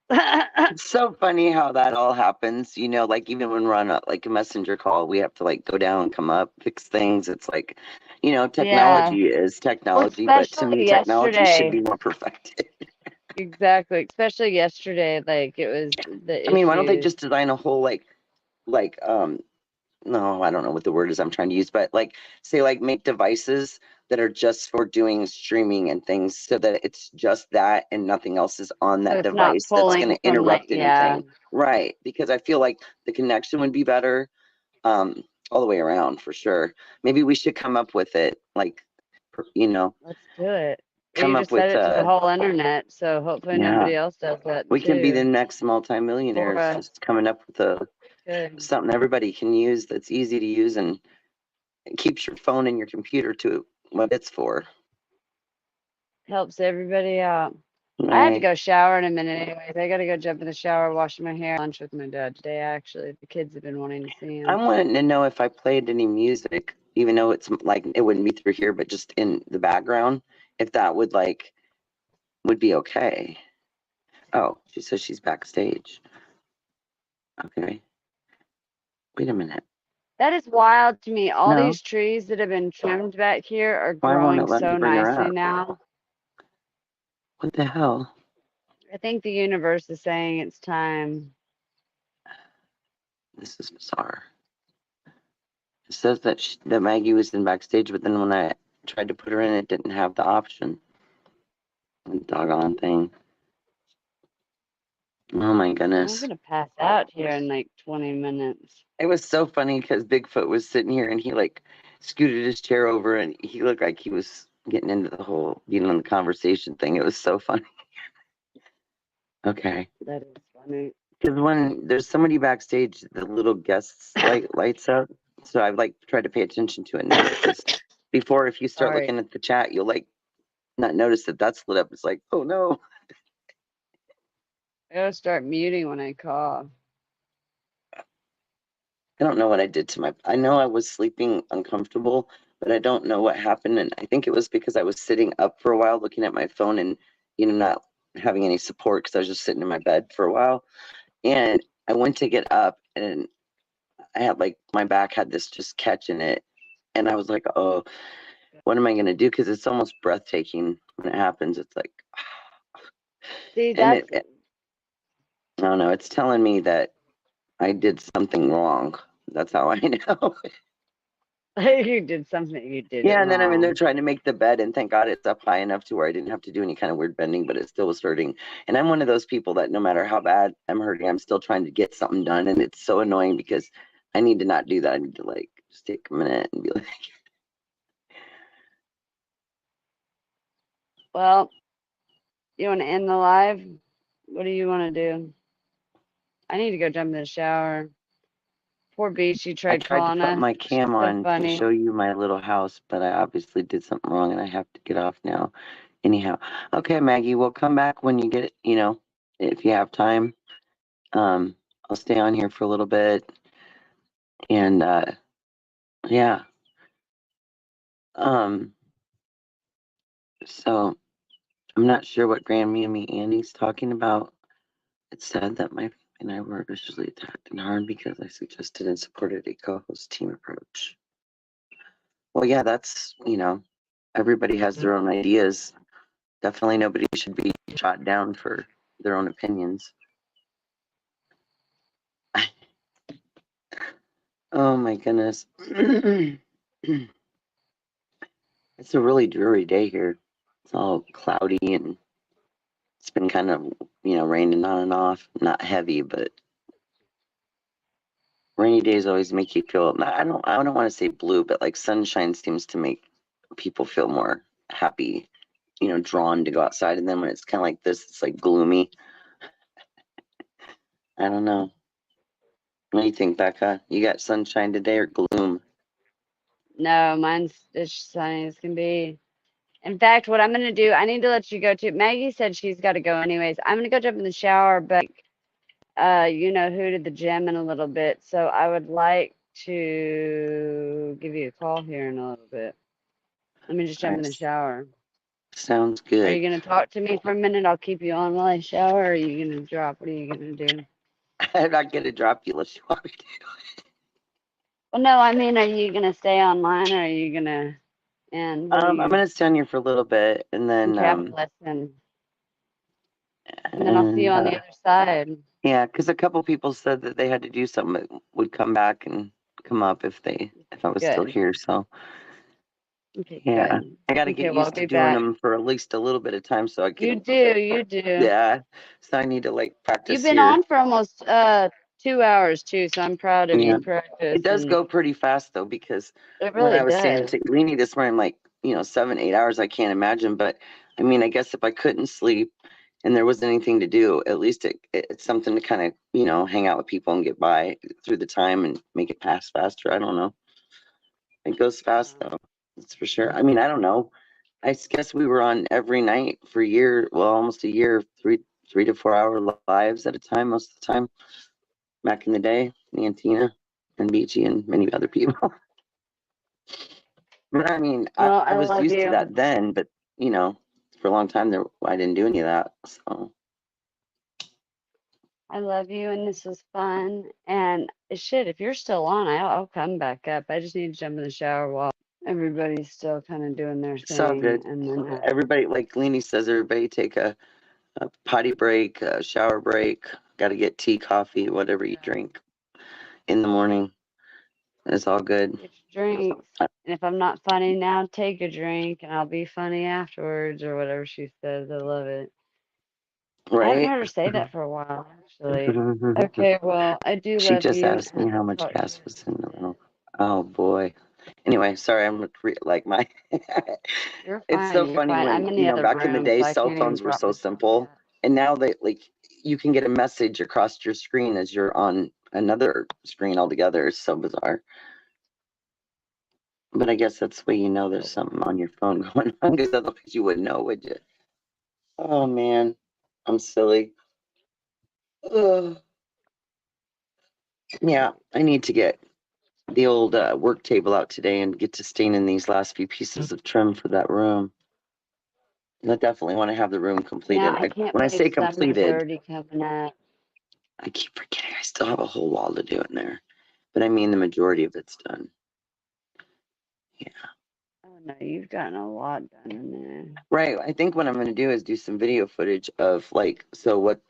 It's so funny how that all happens. You know, like even when we're on like a messenger call, we have to like go down, come up, fix things. It's like, you know, Yeah. technology is Well, technology, but to me, especially technology should be yesterday. more perfected. Exactly. Especially yesterday, like it was the I mean, why don't they issues. just design a whole like no, I don't know what the word is I'm trying to use, but like say like make devices that are just for doing streaming and things so that it's just that and nothing else is on So that it's not device that's going pulling to from like, interrupt yeah, anything. Right. Because I feel like the connection would be better all the way around for sure. Maybe we should come up with it, like, you know, let's do it. come You up just said with it to the whole internet, so hopefully yeah, nobody else does that we can be the too. next For multimillionaires, us. just coming up with Good. something everybody can use that's easy to use and keeps your phone and your computer to what it's for. Helps everybody out. I have to Right. go shower in a minute anyways. I gotta go jump in the shower, wash my hair, lunch with my dad today actually. The kids have been wanting to see I him. wanted to know if I played any music, even though it's like it wouldn't be through here, but just in the background, if that would be okay. Oh, she says she's backstage. Okay. Wait a minute. That is wild to me. All No. these trees that have been trimmed back here are Why won't it growing let me so bring her nicely up? now. What the hell? I think the universe is saying it's time. This is bizarre. It says that Maggie was in backstage, but then when I tried to put her in, it didn't have the option. The doggone thing. Oh my I'm goodness. gonna pass out here in like 20 minutes. It was so funny because Bigfoot was sitting here and he like scooted his chair over and he looked like he was getting into the whole being on the conversation thing. It was so funny. Okay. That is funny. Because when there's somebody backstage, the little guests lights up. So I've like tried to pay attention to it now because before, if you start Sorry. looking at the chat, you'll like not notice that that's lit up. It's like, oh no. I gotta start muting when I cough. I don't know what I did to my. I know I was sleeping uncomfortable, but I don't know what happened. And I think it was because I was sitting up for a while looking at my phone and, not having any support because I was just sitting in my bed for a while. And I went to get up and I had like my back had this just catch in it. And I was like, oh, what am I going to do? Because it's almost breathtaking when it happens. It's like, See, and that's I don't know. It's telling me that I did something wrong. That's how I know. you did something. You did it Yeah, and then I'm in there wrong. trying to make the bed, and thank God it's up high enough to where I didn't have to do any kind of weird bending, but it still was hurting. And I'm one of those people that no matter how bad I'm hurting, I'm still trying to get something done, and it's so annoying because I need to not do that. I need to like just take a minute and be like, Well, you want to end the live? What do you want to do? I need to go jump in the shower. Poor Beach, you I tried tried to calling put us. my cam So on to funny. show you my little house, but I obviously did something wrong, and I have to get off now. Anyhow, okay, Maggie, we'll come back when you get it. If you have time. I'll stay on here for a little bit, and yeah. So I'm not sure what Grand Miami Andy's talking about. It said that my family and I were viciously attacked and harmed because I suggested and supported a co-host team approach. Well, yeah, that's, everybody has their own ideas. Definitely nobody should be shot down for their own opinions. Oh my goodness. It's a really dreary day here. It's all cloudy and it's been kind of, raining on and off. Not heavy, but Rainy days always make you feel, I don't want to say blue, but like sunshine seems to make people feel more happy, you know, drawn to go outside. And then when it's kind of like this, it's like gloomy. I don't know. What do you think, Becca? You got sunshine today or gloom? No, mine's as sunny as can be. In fact, what I'm gonna do, I need to let you go to. Maggie said she's got to go anyways. I'm gonna go jump in the shower, but you know who to the gym in a little bit. So I would like to give you a call here in a little bit. Let me just jump in the shower. Sounds Are good. you gonna talk to me for a minute? I'll keep you on while I shower. Or are you gonna drop? What are you gonna do? I'm not gonna drop you unless you want me to. Well, no, I mean, are you gonna stay online or are you gonna end? What are I'm you? gonna stay on here for a little bit, and then Okay, I'm listening. And then I'll see you on the other side. yeah, because a couple people said that they had to do something that would come back and come up if I was still Good. here. So Okay, yeah, good. I got to Okay, get well, I'll used to be doing back. them for at least a little bit of time, so I You could. do, you do. Yeah, so I need to like practice You've been here. on for almost 2 hours too, so I'm proud of Yeah, you. Practice, it does and go pretty fast though, because it when really I was saying does. to Leanie this morning, I'm like, you know, 7, 8 hours, I can't imagine. But I mean, I guess if I couldn't sleep and there wasn't anything to do, at least it's something to kind of, you know, hang out with people and get by through the time and make it pass faster. I don't know. It goes fast though. That's for sure. I mean, I don't know. I guess we were on every night for a year, well, almost a year, 3 to 4 hour lives at a time most of the time back in the day, me and Tina and Beachy and many other people. But I mean, Well, I I was love used to you. that then, but you know, for a long time there, I didn't do any of that. So I love you, and this was fun. And shit, if you're still on, I'll come back up. I just need to jump in the shower while everybody's still kind of doing their it's all thing, good. and then Everybody, like Leanie says, everybody take a potty break, a shower break. Got to get tea, coffee, whatever you drink in the morning. It's all good. get your drinks. And if I'm not funny now, take a drink, and I'll be funny afterwards, or whatever she says. I love it. I haven't Right? heard her say that for a while, actually. Okay, well, I do She love just you, asked and me how I'll much talk to gas you in was a in little the bit. little. Oh boy. Anyway, sorry, I'm like my. You're It's fine. so You're funny fine. when, I'm in you the know, other back in the room, day, so I cell can't even phones were drop so my phone simple, yet. and now they like you can get a message across your screen as you're on another screen altogether. It's so bizarre. But I guess that's the way you know there's something on your phone going on, because otherwise you wouldn't know, would you? Oh man, I'm silly. Ugh. Yeah, I need to get the old work table out today and get to staining these last few pieces of trim for that room. I definitely want to have the room Yeah, completed. I can't When I believe say summer's completed, already coming up. I keep forgetting I still have a whole wall to do in there. But I mean, the majority of it's done. Yeah. Oh no, you've gotten a lot done in there. Right. I think what I'm going to do is do some video footage of like, so what,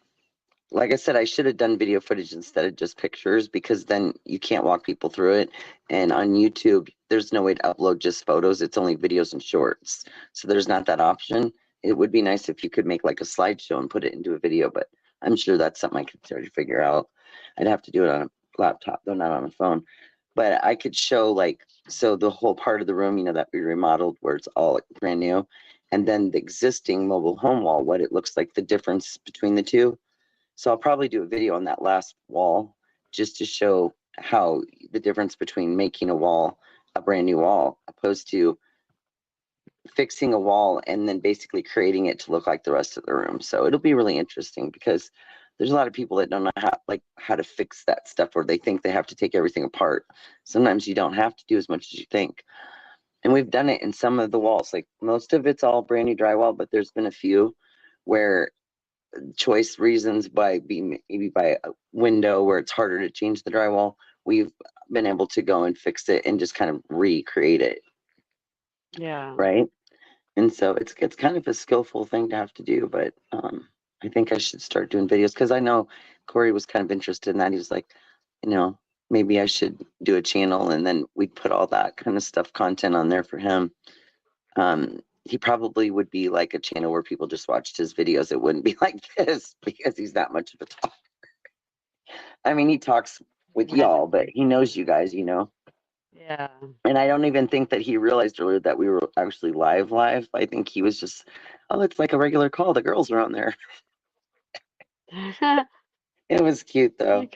like I said, I should have done video footage instead of just pictures, because then you can't walk people through it. And on YouTube, there's no way to upload just photos. It's only videos and shorts. So there's not that option. It would be nice if you could make like a slideshow and put it into a video, but I'm sure that's something I could start to figure out. I'd have to do it on a laptop, though, not on a phone. But I could show like, so the whole part of the room, you know, that we remodeled where it's all like brand new. And then the existing mobile home wall, what it looks like, the difference between the two. So I'll probably do a video on that last wall just to show how the difference between making a wall, a brand new wall, opposed to fixing a wall and then basically creating it to look like the rest of the room. So it'll be really interesting, because there's a lot of people that don't know how to fix that stuff, or they think they have to take everything apart. Sometimes you don't have to do as much as you think. And we've done it in some of the walls. Like most of it's all brand new drywall, but there's been a few where choice reasons, maybe by a window where it's harder to change the drywall, we've been able to go and fix it and just kind of recreate it. Yeah. Right. And so it's kind of a skillful thing to have to do, but I think I should start doing videos, because I know Corey was kind of interested in that. He was like, you know, maybe I should do a channel, and then we'd put all that kind of stuff, content on there for him. He probably would be like a channel where people just watched his videos. It wouldn't be like this, because he's not much of a talker. I mean, he talks with y'all, but he knows you guys, you know. Yeah. And I don't even think that he realized earlier that we were actually live. I think he was just, oh, it's like a regular call. The girls are on there. It was cute though.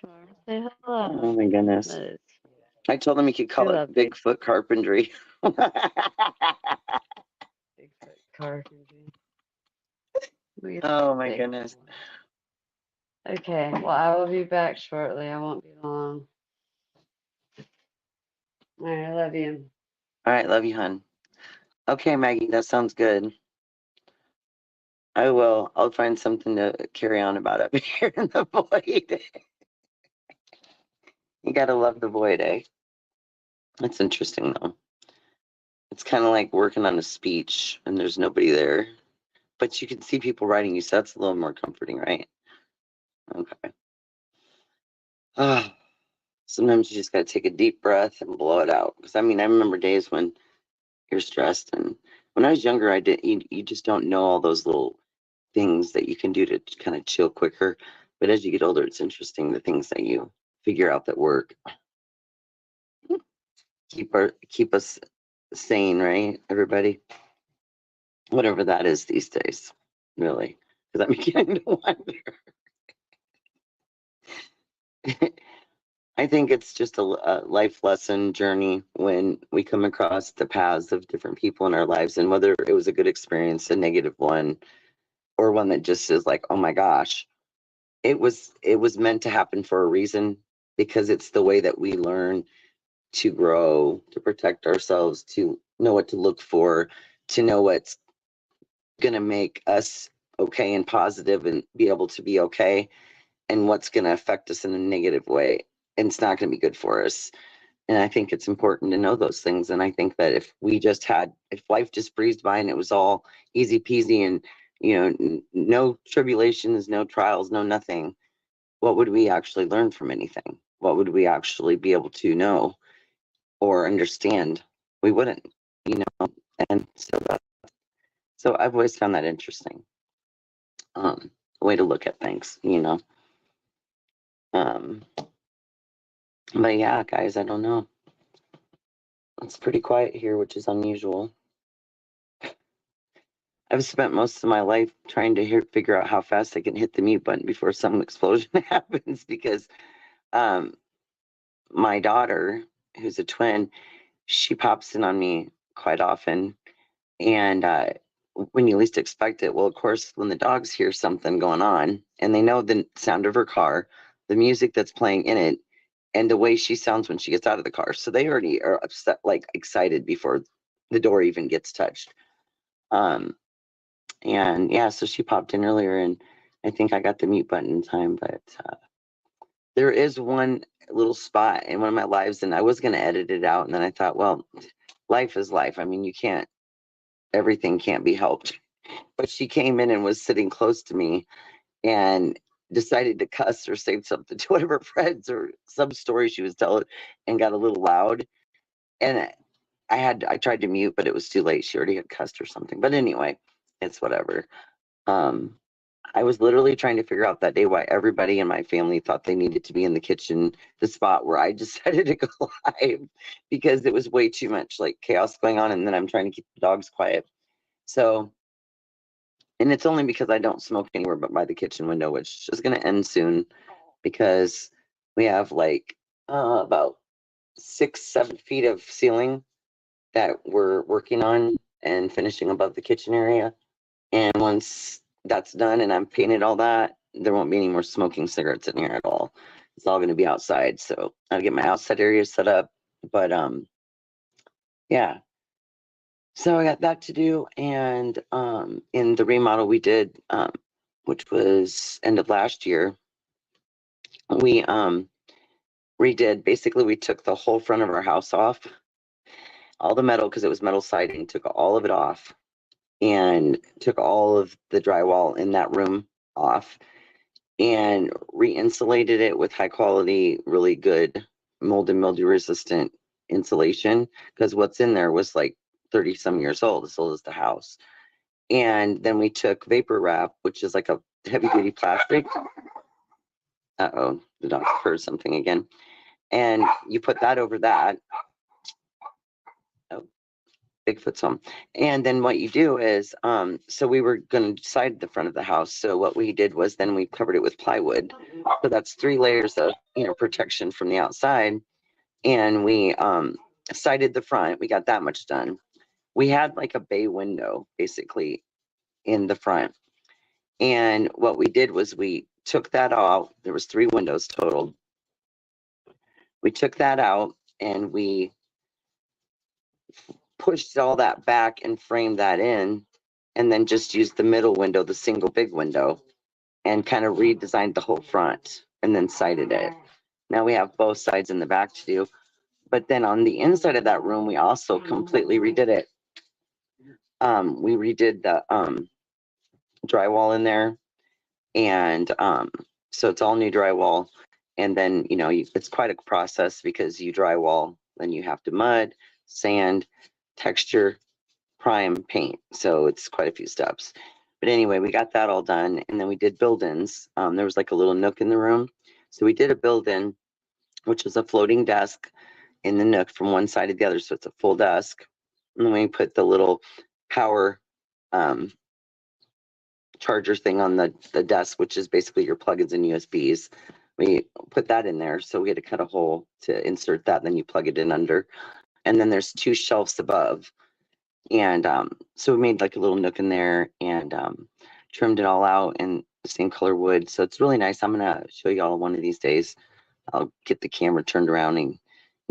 Say hello. Oh my goodness. That is cute. I told him he could We call love it Bigfoot carpentry. Bigfoot carpentry. We Oh love my Bigfoot. goodness. Okay, well, I will be back shortly. I won't be long. All right, I love you. All right, love you, hun. Okay, Maggie, that sounds good. I will. I'll find something to carry on about up here in the void. You gotta love the void, eh? It's interesting though. It's kind of like working on a speech and there's nobody there, but you can see people writing you, so that's a little more comforting, right? Okay. Sometimes you just gotta take a deep breath and blow it out. Because I mean, I remember days when you're stressed, and when I was younger, I did. You just don't know all those little things that you can do to kind of chill quicker. But as you get older, it's interesting the things that you figure out that work. Keep us sane, right, everybody? Whatever that is these days, really, because I'm beginning to wonder. I think it's just a life lesson journey when we come across the paths of different people in our lives, and whether it was a good experience, a negative one, or one that just is like, oh my gosh, it was meant to happen for a reason, because it's the way that we learn to grow, to protect ourselves, to know what to look for, to know what's going to make us okay and positive and be able to be okay, and what's going to affect us in a negative way and it's not going to be good for us. And I think it's important to know those things. And I think that if life just breezed by and it was all easy peasy and, no tribulations, no trials, no nothing, what would we actually learn from anything? What would we actually be able to know or understand? We wouldn't, and so I've always found that interesting. Way to look at things, But yeah, guys, I don't know. It's pretty quiet here, which is unusual. I've spent most of my life trying to figure out how fast I can hit the mute button before some explosion happens, because my daughter, who's a twin, she pops in on me quite often. And when you least expect it, well, of course, when the dogs hear something going on and they know the sound of her car, the music that's playing in it, and the way she sounds when she gets out of the car. So they already are upset, like excited before the door even gets touched. And yeah, so she popped in earlier and I think I got the mute button in time, but there is one little spot in one of my lives and I was going to edit it out. And then I thought, well, life is life. I mean, everything can't be helped. But she came in and was sitting close to me and decided to cuss or say something to one of her friends or some story she was telling, and got a little loud. And I tried to mute, but it was too late. She already had cussed or something. But anyway, it's whatever. I was literally trying to figure out that day why everybody in my family thought they needed to be in the kitchen, the spot where I decided to go live, because it was way too much like chaos going on. And then I'm trying to keep the dogs quiet. So, and it's only because I don't smoke anywhere but by the kitchen window, which is going to end soon, because we have like about 6-7 feet of ceiling that we're working on and finishing above the kitchen area. And once that's done and I'm painted all that, there won't be any more smoking cigarettes in here at all. It's all going to be outside. So I'll get my outside area set up. But yeah. So I got that to do. And in the remodel we did, which was end of last year, we redid, basically we took the whole front of our house off, all the metal, because it was metal siding, took all of it off, and took all of the drywall in that room off and re-insulated it with high quality, really good mold and mildew resistant insulation, because what's in there was like 30 some years old, as old as the house. And then we took vapor wrap, which is like a heavy duty plastic. Uh-oh, the dog heard something again. and you put that over that. Oh, Bigfoot's home. And then what you do is, so we were going to side the front of the house. So what we did was then we covered it with plywood. So that's 3 layers of, protection from the outside. And we sided the front. We got that much done. We had like a bay window basically in the front. And what we did was we took that off. There was 3 windows total. We took that out and we pushed all that back and framed that in, and then just used the middle window, the single big window, and kind of redesigned the whole front and then sided it. Now we have both sides in the back to do. But then on the inside of that room, we also completely redid it. We redid the drywall in there, and so it's all new drywall. And then it's quite a process because you drywall, then you have to mud, sand, texture, prime, paint. So it's quite a few steps. But anyway, we got that all done, and then we did build-ins. There was like a little nook in the room, so we did a build-in, which was a floating desk in the nook from one side to the other, so it's a full desk. And then we put the little power charger thing on the desk, which is basically your plugins and USBs. We put that in there, so we had to cut a hole to insert that, then you plug it in under. And then there's 2 shelves above. And so we made like a little nook in there and trimmed it all out in the same color wood. So it's really nice. I'm going to show you all one of these days. I'll get the camera turned around and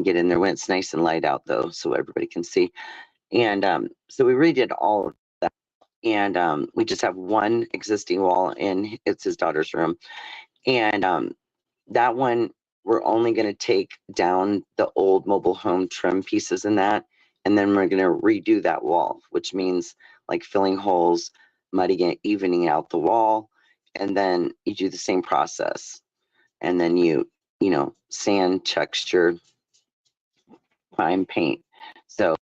get in there when it's nice and light out, though, so everybody can see. And so we redid all of that. And we just have one existing wall, and it's his daughter's room. And that one, we're only going to take down the old mobile home trim pieces in that. And then we're going to redo that wall, which means like filling holes, mudding it, evening out the wall. And then you do the same process. And then you sand, texture, prime, paint. So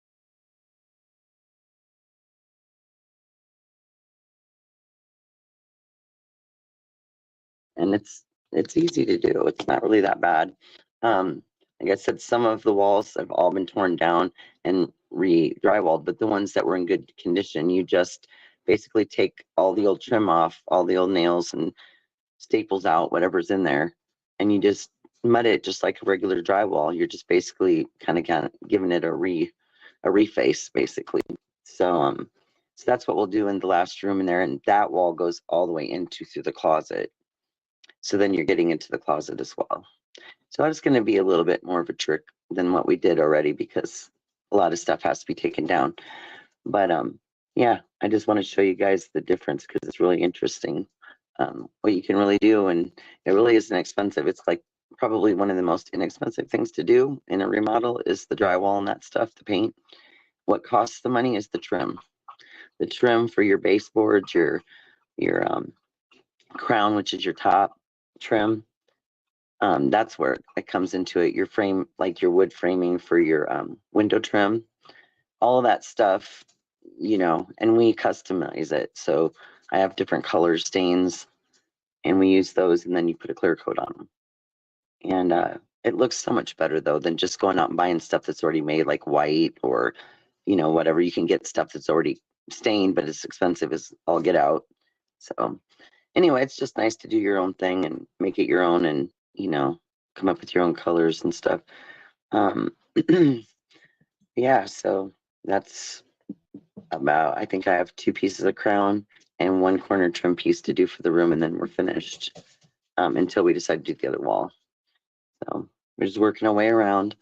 and it's easy to do. It's not really that bad. Like I said, some of the walls have all been torn down and re-drywalled, but the ones that were in good condition, you just basically take all the old trim off, all the old nails and staples out, whatever's in there, and you just mud it just like a regular drywall. You're just basically kind of giving it a reface, basically. So so that's what we'll do in the last room in there, and that wall goes all the way into through the closet. So then you're getting into the closet as well. So that's going to be a little bit more of a trick than what we did already because a lot of stuff has to be taken down. But yeah, I just want to show you guys the difference because it's really interesting what you can really do. And it really isn't expensive. It's like probably one of the most inexpensive things to do in a remodel is the drywall and that stuff, the paint. What costs the money is the trim. The trim for your baseboards, your crown, which is your top trim. That's where it comes into it. Your frame, like your wood framing for your window trim, all of that stuff, and we customize it. So I have different color stains and we use those, and then you put a clear coat on them. And it looks so much better though than just going out and buying stuff that's already made, like white or, whatever. You can get stuff that's already stained, but it's expensive as all get out. So anyway, it's just nice to do your own thing and make it your own and, come up with your own colors and stuff. Yeah, so that's about, I think I have 2 pieces of crown and 1 corner trim piece to do for the room, and then we're finished until we decide to do the other wall. So we're just working our way around.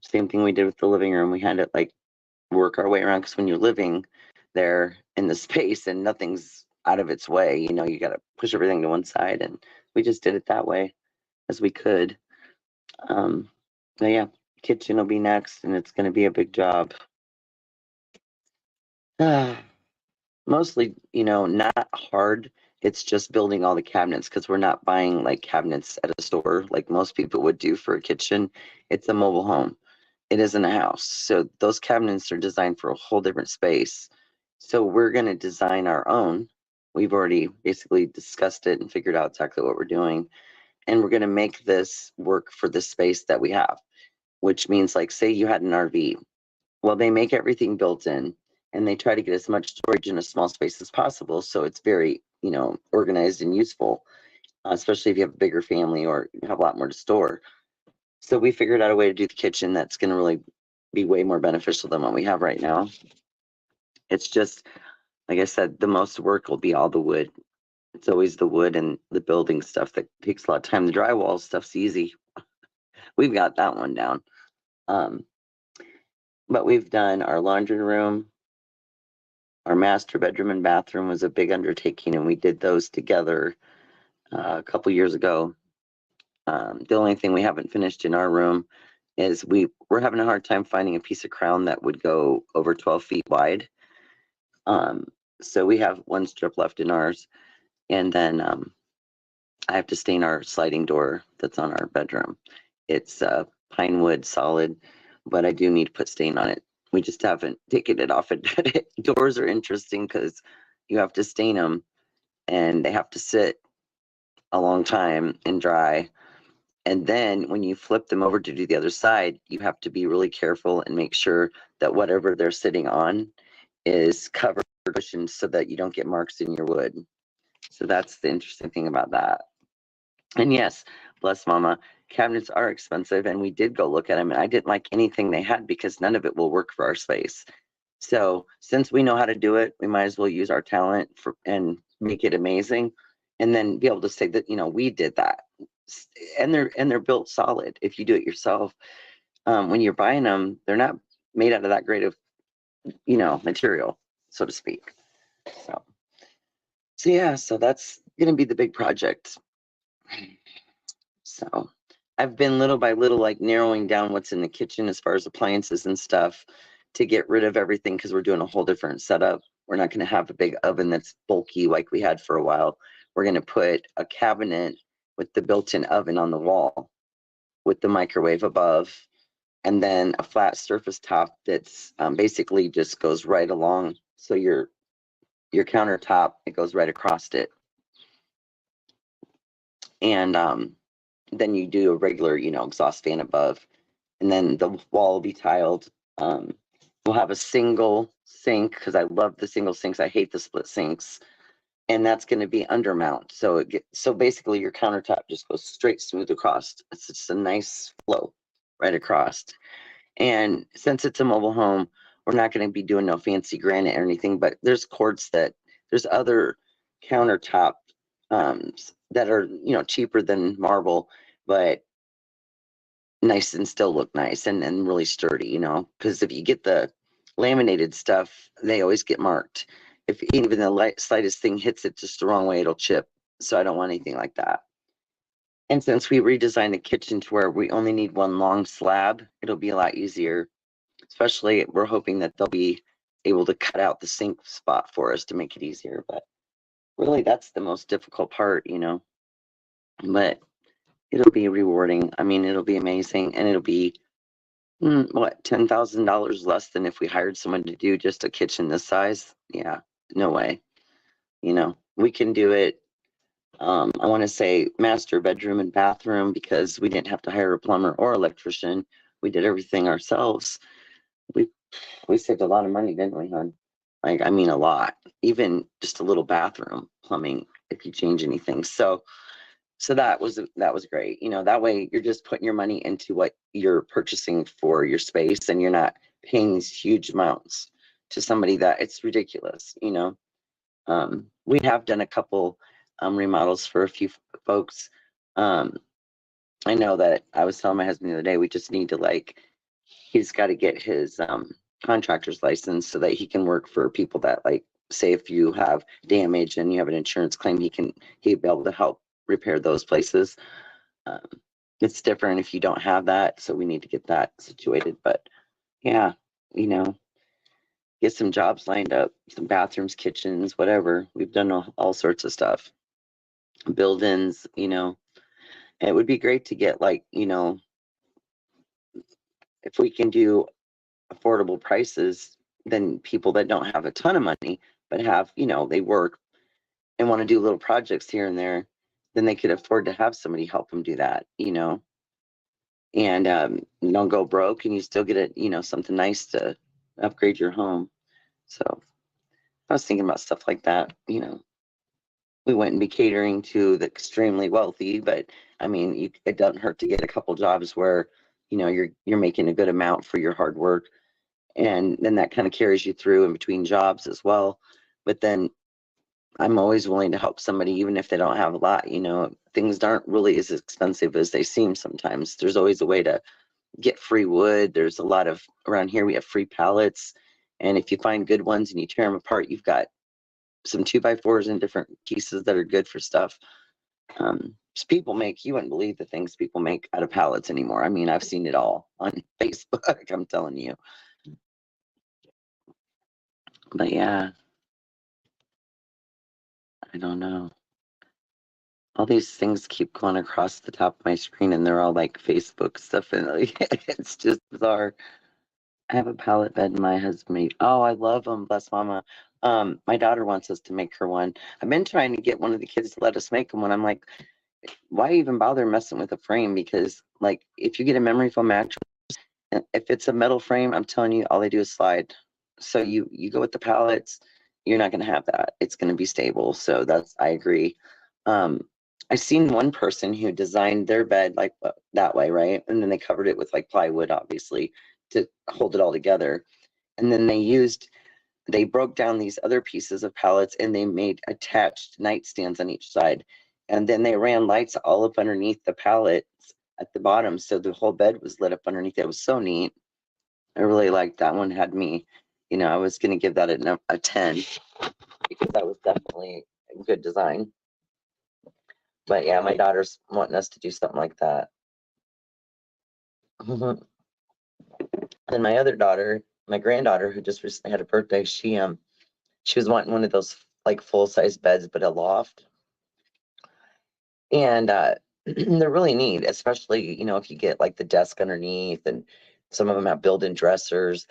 Same thing we did with the living room. We had to like work our way around because when you're living there in the space and nothing's out of its way, you got to push everything to one side, and we just did it that way as we could. But yeah, kitchen will be next, and it's going to be a big job. Mostly, not hard. It's just building all the cabinets because we're not buying like cabinets at a store like most people would do for a kitchen. It's a mobile home. It isn't a house. So those cabinets are designed for a whole different space. So we're going to design our own. We've already basically discussed it and figured out exactly what we're doing. and we're going to make this work for the space that we have, which means like, say you had an RV. Well, they make everything built in, and they try to get as much storage in a small space as possible. So it's very, organized and useful, especially if you have a bigger family or you have a lot more to store. So we figured out a way to do the kitchen that's going to really be way more beneficial than what we have right now. It's just, like I said, the most work will be all the wood. It's always the wood and the building stuff that takes a lot of time. The drywall stuff's easy. We've got that one down. But we've done our laundry room. Our master bedroom and bathroom was a big undertaking, and we did those together a couple years ago. The only thing we haven't finished in our room is we're having a hard time finding a piece of crown that would go over 12 feet wide. So we have one strip left in ours, and then I have to stain our sliding door that's on our bedroom. It's pine wood solid, but I do need to put stain on it. We just haven't taken it off. Doors are interesting because you have to stain them, and they have to sit a long time and dry. And then when you flip them over to do the other side, you have to be really careful and make sure that whatever they're sitting on is covered cushioned so that you don't get marks in your wood. So that's the interesting thing about that. And yes, bless mama, cabinets are expensive, and we did go look at them, and I didn't like anything they had because none of it will work for our space. So since we know how to do it, we might as well use our talent and make it amazing, and then be able to say that we did that. And they're built solid. If you do it yourself, when you're buying them, they're not made out of that great of material, so to speak. So yeah, so that's gonna be the big project. So I've been little by little like narrowing down what's in the kitchen as far as appliances and stuff to get rid of everything, because we're doing a whole different setup. We're not going to have a big oven that's bulky like we had for a while. We're going to put a cabinet with the built-in oven on the wall with the microwave above, and then a flat surface top that's basically just goes right along. So your countertop, it goes right across it. And then you do a regular, exhaust fan above, and then the wall will be tiled. We'll have a single sink because I love the single sinks. I hate the split sinks, and that's going to be undermount. So so basically your countertop just goes straight smooth across. It's just a nice flow right across. And since it's a mobile home, we're not going to be doing no fancy granite or anything, but there's other countertop that are cheaper than marble, but nice and still look nice and really sturdy, because if you get the laminated stuff, they always get marked. If even the slightest thing hits it just the wrong way, it'll chip. So I don't want anything like that. And since we redesigned the kitchen to where we only need one long slab, it'll be a lot easier. Especially, we're hoping that they'll be able to cut out the sink spot for us to make it easier. But really, that's the most difficult part, But it'll be rewarding. I mean, it'll be amazing, and it'll be $10,000 less than if we hired someone to do just a kitchen this size. Yeah, no way. We can do it. I want to say master bedroom and bathroom, because we didn't have to hire a plumber or electrician. We did everything ourselves. We saved a lot of money, didn't we, hon? Like, I mean, a lot. Even just a little bathroom plumbing, if you change anything. So that was great. That way you're just putting your money into what you're purchasing for your space, and you're not paying these huge amounts to somebody that it's ridiculous. We have done a couple remodels for a few folks. I know that I was telling my husband the other day, we just need to he's got to get his contractor's license so that he can work for people that, say if you have damage and you have an insurance claim, he'd be able to help repair those places. It's different if you don't have that, so we need to get that situated. But yeah, get some jobs lined up, some bathrooms, kitchens, whatever. We've done all sorts of stuff. Buildings, it would be great to get if we can do affordable prices, then people that don't have a ton of money but have they work and want to do little projects here and there, then they could afford to have somebody help them do that, you know, and you don't go broke, and you still get it, you know, something nice to upgrade your home. So I was thinking about stuff like that, you know. We wouldn't be catering to the extremely wealthy, but I mean, it doesn't hurt to get a couple jobs where, you know, you're making a good amount for your hard work, and then that kind of carries you through in between jobs as well. But then I'm always willing to help somebody, even if they don't have a lot. You know, things aren't really as expensive as they seem sometimes. There's always a way to get free wood. There's a lot of, around here we have free pallets, and if you find good ones and you tear them apart, you've got some 2x4s in different pieces that are good for stuff. People make, you wouldn't believe the things people make out of pallets anymore. I mean, I've seen it all on Facebook, I'm telling you. But yeah, I don't know. All these things keep going across the top of my screen, and they're all like Facebook stuff, and like, it's just bizarre. I have a pallet bed my husband made. Oh, I love them. Bless mama. My daughter wants us to make her one. I've been trying to get one of the kids to let us make them one. I'm like, why even bother messing with a frame? Because like, if you get a memory foam mattress, if it's a metal frame, I'm telling you, all they do is slide. So you go with the pallets, you're not going to have that. It's going to be stable. So that's, I agree. I've seen one person who designed their bed like that way, right? And then they covered it with like plywood, obviously, to hold it all together. And then they broke down these other pieces of pallets, and they made attached nightstands on each side. And then they ran lights all up underneath the pallets at the bottom, so the whole bed was lit up underneath. It was so neat. I really liked that one. Had me, you know, I was going to give that a 10 because that was definitely a good design. But yeah, my daughter's wanting us to do something like that. And my other daughter, my granddaughter, who just recently had a birthday, she was wanting one of those like full-size beds, but a loft. And they're really neat, especially, you know, if you get like the desk underneath, and some of them have built-in dressers,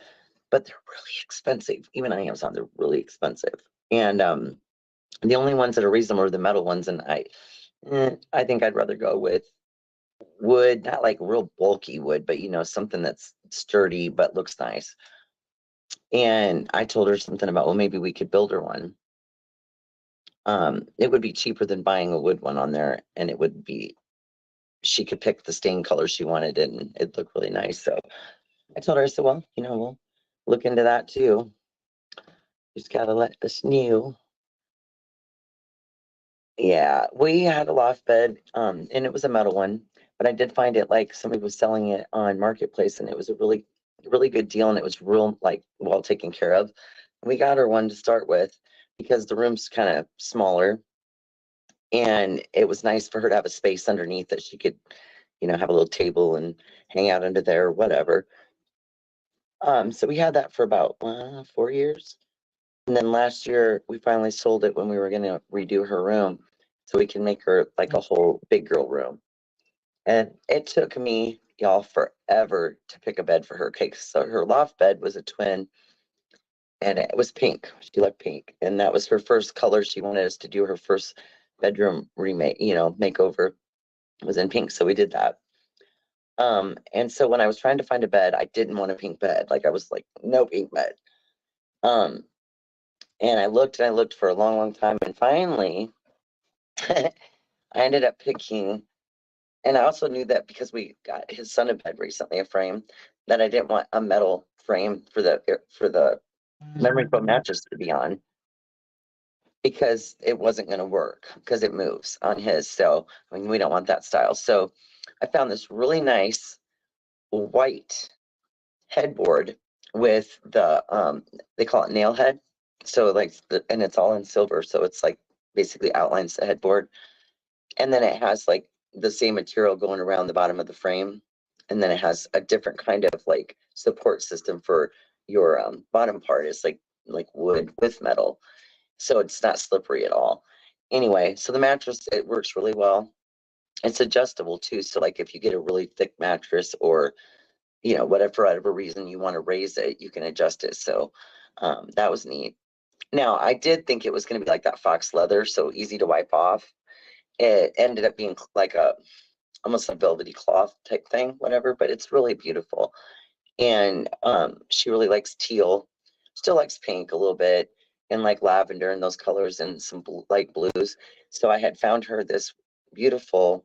but they're really expensive. Even on Amazon, they're really expensive. And the only ones that are reasonable are the metal ones. And I think I'd rather go with wood, not like real bulky wood, but you know, something that's sturdy but looks nice. And I told her something about, well, maybe we could build her one. It would be cheaper than buying a wood one on there, and it would be, she could pick the stain color she wanted, and it'd look really nice. So I told her, I said, well, you know, we'll look into that too. Just gotta let us know. Yeah, we had a loft bed, and it was a metal one, but I did find it, like, somebody was selling it on Marketplace, and it was a really, really good deal, and it was real, like, well taken care of. We got her one to start with because the room's kind of smaller, and it was nice for her to have a space underneath that she could, you know, have a little table and hang out under there or whatever. So we had that for about 4 years. And then last year we finally sold it when we were going to redo her room, so we can make her like a whole big girl room. And it took me, y'all, forever to pick a bed for her. Okay, so her loft bed was a twin, and it was pink. She liked pink, and that was her first color. She wanted us to do her first bedroom remake, you know, makeover, was in pink. So we did that. And so when I was trying to find a bed, I didn't want a pink bed. Like, I was like, no pink bed. And I looked for a long, long time, and finally I ended up picking, and I also knew that because we got his son a bed recently, a frame, that I didn't want a metal frame for the memory foam mattress to be on, because it wasn't going to work because it moves on his. So, I mean, we don't want that style. So I found this really nice white headboard with the they call it nail head. So like, and it's all in silver, so it's like basically outlines the headboard, and then it has like the same material going around the bottom of the frame, and then it has a different kind of like support system for your bottom part. Is like wood with metal, so it's not slippery at all. Anyway, so the mattress, it works really well. It's adjustable too, so like if you get a really thick mattress, or you know, whatever reason you want to raise it, you can adjust it. So that was neat. Now, I did think it was going to be like that fox leather, so easy to wipe off. it ended up being like almost a velvety cloth type thing, whatever, but it's really beautiful. And she really likes teal, still likes pink a little bit, and like lavender and those colors and some light blues. So I had found her this beautiful,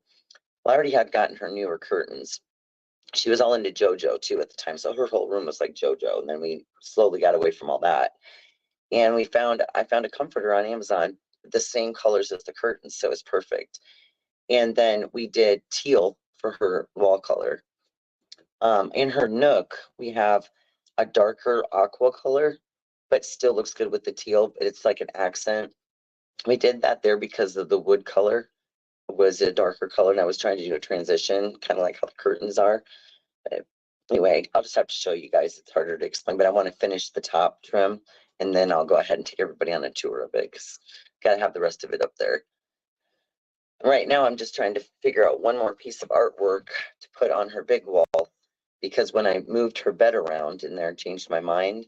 well, I already had gotten her newer curtains. She was all into JoJo too at the time. So her whole room was like JoJo. And then we slowly got away from all that. And I found a comforter on Amazon, the same colors as the curtains. So it's perfect. And then we did teal for her wall color. In her nook, we have a darker aqua color, but still looks good with the teal, but it's like an accent. We did that there because of the wood color was a darker color, and I was trying to do a transition, kind of like how the curtains are. But anyway, I'll just have to show you guys. It's harder to explain, but I want to finish the top trim, and then I'll go ahead and take everybody on a tour of it, because got to have the rest of it up there. Right now, I'm just trying to figure out one more piece of artwork to put on her big wall, because when I moved her bed around in there and changed my mind,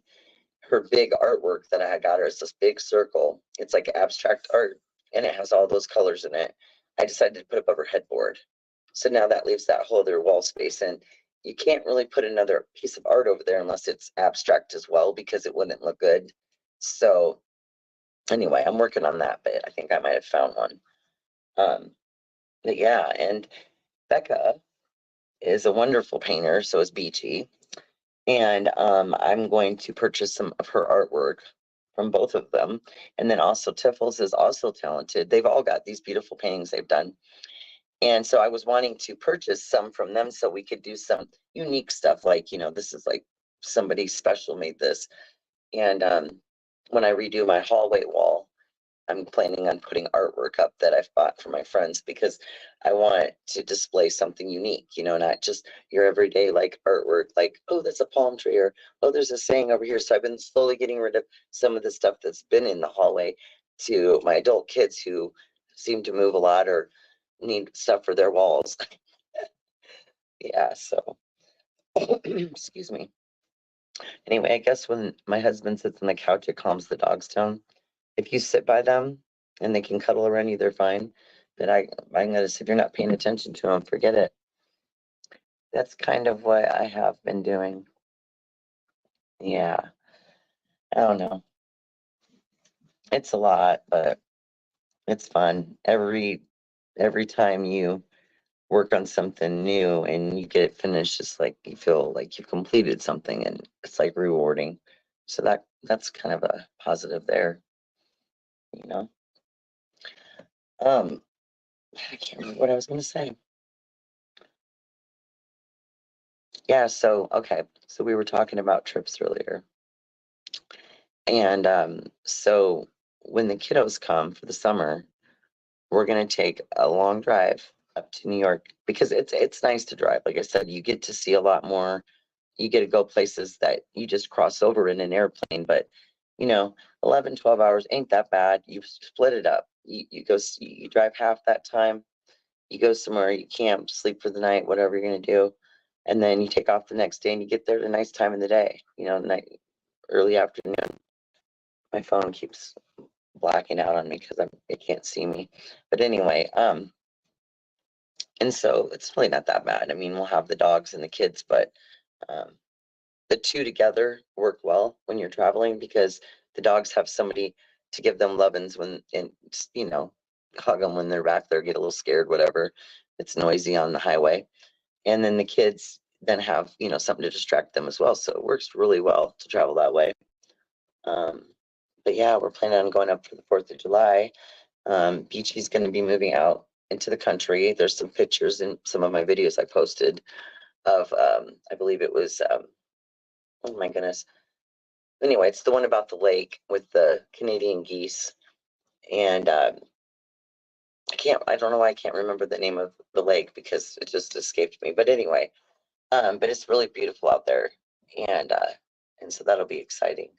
her big artwork that I had got her is this big circle. It's like abstract art, and it has all those colors in it. I decided to put up her headboard. So now that leaves that whole other wall space, and you can't really put another piece of art over there unless it's abstract as well, because it wouldn't look good. So anyway, I'm working on that, but I think I might have found one. But yeah, and Becca is a wonderful painter, so is Beachy. And I'm going to purchase some of her artwork from both of them. And then also Tiffles is also talented. They've all got these beautiful paintings they've done. And so I was wanting to purchase some from them so we could do some unique stuff, like, you know, this is like somebody special made this. And when I redo my hallway wall, I'm planning on putting artwork up that I've bought for my friends, because I want to display something unique, you know, not just your everyday like artwork, like, oh, that's a palm tree, or oh, there's a saying over here. So I've been slowly getting rid of some of the stuff that's been in the hallway to my adult kids who seem to move a lot or need stuff for their walls. Yeah, so excuse me. Anyway, I guess when my husband sits on the couch, it calms the dogs down. If you sit by them and they can cuddle around you, they're fine. But I'm gonna, if you're not paying attention to them, forget it. That's kind of what I have been doing. Yeah, I don't know. It's a lot, but it's fun. Every time you work on something new and you get it finished, it's like you feel like you've completed something, and it's like rewarding. So that's kind of a positive there, you know. I can't remember what I was gonna say. Yeah, so okay, so we were talking about trips earlier. And so when the kiddos come for the summer, we're gonna take a long drive up to New York, because it's nice to drive. Like I said, you get to see a lot more. You get to go places that you just cross over in an airplane, but you know, 11, 12 hours ain't that bad. You split it up. You drive half that time, you go somewhere, you camp, sleep for the night, whatever you're gonna do, and then you take off the next day and you get there at a nice time in the day, you know, early afternoon. My phone keeps blacking out on me because it can't see me. But anyway, and so it's really not that bad. I mean, we'll have the dogs and the kids, but the two together work well when you're traveling, because the dogs have somebody to give them lovin's when, and you know, hug them when they're back there, get a little scared, whatever. It's noisy on the highway. And then the kids then have, you know, something to distract them as well. So it works really well to travel that way. But yeah, we're planning on going up for the 4th of July. Beachy's going to be moving out into the country. There's some pictures in some of my videos I posted of, I believe it was, oh my goodness. Anyway, it's the one about the lake with the Canadian geese. And I don't know why I can't remember the name of the lake, because it just escaped me. But anyway, but it's really beautiful out there. And so that'll be exciting,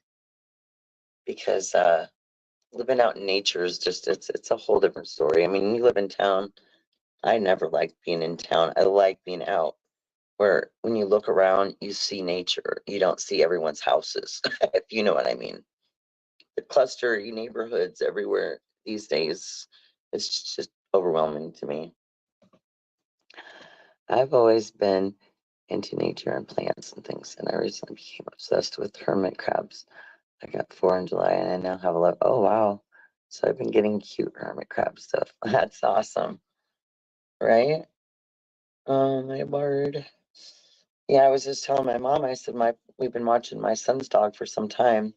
because living out in nature is just, it's a whole different story. I mean, you live in town. I never liked being in town. I like being out, where when you look around, you see nature. You don't see everyone's houses, if you know what I mean. The cluster neighborhoods everywhere these days, it's just overwhelming to me. I've always been into nature and plants and things, and I recently became obsessed with hermit crabs. I got 4 in July, and I now have 11. Oh, wow. So I've been getting cute hermit crab stuff. That's awesome. Right? Oh, my word. Yeah, I was just telling my mom, I said, we've been watching my son's dog for some time.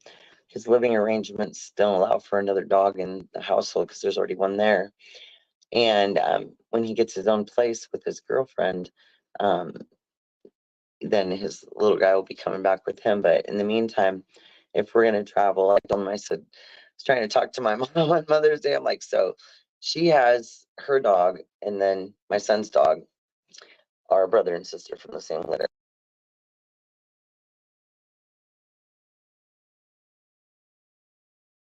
His living arrangements don't allow for another dog in the household because there's already one there. And when he gets his own place with his girlfriend, then his little guy will be coming back with him. But in the meantime, if we're going to travel, I told him, I said, I was trying to talk to my mom on Mother's Day. I'm like, so she has her dog, and then my son's dog are brother and sister from the same litter.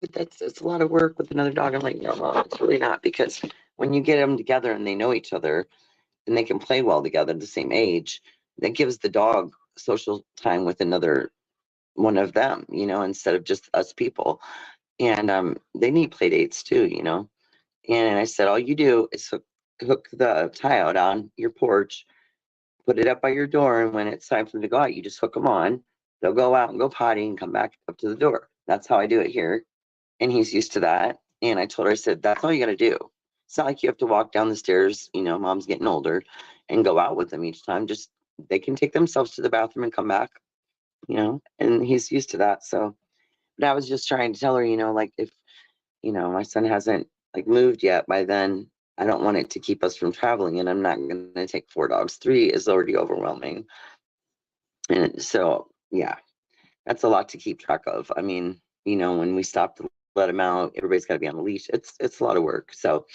But it's a lot of work with another dog. I'm like, no, Mom, it's really not, because when you get them together and they know each other and they can play well together at the same age, that gives the dog social time with another one of them, instead of just us people. And they need play dates too, And I said, all you do is hook the tie out on your porch, put it up by your door, and when it's time for them to go out, you just hook them on. They'll go out and go potty and come back up to the door. That's how I do it here. And he's used to that. And I told her, I said, that's all you got to do. It's not like you have to walk down the stairs, Mom's getting older, and go out with them each time. Just they can take themselves to the bathroom and come back, and he's used to that. So, but I was just trying to tell her, like if, my son hasn't like moved yet by then, I don't want it to keep us from traveling, and I'm not going to take 4 dogs. 3 is already overwhelming. And so, yeah, that's a lot to keep track of. I mean, when we stop to let him out, everybody's got to be on a leash. It's a lot of work. So,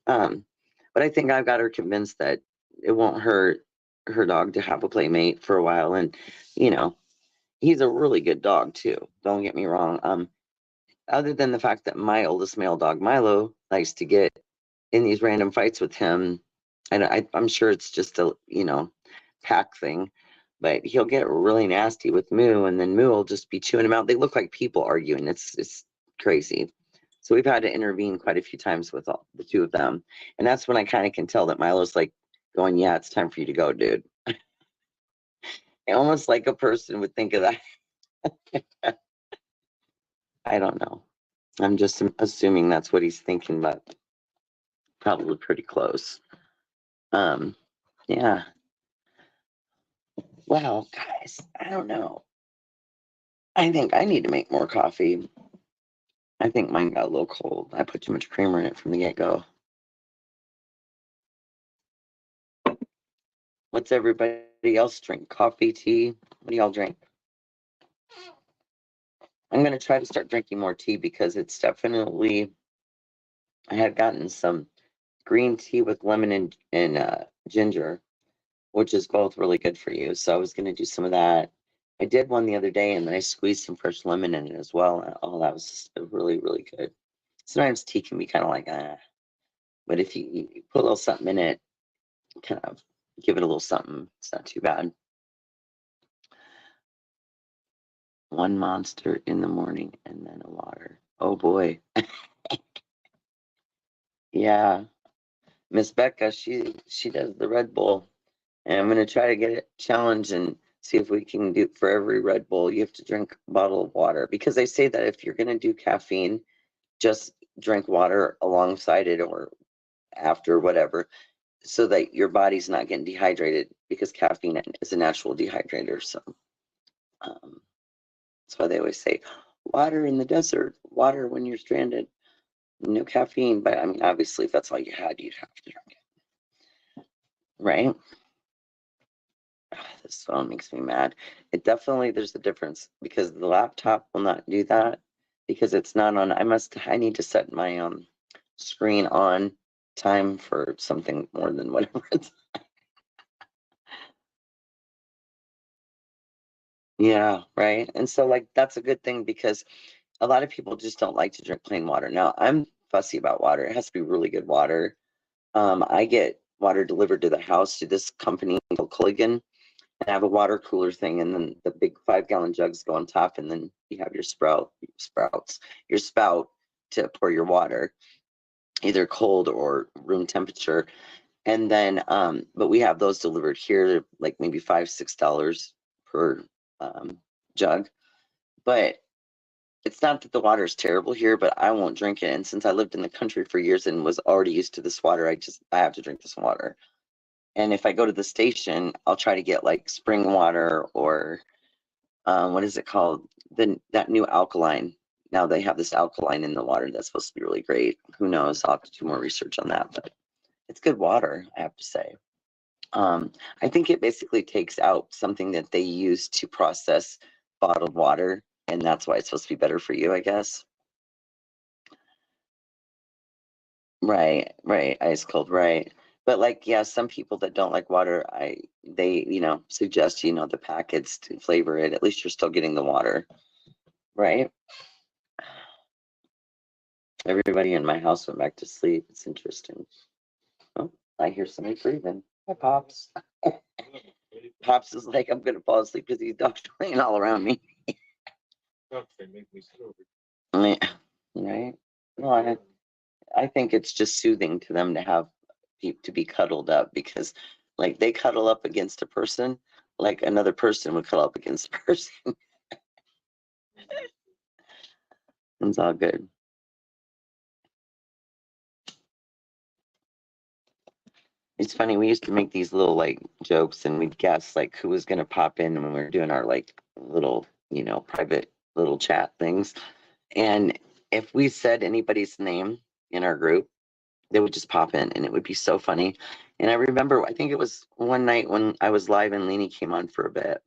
but I think I've got her convinced that it won't hurt her dog to have a playmate for a while. And, he's a really good dog too. Don't get me wrong. Other than the fact that my oldest male dog, Milo, likes to get in these random fights with him, and I'm sure it's just a, pack thing, but he'll get really nasty with Moo, and then Moo will just be chewing him out. They look like people arguing. It's crazy. So we've had to intervene quite a few times with the 2 of them. And that's when I kind of can tell that Milo's like going, yeah, it's time for you to go, dude. Almost like a person would think of that. I don't know. I'm just assuming that's what he's thinking, but probably pretty close. Yeah. Wow, guys, I don't know. I think I need to make more coffee. I think mine got a little cold. I put too much creamer in it from the get-go. What's everybody else drink? Coffee, tea? What do y'all drink? I'm going to try to start drinking more tea because it's definitely, I had gotten some green tea with lemon and ginger, which is both really good for you. So I was going to do some of that. I did one the other day, and then I squeezed some fresh lemon in it as well. Oh, that was really, really good. Sometimes tea can be kind of like, but if you put a little something in it, kind of give it a little something, it's not too bad. 1 monster in the morning and then a water. Oh boy. Yeah. Miss Becca, she does the Red Bull. And I'm gonna try to get it challenged and see if we can do, for every Red Bull, you have to drink a bottle of water. Because they say that if you're gonna do caffeine, just drink water alongside it or after, whatever, so that your body's not getting dehydrated, because caffeine is a natural dehydrator. So that's why they always say water in the desert, water when you're stranded, no caffeine. But I mean, obviously, if that's all you had, you'd have to drink it, right? This phone makes me mad. It definitely, there's a difference, because the laptop will not do that because it's not on. I need to set my screen on time for something more than whatever it's. Yeah, right. And so, like, that's a good thing, because a lot of people just don't like to drink plain water. Now, I'm fussy about water. It has to be really good water. I get water delivered to the house to this company called Culligan, and I have a water cooler thing, and then the big 5-gallon jugs go on top, and then you have your spout to pour your water. either cold or room temperature. And then, but we have those delivered here, like maybe $5-6 per jug. But it's not that the water is terrible here, but I won't drink it. And since I lived in the country for years and was already used to this water, I have to drink this water. And if I go to the station, I'll try to get like spring water or what is it called? That new alkaline. Now they have this alkaline in the water that's supposed to be really great. Who knows? I'll have to do more research on that, but it's good water, I have to say. I think it basically takes out something that they use to process bottled water, and that's why it's supposed to be better for you, I guess. Right, right, ice cold, right. But like, yeah, some people that don't like water, they suggest the packets to flavor it. At least you're still getting the water, right? Everybody in my house went back to sleep. It's interesting. Oh, I hear somebody breathing. Hi, Pops. Pops is like, I'm gonna fall asleep because these dogs are laying all around me. Right? No, I think it's just soothing to them to have to be cuddled up, because like they cuddle up against a person like another person would cuddle up against a person. It's all good. It's funny, we used to make these little like jokes and we'd guess like who was gonna pop in when we were doing our like little private little chat things. And if we said anybody's name in our group, they would just pop in and it would be so funny. And I remember, I think it was one night when I was live and Lainey came on for a bit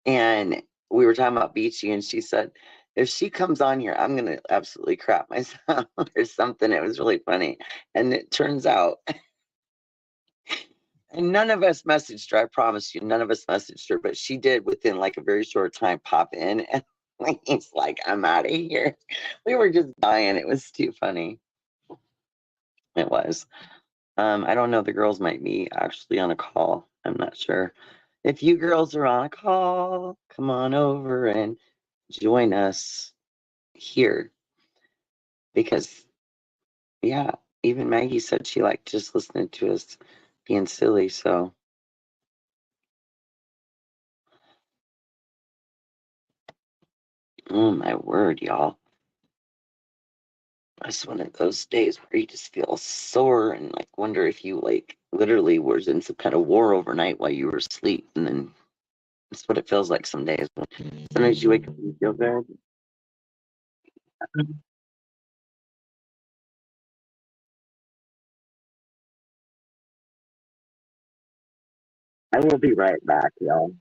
and we were talking about Beachy and she said, if she comes on here, I'm going to absolutely crap myself or something. It was really funny. And it turns out, and none of us messaged her, I promise you, none of us messaged her, but she did within like a very short time pop in and he's like, I'm out of here. We were just dying. It was too funny. It was. I don't know. The girls might be actually on a call. I'm not sure. If you girls are on a call, come on over and join us here. Because, yeah, even Maggie said she liked just listening to us being silly. So, oh my word, y'all. It's one of those days where you just feel sore and like wonder if you like literally was in some kind of war overnight while you were asleep. And then that's what it feels like some days. Sometimes you wake up and you feel good. I will be right back, y'all.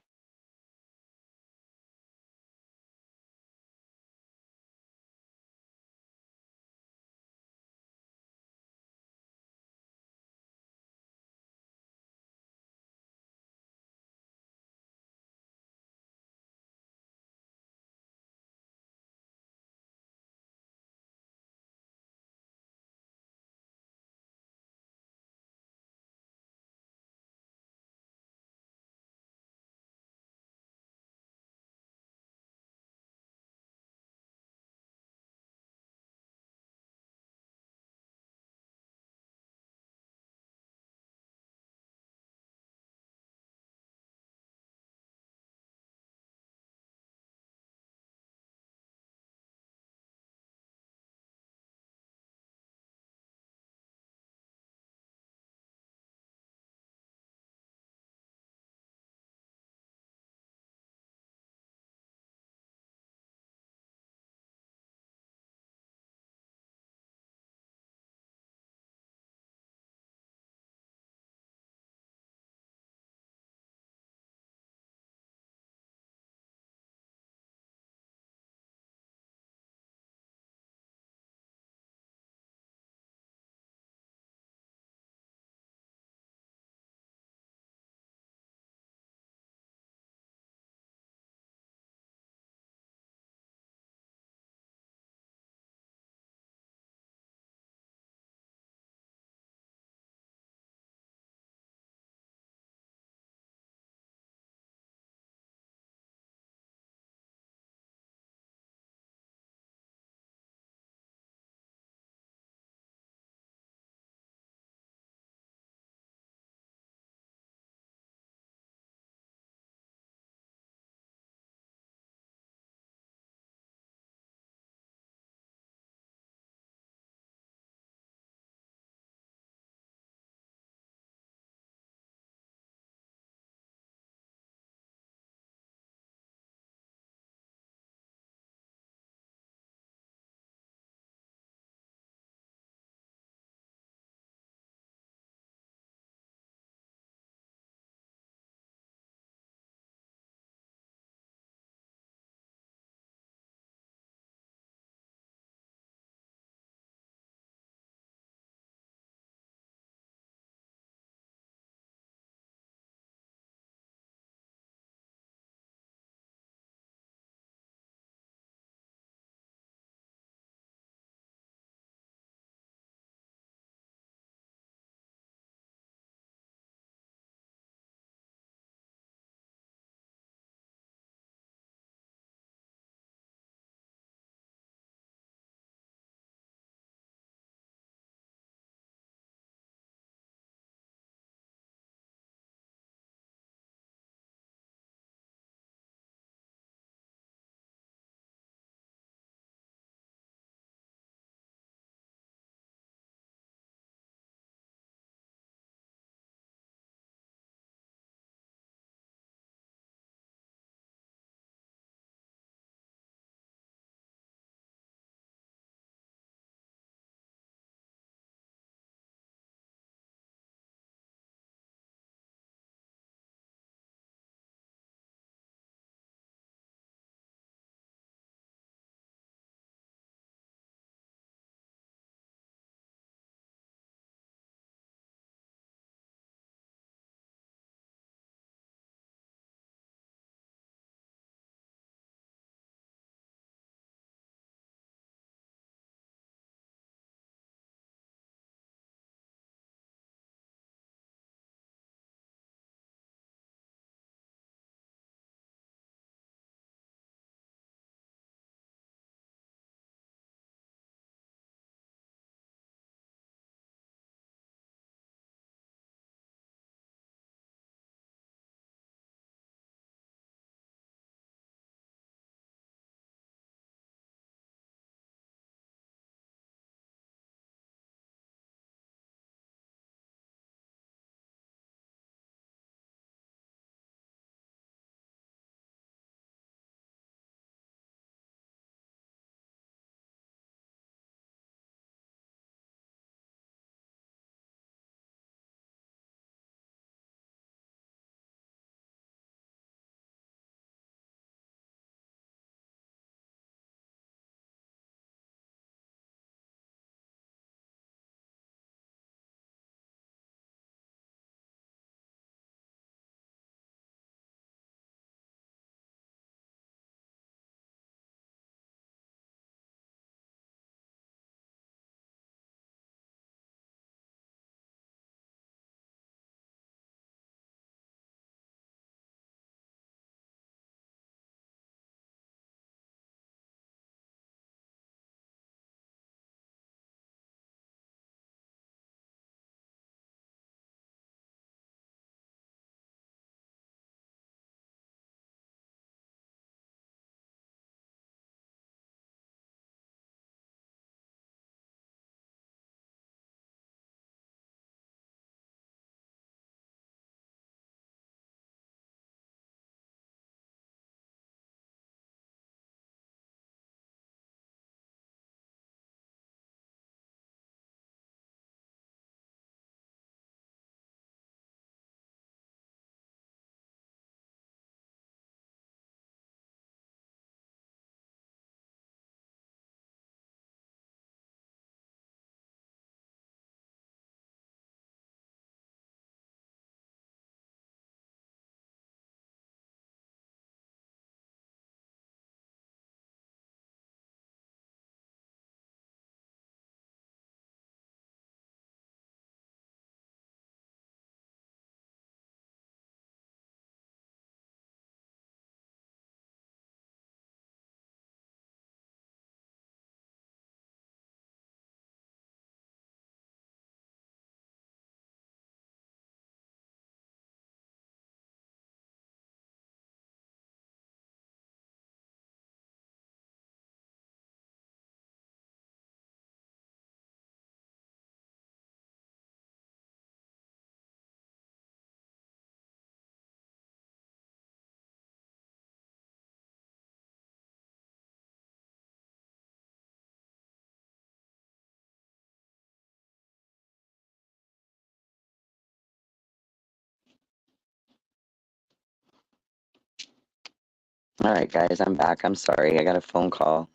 All right, guys, I'm back. I'm sorry. I got a phone call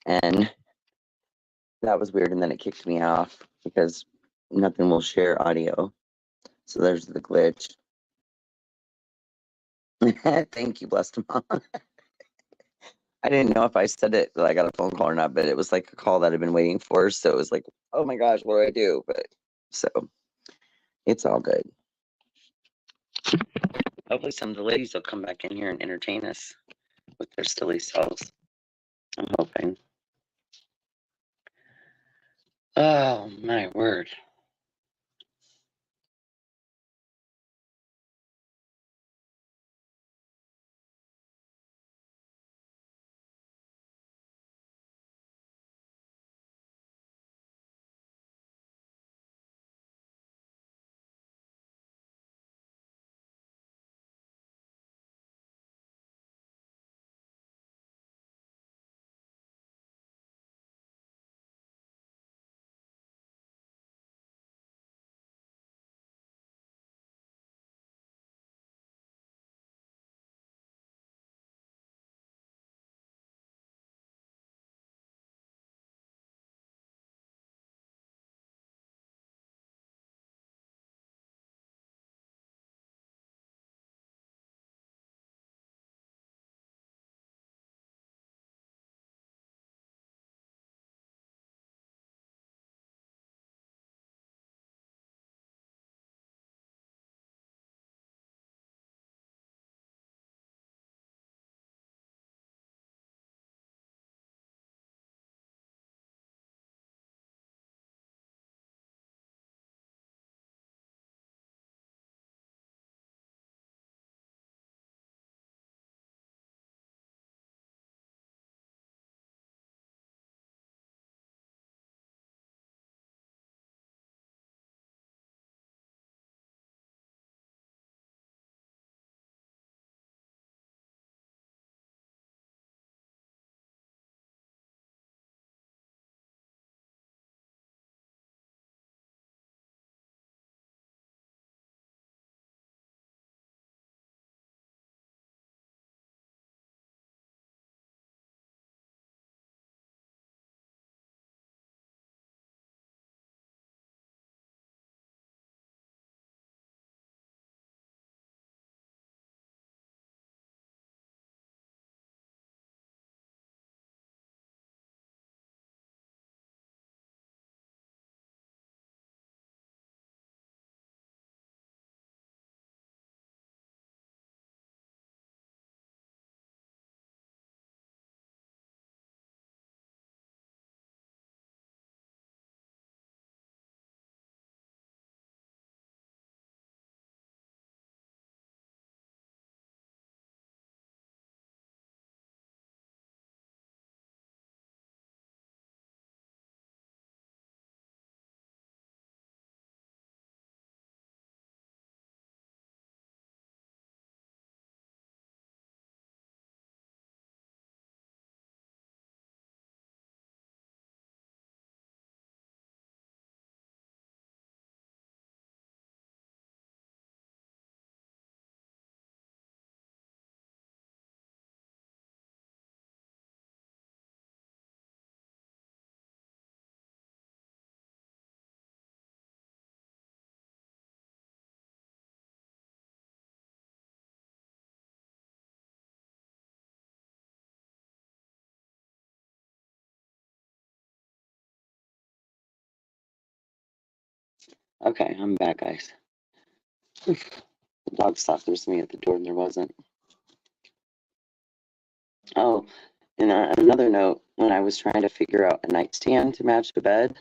and that was weird. And then it kicked me off because nothing will share audio. So there's the glitch. Thank you, blessed mom. I didn't know if I said it that I got a phone call or not, but it was like a call that I've been waiting for. So it was like, oh my gosh, what do I do? But so it's all good. Hopefully some of the ladies will come back in here and entertain us with their silly selves. I'm hoping. Oh my word. Okay, I'm back, guys. The dog stopped. There's me at the door and there wasn't. Oh, and another note, when I was trying to figure out a nightstand to match the bed,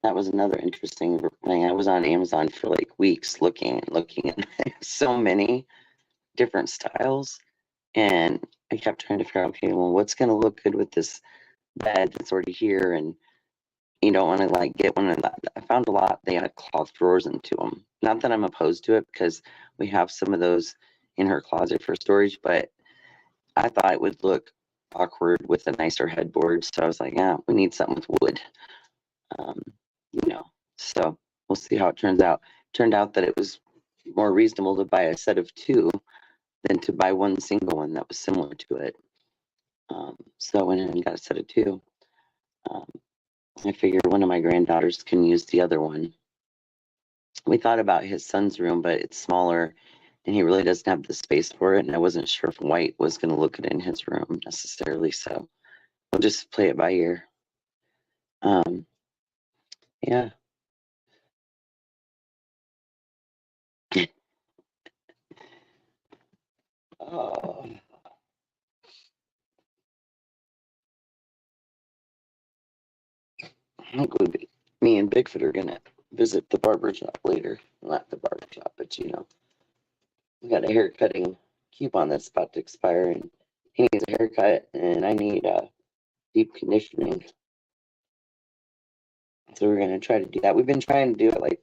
that was another interesting thing. I was on Amazon for like weeks looking and so many different styles. And I kept trying to figure out, okay, well, what's going to look good with this bed that's already here? And you don't want to like get one of that. I found a lot, they had cloth drawers into them. Not that I'm opposed to it because we have some of those in her closet for storage, but I thought it would look awkward with a nicer headboard. So I was like, yeah, we need something with wood. Um, so we'll see how it turns out. Turned out that it was more reasonable to buy a set of two than to buy one single one that was similar to it. So I went in and got a set of 2. I figured one of my granddaughters can use the other one. We thought about his son's room, but it's smaller and he really doesn't have the space for it. And I wasn't sure if white was going to look good in his room necessarily. So we'll just play it by ear. Yeah. Oh. I think me and Bigfoot are going to visit the barber shop later. Not the barber shop, but we got a hair cutting coupon that's about to expire, and he needs a haircut, and I need deep conditioning. So we're going to try to do that. We've been trying to do it like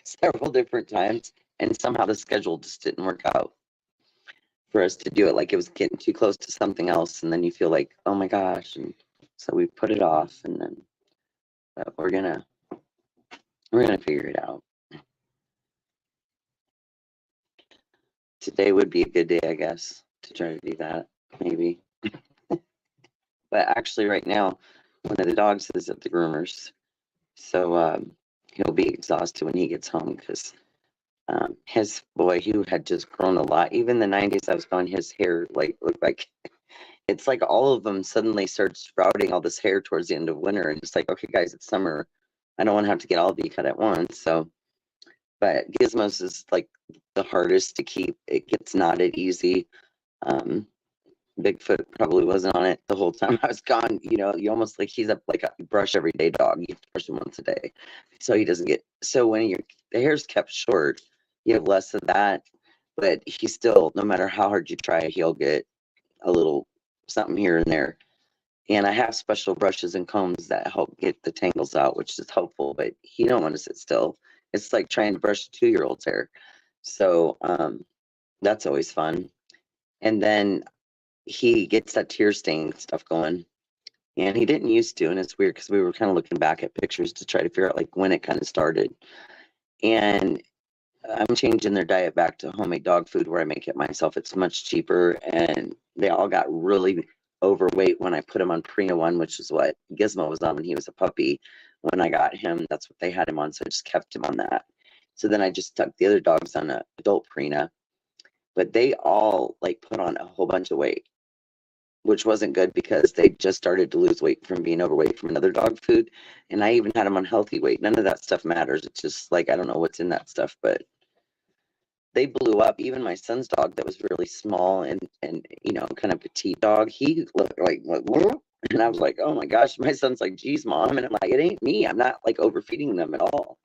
several different times, and somehow the schedule just didn't work out for us to do it. Like it was getting too close to something else, and then you feel like, oh my gosh, and so we put it off, and then we're gonna figure it out. Today would be a good day, I guess, to try to do that, maybe. But actually, right now, one of the dogs is at the groomers, so he'll be exhausted when he gets home because his boy, who had just grown a lot, even the 90s, I was going, his hair looked like it's like all of them suddenly start sprouting all this hair towards the end of winter, and it's like, okay, guys, it's summer. I don't want to have to get all of you cut at once. So, but Gizmos is like the hardest to keep. It gets knotted easy. Bigfoot probably wasn't on it the whole time I was gone. You know, you almost like he's a brush every day dog. You have to brush him once a day, so he doesn't get. So when the hair's kept short, you have less of that. But he still, no matter how hard you try, he'll get a little something here and there. And I have special brushes and combs that help get the tangles out, which is helpful. But he don't want to sit still. It's like trying to brush a 2-year-old's hair. So that's always fun. And then he gets that tear stain stuff going, and he didn't used to, and it's weird because we were kind of looking back at pictures to try to figure out like when it kind of started. And I'm changing their diet back to homemade dog food where I make it myself. It's much cheaper, and they all got really overweight when I put him on Purina One, which is what Gizmo was on when he was a puppy. When I got him, that's what they had him on, so I just kept him on that. So then I just stuck the other dogs on a adult Purina, but they all like put on a whole bunch of weight, which wasn't good because they just started to lose weight from being overweight from another dog food. And I even had them on healthy weight. None of that stuff matters. It's just like, I don't know what's in that stuff, but they blew up. Even my son's dog that was really small and you know, kind of petite dog, he looked like, and I was like, oh my gosh. My son's like, geez, mom. And I'm like, it ain't me. I'm not like overfeeding them at all.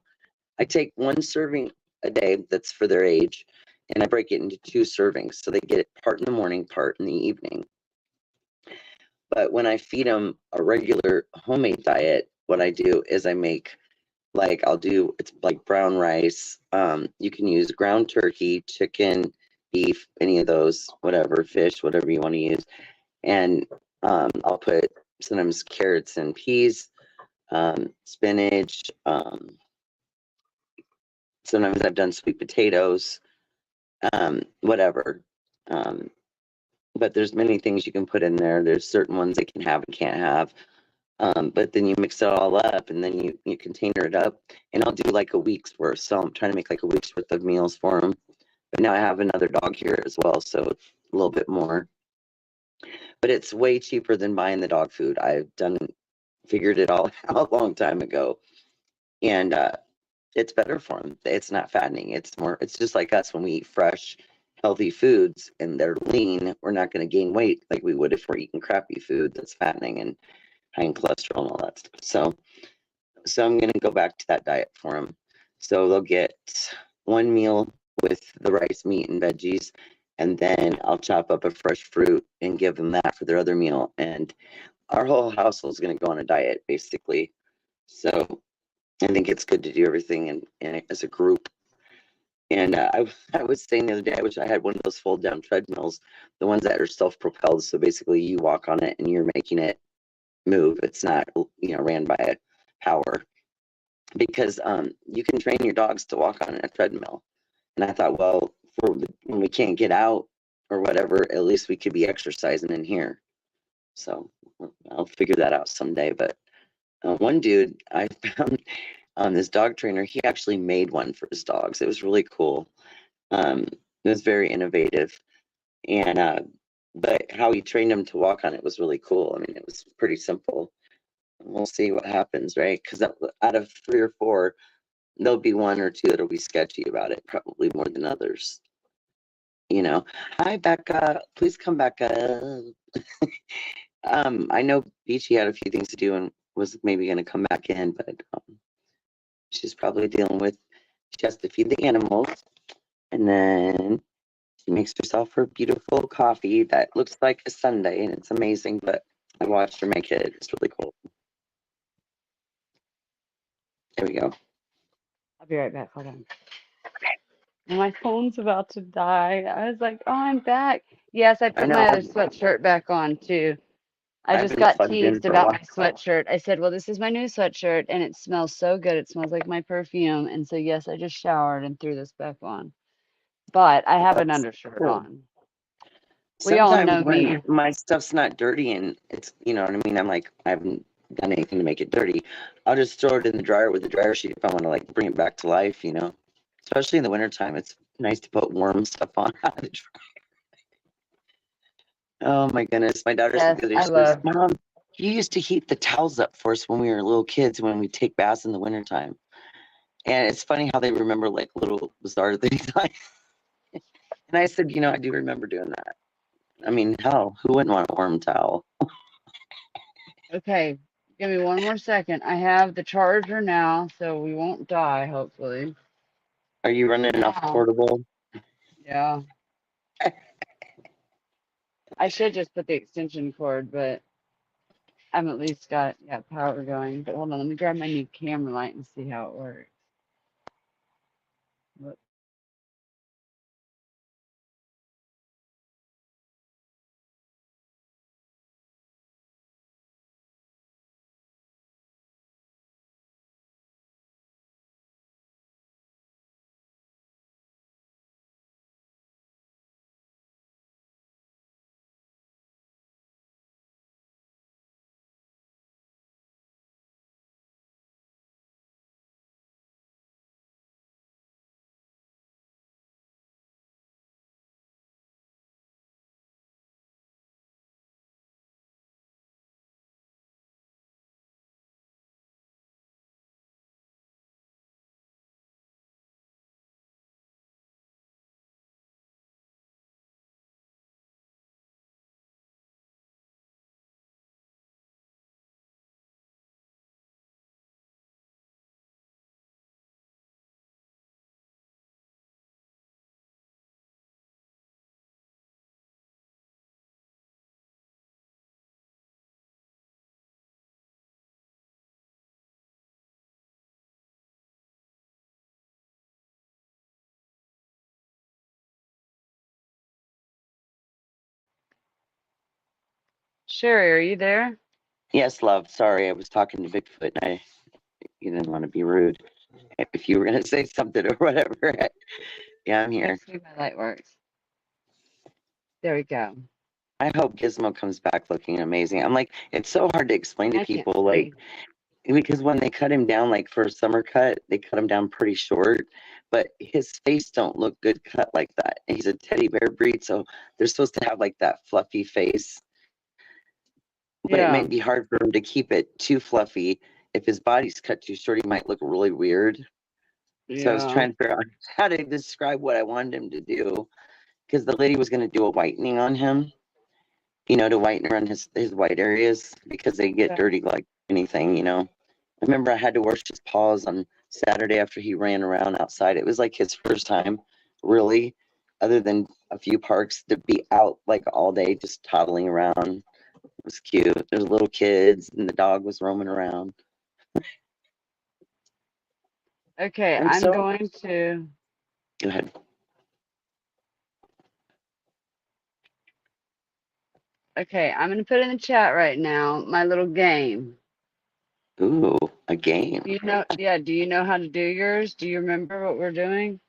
I take 1 serving a day that's for their age, and I break it into 2 servings. So they get it part in the morning, part in the evening. But when I feed them a regular homemade diet, what I do is I make it's like brown rice. You can use ground turkey, chicken, beef, any of those, whatever, fish, whatever you want to use. And I'll put sometimes carrots and peas, spinach. Sometimes I've done sweet potatoes, whatever. But there's many things you can put in there. There's certain ones they can have and can't have. But then you mix it all up, and then you container it up, and I'll do like a week's worth. So I'm trying to make like a week's worth of meals for them. But now I have another dog here as well, so it's a little bit more. But it's way cheaper than buying the dog food. Figured it all out a long time ago, and it's better for them. It's not fattening. It's just like us when we eat fresh, healthy foods and they're lean. We're not going to gain weight like we would if we're eating crappy food that's fattening and high in cholesterol and all that stuff. So I'm going to go back to that diet for them. So they'll get 1 meal with the rice, meat, and veggies, and then I'll chop up a fresh fruit and give them that for their other meal. And our whole household is going to go on a diet, basically. So I think it's good to do everything in as a group. And I was saying the other day, I wish I had one of those fold down treadmills, the ones that are self-propelled. So basically you walk on it and you're making it move. It's not, ran by a power, because you can train your dogs to walk on a treadmill. And I thought, well, when we can't get out or whatever, at least we could be exercising in here. So I'll figure that out someday. But one dude I found on this dog trainer, he actually made one for his dogs. It was really cool. It was very innovative. And but how he trained them to walk on it was really cool. I mean, it was pretty simple. We'll see what happens, right? Because out of 3 or 4, there'll be 1 or 2 that'll be sketchy about it, probably more than others. Hi Becca, please come back up. I know Beachy had a few things to do and was maybe going to come back in, but she's probably dealing with, she has to feed the animals, and then she makes herself her beautiful coffee that looks like a sundae, and it's amazing. But I watched her make it. It's really cool. There we go. I'll be right back. Hold on. And my phone's about to die. I was like, oh, I'm back. Yes, I put my other sweatshirt back on too. I just got teased about my sweatshirt. I said, well, this is my new sweatshirt and it smells so good. It smells like my perfume. And so, yes, I just showered and threw this back on. But I have an undershirt on. We all know me. My stuff's not dirty and it's, you know what I mean? I'm like, I haven't done anything to make it dirty. I'll just throw it in the dryer with the dryer sheet if I want to like bring it back to life, Especially in the wintertime, it's nice to put warm stuff on out of the dryer. Oh my goodness. My daughter said the other day, Mom, you used to heat the towels up for us when we were little kids when we take baths in the wintertime. And it's funny how they remember like little bizarre things. And I said, I do remember doing that. I mean, hell, who wouldn't want a warm towel? Okay, give me one more second. I have the charger now, so we won't die, hopefully. Are you running enough portable? Yeah. I should just put the extension cord, but I've at least got power going. But hold on, let me grab my new camera light and see how it works. Whoops. Sherry, are you there? Yes, love. Sorry, I was talking to Bigfoot. You didn't want to be rude. If you were going to say something or whatever. Yeah, I'm here. Let's see if my light works. There we go. I hope Gizmo comes back looking amazing. I'm like, it's so hard to explain to people, like, because when they cut him down, like for a summer cut, they cut him down pretty short, but his face don't look good cut like that. And he's a teddy bear breed, so they're supposed to have like that fluffy face. But it might be hard for him to keep it too fluffy. If his body's cut too short, he might look really weird. So I was trying to figure out how to describe what I wanted him to do, because the lady was going to do a whitening on him, to whiten around his white areas because they get dirty like anything. I remember I had to wash his paws on Saturday after he ran around outside. It was like his first time, really, other than a few parks, to be out like all day just toddling around. It was cute. There's little kids and the dog was roaming around. Okay, I'm going to go ahead. Okay, I'm gonna put in the chat right now my little game. Ooh, a game. Do you know how to do yours? Do you remember what we're doing?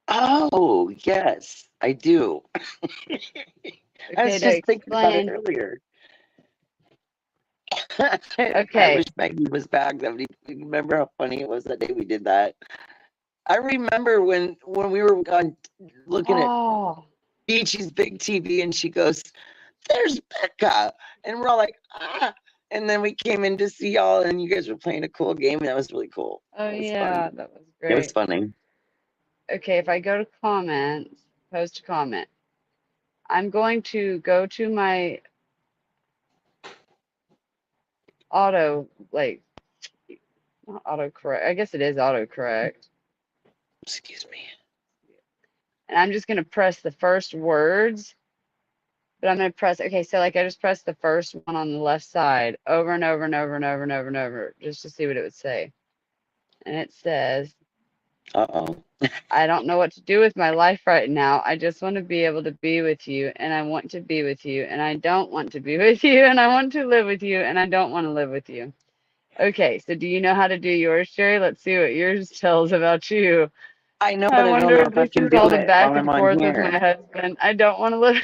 Oh, yes, I do. I was Okay, to just thinking about it explain. earlier. I Okay. wish Maggie was back. That would remember how funny it was that day we did that. I remember when we were looking at Oh, Beachy's big TV, and she goes, "There's Becca," and we're all like, "Ah!" And then we came in to see y'all, and you guys were playing a cool game, and that was really cool. oh It was yeah, fun. that was It was great. funny. Okay, if I go to comments, post a comment, I'm going to go to my auto, like, not autocorrect. I guess it is autocorrect. Excuse me. And I'm just going to press the first words, but I'm going to press, okay, so like I just pressed the first one on the left side over and over and over and over and over and over just to see what it would say. And it says, Uh-oh. I don't know what to do with my life right now. I just want to be able to be with you, and I want to be with you, and I don't want to be with you, and I want to live with you, and I don't want to live with you. Okay, so do you know how to do yours, Sherry? Let's see what yours tells about you. I know, I but I don't wonder know if if I this can is do all the it while back I'm and on forth with my here. husband. I don't want to live.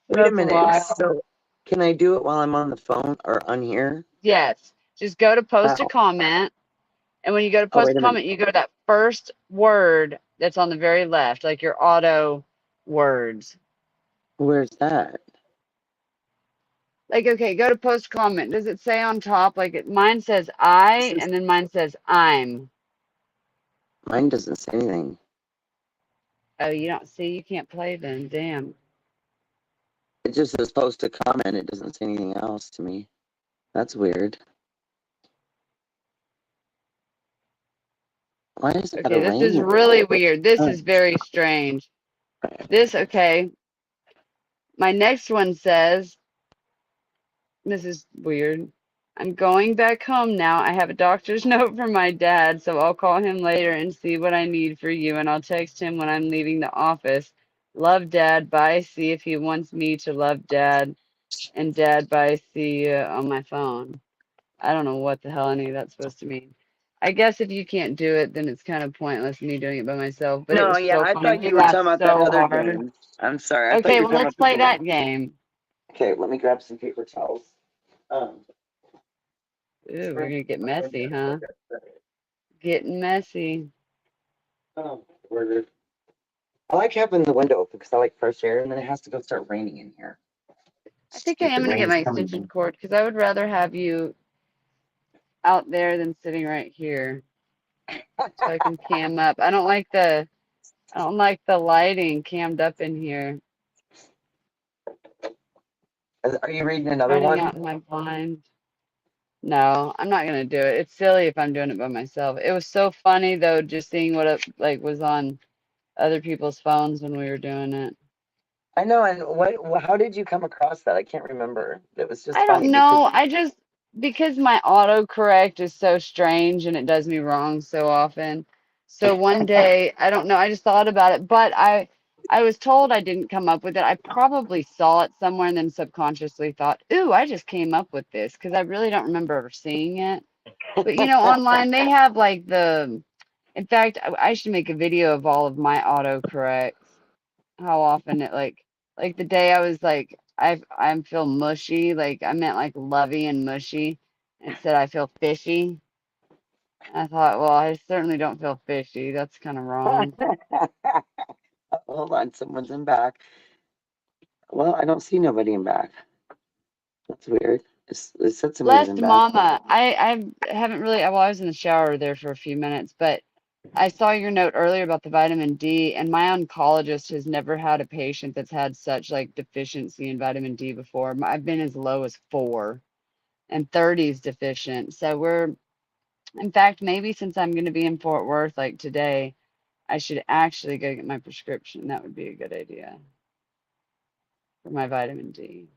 Wait a That's minute. wild. So, can I do it while I'm on the phone or on here? Yes, just go to post a Wow. comment. And when you go to Oh, post wait a a minute. comment, you go to that first word that's on the very left, like your auto words. Where's that? Like, okay, go to post comment. Does it say on top? Like, mine says I, and then mine says I'm. Mine doesn't say anything. Oh, you don't see? You can't play then. Damn. It just says post a comment. It doesn't say anything else to me. That's weird. Why is it got Okay, a this is rain? really weird. This Oh, is very strange. This, okay. My next one says, this is weird. I'm going back home now. I have a doctor's note from my dad, so I'll call him later and see what I need for you, and I'll text him when I'm leaving the office. Love, Dad. Bye. See if he wants me to love Dad. And Dad, bye. See you on my phone. I don't know what the hell any of that's supposed to mean. I guess if you can't do it, then it's kind of pointless me doing it by myself. But it no, was yeah, so I funny. thought We you were talking laughed about that so other hard. game. I'm sorry. I thought Okay, you were well, talking let's about the play game. that game. Okay, let me grab some paper towels. Ooh, we're gonna get messy, huh? Getting messy. Word. I like having the window open because I like fresh air, and then it has to go start raining in here. I think I am Stupid gonna get rain's my coming extension in. cord because I would rather have you out there than sitting right here, so I can cam up. I don't like the lighting cammed up in here. Are you reading another Hiding one? out in my blind. No, I'm not gonna do it. It's silly if I'm doing it by myself. It was so funny though, just seeing what it like was on other people's phones when we were doing it. I know, and how did you come across that? I can't remember. It was just I funny don't because know. I just because my autocorrect is so strange and it does me wrong so often. So one day, I don't know, I just thought about it, but I was told I didn't come up with it. I probably saw it somewhere and then subconsciously thought, "Ooh, I just came up with this," because I really don't remember ever seeing it. But you know, online they have like in fact, I should make a video of all of my autocorrects. How often it like the day I was like I feel mushy, like I meant like lovey and mushy. And it said I feel fishy. I thought, well, I certainly don't feel fishy. That's kind of wrong. hold on, someone's in back. Well, I don't see nobody in back. That's weird. It said somebody's in Blessed back. mama. I haven't really well, I was in the shower there for a few minutes, but I saw your note earlier about the vitamin D, and my oncologist has never had a patient that's had such like deficiency in vitamin D before. I've been as low as 4 and 30 is deficient. So in fact, maybe since I'm going to be in Fort Worth like today, I should actually go get my prescription. That would be a good idea for my vitamin D.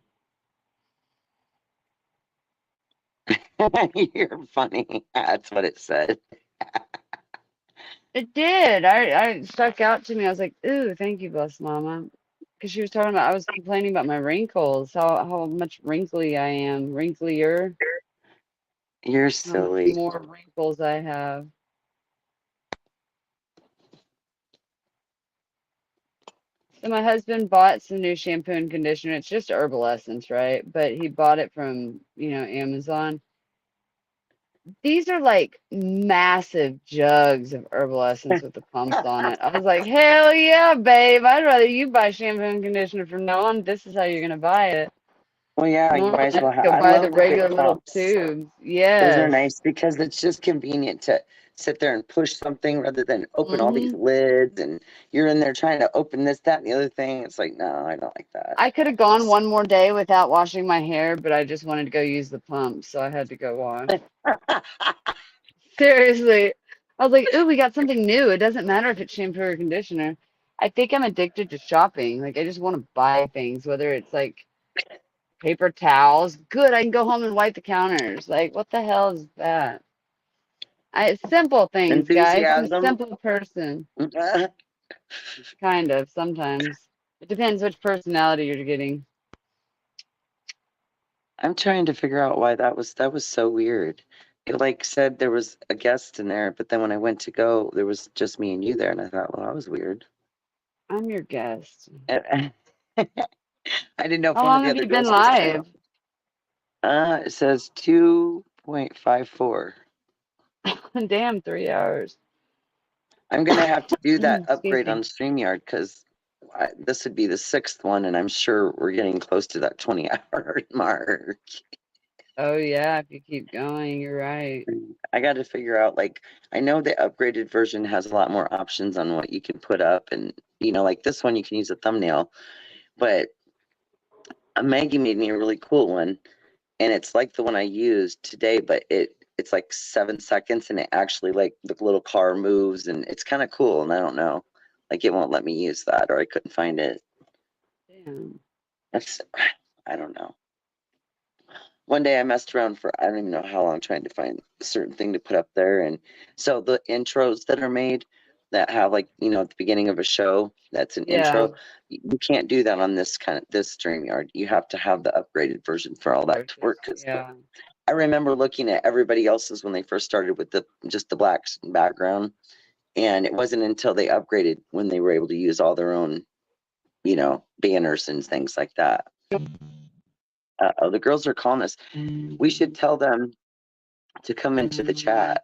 You're funny. That's what it said. It did. I stuck out to me. I was like, ooh, thank you, bless mama. Because she was talking about, I was complaining about my wrinkles, how much wrinkly I am, wrinklier, You're how much silly. more wrinkles I have. So my husband bought some new shampoo and conditioner. It's just herbal essence, right? But he bought it from, Amazon. These are like massive jugs of herbal essence with the pumps on it. I was like, hell yeah, babe. I'd rather you buy shampoo and conditioner from now on. This is how you're gonna buy it. Well, yeah, you Normally might as I well just have. go I buy the love the regular big little pumps. tubes. Those are Yes. nice because it's just convenient to sit there and push something rather than open all these Hmm. lids and you're in there trying to open this, that, and the other thing. It's like, no, I don't like that. I could have gone one more day without washing my hair, but I just wanted to go use the pump, so I had to go wash. Seriously. I was like, ooh, we got something new. It doesn't matter if it's shampoo or conditioner. I think I'm addicted to shopping. Like, I just want to buy things, whether it's like paper towels. Good, I can go home and wipe the counters. Like, what the hell is that? Simple things, guys. I'm a Enthusiasm. simple person. Kind of, sometimes. It depends which personality you're getting. I'm trying to figure out why that was so weird. It like said there was a guest in there, but then when I went to go, there was just me and you there, and I thought, well, that was weird. I'm your guest. I didn't know if How one of long the have other you been girls was there. live? It says 2.54. Damn, 3 hours. I'm gonna have to do that Excuse upgrade me. on StreamYard because this would be the 6th one, and I'm sure we're getting close to that 20-hour mark. Oh yeah, if you keep going, you're right. I got to figure out, like, I know the upgraded version has a lot more options on what you can put up, and like this one, you can use a thumbnail, but Maggie made me a really cool one, and it's like the one I used today, but it's like 7 seconds, and it actually like the little car moves, and it's kind of cool. And I don't know, like it won't let me use that, or I couldn't find it. Damn. That's I don't know. One day I messed around for I don't even know how long trying to find a certain thing to put up there, and so the intros that are made that have like at the beginning of a show that's an Yeah. intro, you can't do that on this StreamYard. You have to have the upgraded version for all that to work. Because Yeah. I remember looking at everybody else's when they first started with just the black background, and it wasn't until they upgraded when they were able to use all their own banners and things like that. The girls are calling us. We should tell them to come into the chat.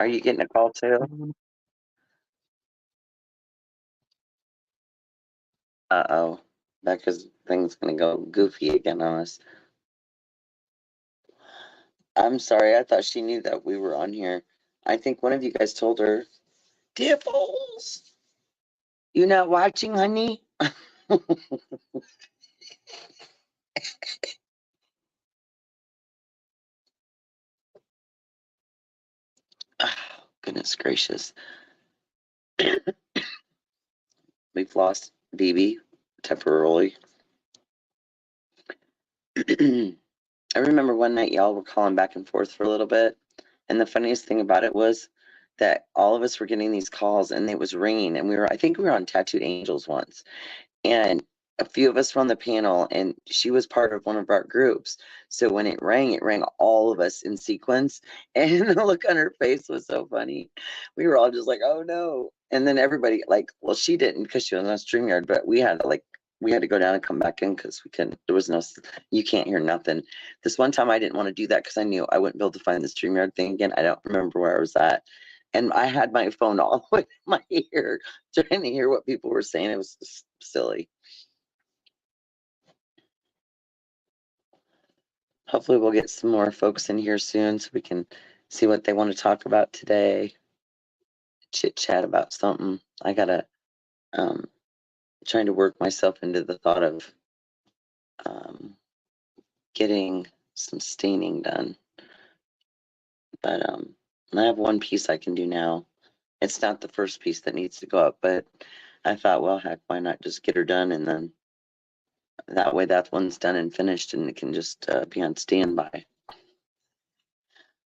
Are you getting a call too? Uh-oh. Becca's thing's gonna go goofy again on us. I'm sorry, I thought she knew that we were on here. I think one of you guys told her, Dipples, you not watching, honey? Oh, goodness gracious. We've lost BB temporarily. I remember one night y'all were calling back and forth for a little bit. And the funniest thing about it was that all of us were getting these calls and it was ringing. And I think we were on Tattooed Angels once. And a few of us were on the panel, and she was part of one of our groups. So when it rang all of us in sequence. And the look on her face was so funny. We were all just like, oh no. And then everybody, like, well, she didn't because she was on StreamYard, but we had to go down and come back in because there was no, you can't hear nothing. This one time I didn't want to do that because I knew I wouldn't be able to find the StreamYard thing again. I don't remember where I was at. And I had my phone all the way in my ear trying to hear what people were saying. It was just silly. Hopefully we'll get some more folks in here soon so we can see what they want to talk about today. Chit chat about something. I gotta trying to work myself into the thought of getting some staining done. But I have one piece I can do now. It's not the first piece that needs to go up, but I thought, well, heck, why not just get her done, and then that way that one's done and finished, and it can just be on standby.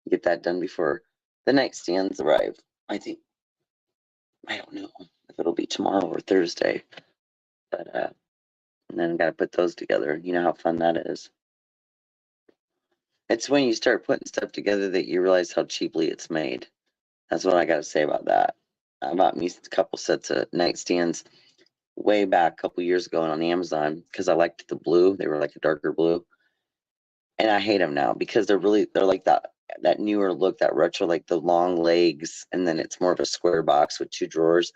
Get that done before the nightstands arrive. I think. I don't know if it'll be tomorrow or Thursday, but and then got to put those together. You know how fun that is. It's when you start putting stuff together that you realize how cheaply it's made. That's what I got to say about that. I bought me a couple sets of nightstands way back a couple years ago on Amazon because I liked the blue. They were like a darker blue, and I hate them now because they're like that newer look, that retro, like the long legs, and then it's more of a square box with 2 drawers.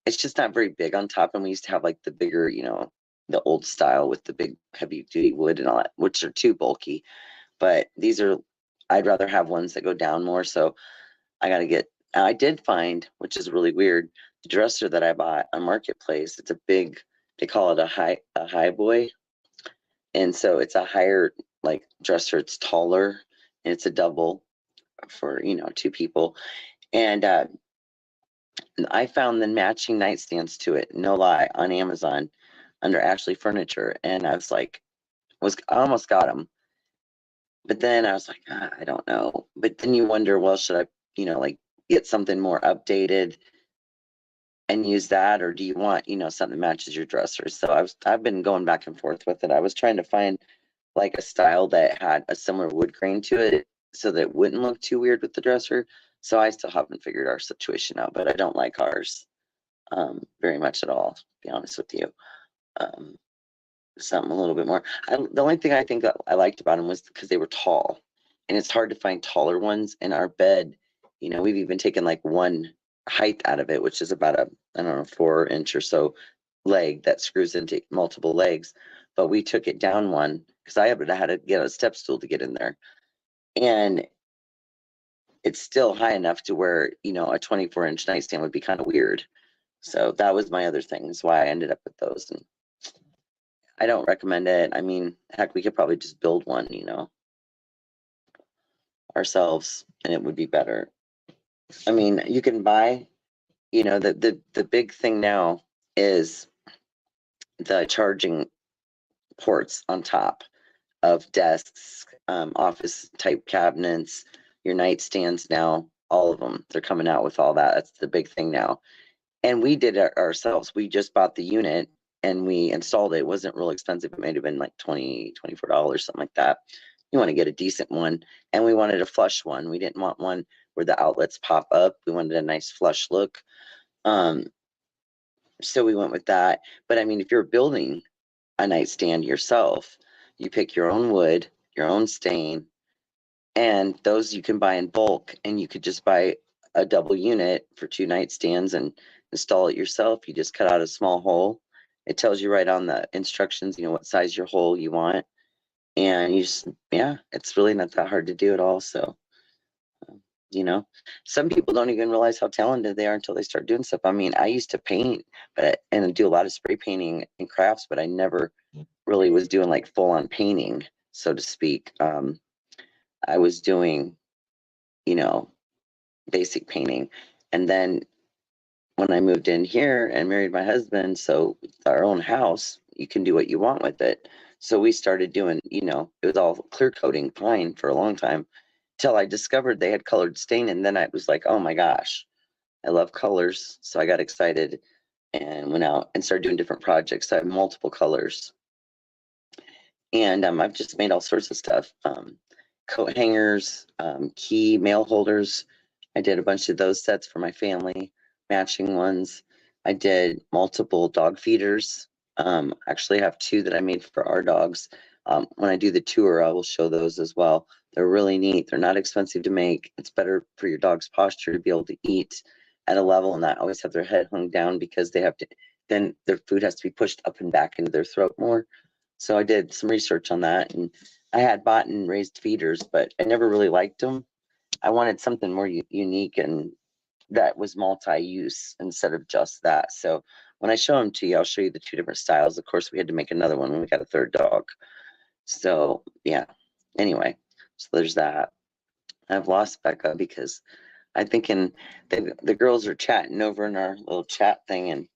It's just not very big on top, and we used to have like the bigger, the old style with the big heavy duty wood and all that, which are too bulky. But these are, I'd rather have ones that go down more. So I did find, which is really weird, the dresser that I bought on Marketplace. It's a big, they call it a high boy. And so it's a higher like dresser. It's taller and it's a double for, 2 people. And I found the matching nightstands to it, no lie, on Amazon under Ashley Furniture. And I was like, I almost got them. But then I was like, I don't know. But then you wonder, well, should I, like get something more updated and use that, or do you want, something that matches your dresser? So I've been going back and forth with it. I was trying to find like a style that had a similar wood grain to it so that it wouldn't look too weird with the dresser. So I still haven't figured our situation out, but I don't like ours very much at all, to be honest with you. Something a little bit more. The only thing I think that I liked about them was because they were tall, and it's hard to find taller ones. In our bed, we've even taken like one height out of it, which is about a, I don't know, 4-inch or so leg that screws into multiple legs. But we took it down one because I had to get a step stool to get in there, and it's still high enough to where a 24-inch nightstand would be kind of weird. So that was my other thing. Is why I ended up with those. And I don't recommend it. I mean, heck, we could probably just build one, ourselves, and it would be better. I mean, you can buy, the big thing now is the charging ports on top of desks, office type cabinets, your nightstands now, all of them. They're coming out with all that. That's the big thing now. And we did it ourselves. We just bought the unit and we installed it. It wasn't real expensive. It may have been like $24, something like that. You want to get a decent one. And we wanted a flush one. We didn't want one where the outlets pop up. We wanted a nice flush look. So we went with that. But I mean, if you're building a nightstand yourself, you pick your own wood, your own stain, and those you can buy in bulk. And you could just buy a double unit for 2 nightstands and install it yourself. You just cut out a small hole. It tells you right on the instructions, what size your hole you want. And you just, it's really not that hard to do at all. So, some people don't even realize how talented they are until they start doing stuff. I mean, I used to paint, and do a lot of spray painting and crafts, but I never really was doing like full on painting, so to speak. I was doing, basic painting. And then when I moved in here and married my husband, so our own house, you can do what you want with it. So we started doing, it was all clear coating fine for a long time till I discovered they had colored stain. And then I was like, oh my gosh, I love colors. So I got excited and went out and started doing different projects. So I have multiple colors. And I've just made all sorts of stuff. Coat hangers, key mail holders. I did a bunch of those sets for my family, matching ones. I did multiple dog feeders. Actually have 2 that I made for our dogs. When I do the tour, I will show those as well. They're really neat. They're not expensive to make. It's better for your dog's posture to be able to eat at a level and not always have their head hung down, because they have to, then their food has to be pushed up and back into their throat more. So I did some research on that, and I had bought and raised feeders, but I never really liked them. I wanted something more unique and that was multi-use instead of just that. So when I show them to you, I'll show you the 2 different styles. Of course, we had to make another one when we got a 3rd dog. So yeah, anyway, so there's that. I've lost Becca because I'm thinking the girls are chatting over in our little chat thing, and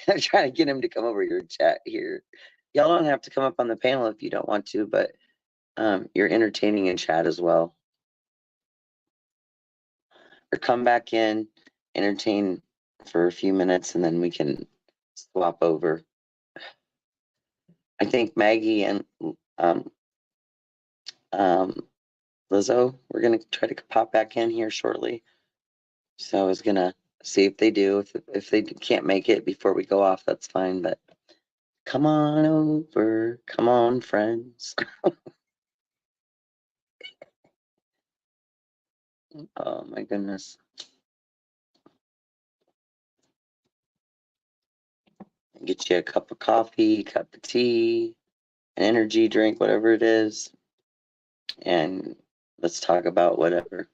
I'm trying to get him to come over your chat here. Y'all don't have to come up on the panel if you don't want to, but you're entertaining in chat as well. Or come back in, entertain for a few minutes, and then we can swap over. I think Maggie and Lizzo, we're gonna try to pop back in here shortly. So I was gonna See if they do. If they can't make it before we go off, that's fine. But come on over. Come on, friends. Oh my goodness. Get you a cup of coffee, cup of tea, an energy drink, whatever it is, and let's talk about whatever.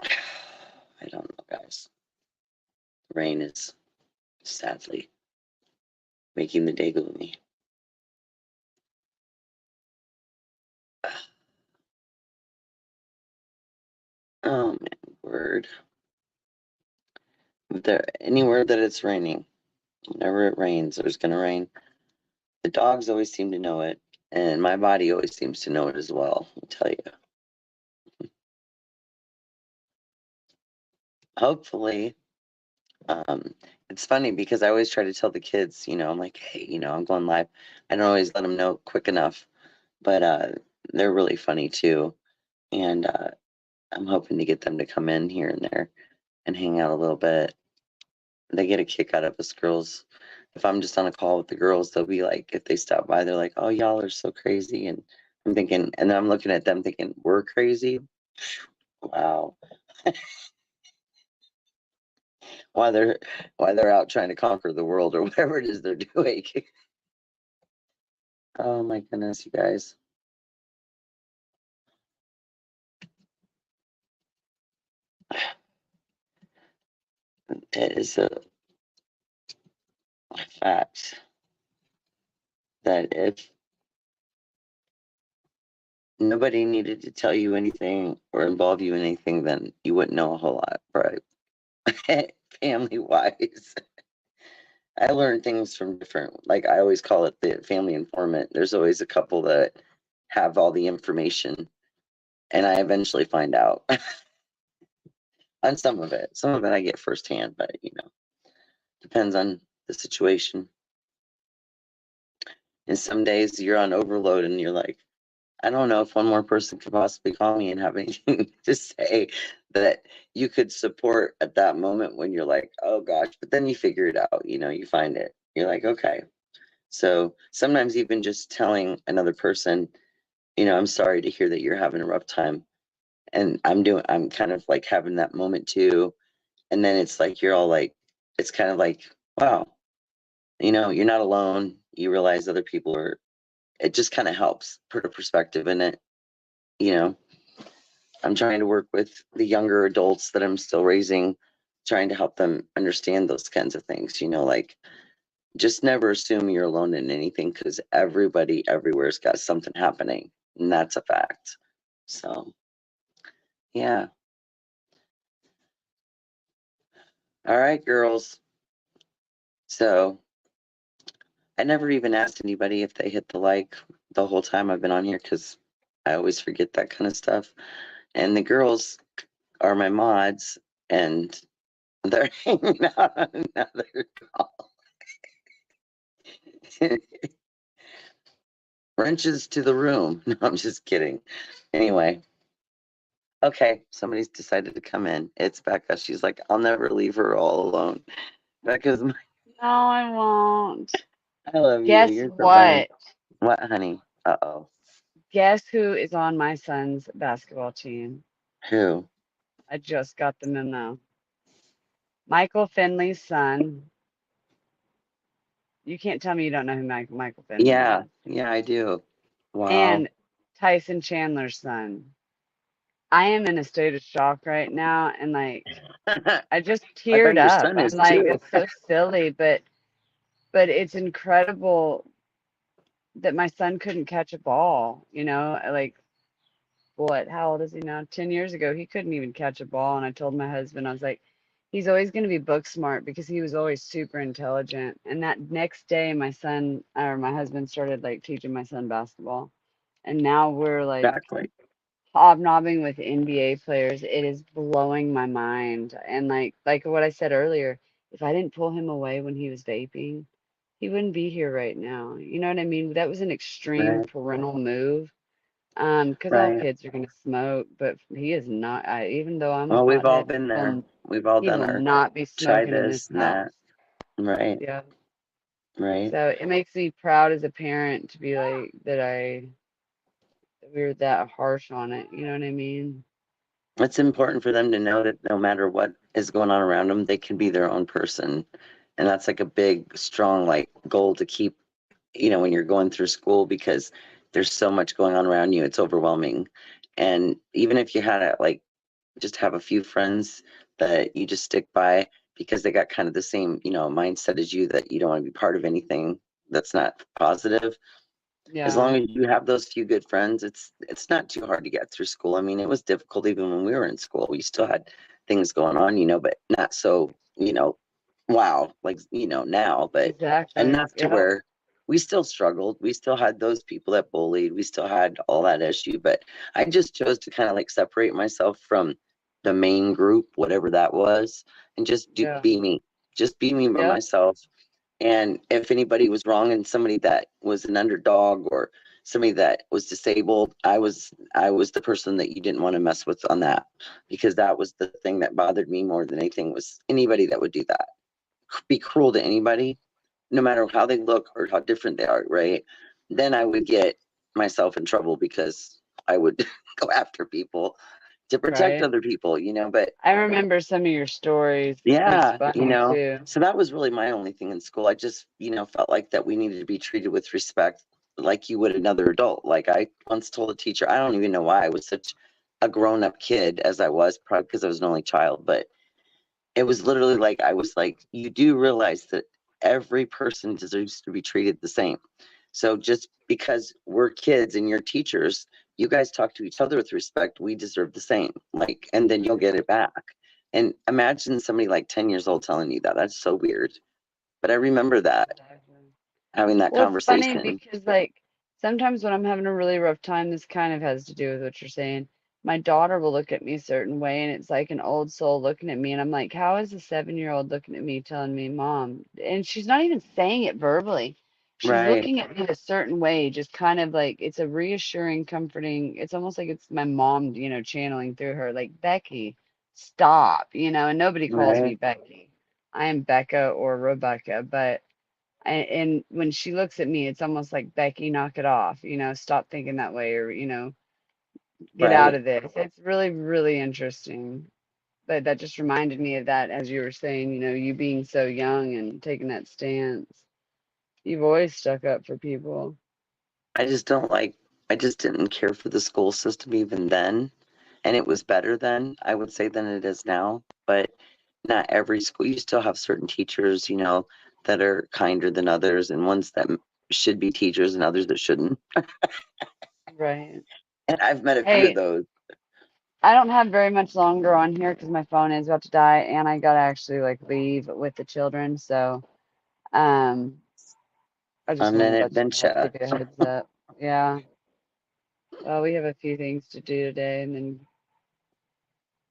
I don't know, guys. Rain is sadly making the day gloomy. Oh man, word. If there anywhere that it's raining, whenever it rains, there's gonna rain. The dogs always seem to know it, and my body always seems to know it as well. I'll tell you. Hopefully, it's funny because I always try to tell the kids, I'm like, hey, I'm going live. I don't always let them know quick enough, but they're really funny too, and I'm hoping to get them to come in here and there and hang out a little bit. They get a kick out of us girls. If I'm just on a call with the girls, they'll be like, if they stop by, they're like, oh, y'all are so crazy. And I'm thinking, and then I'm looking at them thinking, we're crazy? Wow. Why they're out trying to conquer the world or whatever it is they're doing. Oh my goodness, you guys. It is a fact that if nobody needed to tell you anything or involve you in anything, then you wouldn't know a whole lot, right? Family wise. I learned things from different, like I always call it the family informant. There's always a couple that have all the information, and I eventually find out on some of it. Some of it I get firsthand, but depends on the situation. And some days you're on overload and you're like, I don't know if one more person could possibly call me and have anything to say that you could support at that moment when you're like, oh gosh, but then you figure it out, you find it. You're like, okay. So sometimes even just telling another person, I'm sorry to hear that you're having a rough time. And I'm kind of like having that moment too. And then it's like, you're all like, it's kind of like, wow, you're not alone. You realize other people are, it just kind of helps put a perspective in it. I'm trying to work with the younger adults that I'm still raising, trying to help them understand those kinds of things, like just never assume you're alone in anything because everybody everywhere's got something happening, and that's a fact. So yeah. All right, girls. So I never even asked anybody if they hit the like the whole time I've been on here because I always forget that kind of stuff. And the girls are my mods, and they're hanging out on another call. Wrenches to the room. No, I'm just kidding. Anyway. Okay, somebody's decided to come in. It's Becca. She's like, I'll never leave her all alone. Becca's my, No, I won't. I love you. Guess You're so funny. what? What, honey? Uh-oh. Guess who is on my son's basketball team? Who? I just got the memo. Michael Finley's son. You can't tell me you don't know who Michael Finley Yeah, is. yeah, I do. Wow. And Tyson Chandler's son. I am in a state of shock right now, and like I just I teared bet your up. son I'm is like, too. it's so silly, but it's incredible that my son couldn't catch a ball. Like what? How old is he now? 10 years ago, he couldn't even catch a ball, and I told my husband, I was like, he's always going to be book smart because he was always super intelligent. And that next day, my husband started like teaching my son basketball, and now we're like Exactly. hobnobbing with NBA players. It is blowing my mind. And like what I said earlier, if I didn't pull him away when he was vaping, he wouldn't be here right now. You know what I mean? That was an extreme Right. parental move. Because all Right. kids are gonna smoke, but he is not. Even though I'm a Well, we've all pothead, been there. We've all he done will our not be try smoking in this this and house. that. Right. Yeah. Right. So it makes me proud as a parent to be like that we were that harsh on it. You know what I mean? It's important for them to know that no matter what is going on around them, they can be their own person. And that's like a big, strong, like goal to keep, when you're going through school, because there's so much going on around you. It's overwhelming. And even if you had just have a few friends that you just stick by because they got kind of the same, mindset as you, that you don't want to be part of anything that's not positive. As Yeah. long as you have those few good friends, it's not too hard to get through school. I mean, it was difficult even when we were in school. We still had things going on, but not so, wow, like, now, but Exactly. enough to Yep. where we still struggled. We still had those people that bullied. We still had all that issue, but I just chose to kind of like separate myself from the main group, whatever that was, and just Yeah. be me. Just be me by Yep. myself. And if anybody was wrong and somebody that was an underdog or somebody that was disabled, I was the person that you didn't want to mess with on that, because that was the thing that bothered me more than anything, was anybody that would do that. Be cruel to anybody, no matter how they look or how different they are, right? Then I would get myself in trouble because I would go after people to protect Right. other people, but I remember some of your stories. It's yeah, funny too. so that was really my only thing in school. I just, felt like that we needed to be treated with respect like you would another adult. Like I once told a teacher, I don't even know why I was such a grown-up kid as I was, probably because I was an only child, but it was literally like, I was like, you do realize that every person deserves to be treated the same. So just because we're kids and you're teachers, you guys talk to each other with respect, we deserve the same. Like, and then you'll get it back. And imagine somebody like 10 years old telling you that. That's so weird. But I remember that, Exactly. having that Well, it's funny conversation. because like sometimes when I'm having a really rough time, this kind of has to do with what you're saying. My daughter will look at me a certain way, and it's like an old soul looking at me, and I'm like, how is a 7-year-old looking at me telling me, Mom? And she's not even saying it verbally. She's Right, looking at me a certain way, just kind of like it's a reassuring, comforting. It's almost like it's my mom, channeling through her, like, Becky, stop, and nobody calls me right, Becky. I am Becca or Rebecca, but and when she looks at me, it's almost like, Becky, knock it off, stop thinking that way, or, get out right. of this. It's really, really interesting. But that just reminded me of that, as you were saying, you being so young and taking that stance. You've always stuck up for people. I just don't like, I just didn't care for the school system even then. And it was better then, I would say, than it is now. But not every school, you still have certain teachers, that are kinder than others, and ones that should be teachers and others that shouldn't. Right. And I've met a few of Hey, those. I don't have very much longer on here because my phone is about to die, and I gotta actually like leave with the children. So, um, I just I'm wanted in to it, let you then know, chat. give you a heads up. Yeah. Well, we have a few things to do today, and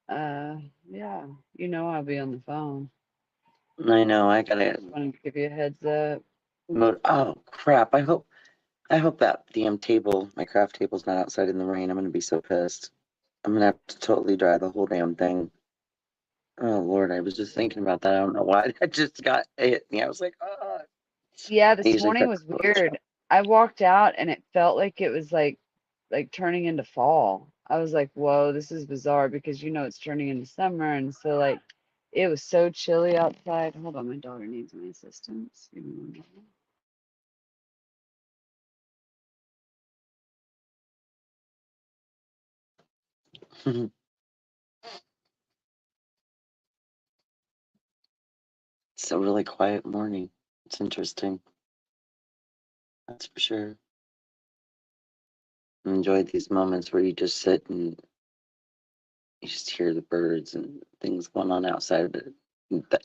then, yeah, I'll be on the phone. I know, I gotta Just wanted to give you a heads up. oh crap. I hope that damn table, my craft table's not outside in the rain. I'm gonna be so pissed. I'm gonna have to totally dry the whole damn thing. Oh Lord, I was just thinking about that. I don't know why that just got hit me. I was like, oh. Yeah, I this usually morning put was weird. I walked out and it felt like it was like turning into fall. I was like, whoa, this is bizarre because it's turning into summer, and so like it was so chilly outside. Hold on, my daughter needs my assistance. Give me one moment. it's a really quiet morning. It's interesting. That's for sure. Enjoy these moments where you just sit and you just hear the birds and things going on outside.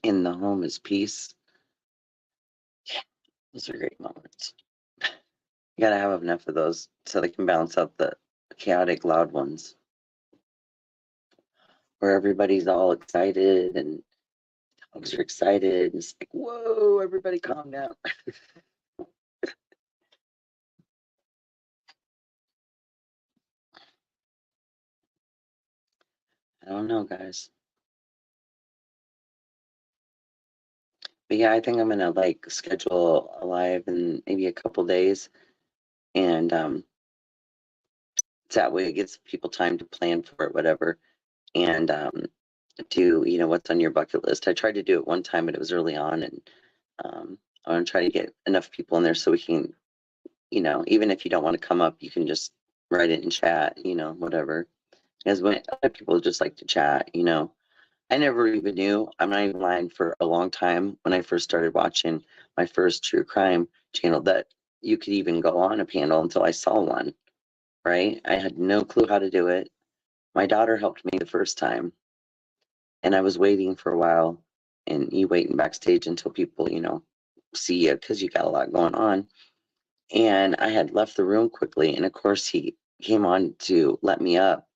In the home is peace. Those are great moments. You gotta have enough of those so they can balance out the chaotic, loud ones where everybody's all excited and dogs are excited. And it's like, whoa, everybody calm down. don't know, guys. But yeah, I think I'm gonna like schedule a live in maybe a couple days, and that way it gives people time to plan for it, whatever, and do what's on your bucket list. I tried to do it one time, but it was early on, and I want to try to get enough people in there so we can, even if you don't want to come up, you can just write it in chat, whatever. Because when other people just like to chat, I never even knew, I'm not even lying, for a long time when I first started watching my first true crime channel, that you could even go on a panel until I saw one, right? I had no clue how to do it. My daughter helped me the first time, and I was waiting for a while, and you waiting backstage until people, see you because you got a lot going on. And I had left the room quickly, and of course he came on to let me up,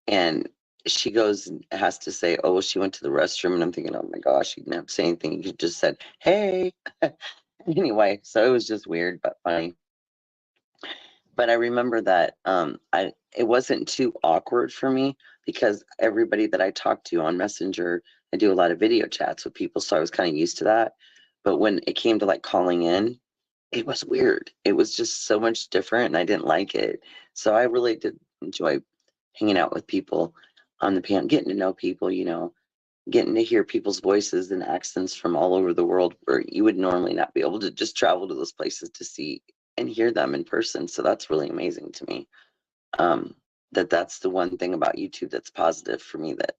and she goes and has to say, oh, she went to the restroom, and I'm thinking, oh my gosh, you didn't have to say anything, you just said, hey. Anyway, so it was just weird but funny. But I remember that it wasn't too awkward for me, because everybody that I talked to on Messenger, I do a lot of video chats with people, so I was kind of used to that. But when it came to like calling in, it was weird. It was just so much different, and I didn't like it. So I really did enjoy hanging out with people on the panel, getting to know people, getting to hear people's voices and accents from all over the world, where you would normally not be able to just travel to those places to see and hear them in person. So that's really amazing to me. That's the one thing about YouTube that's positive for me, that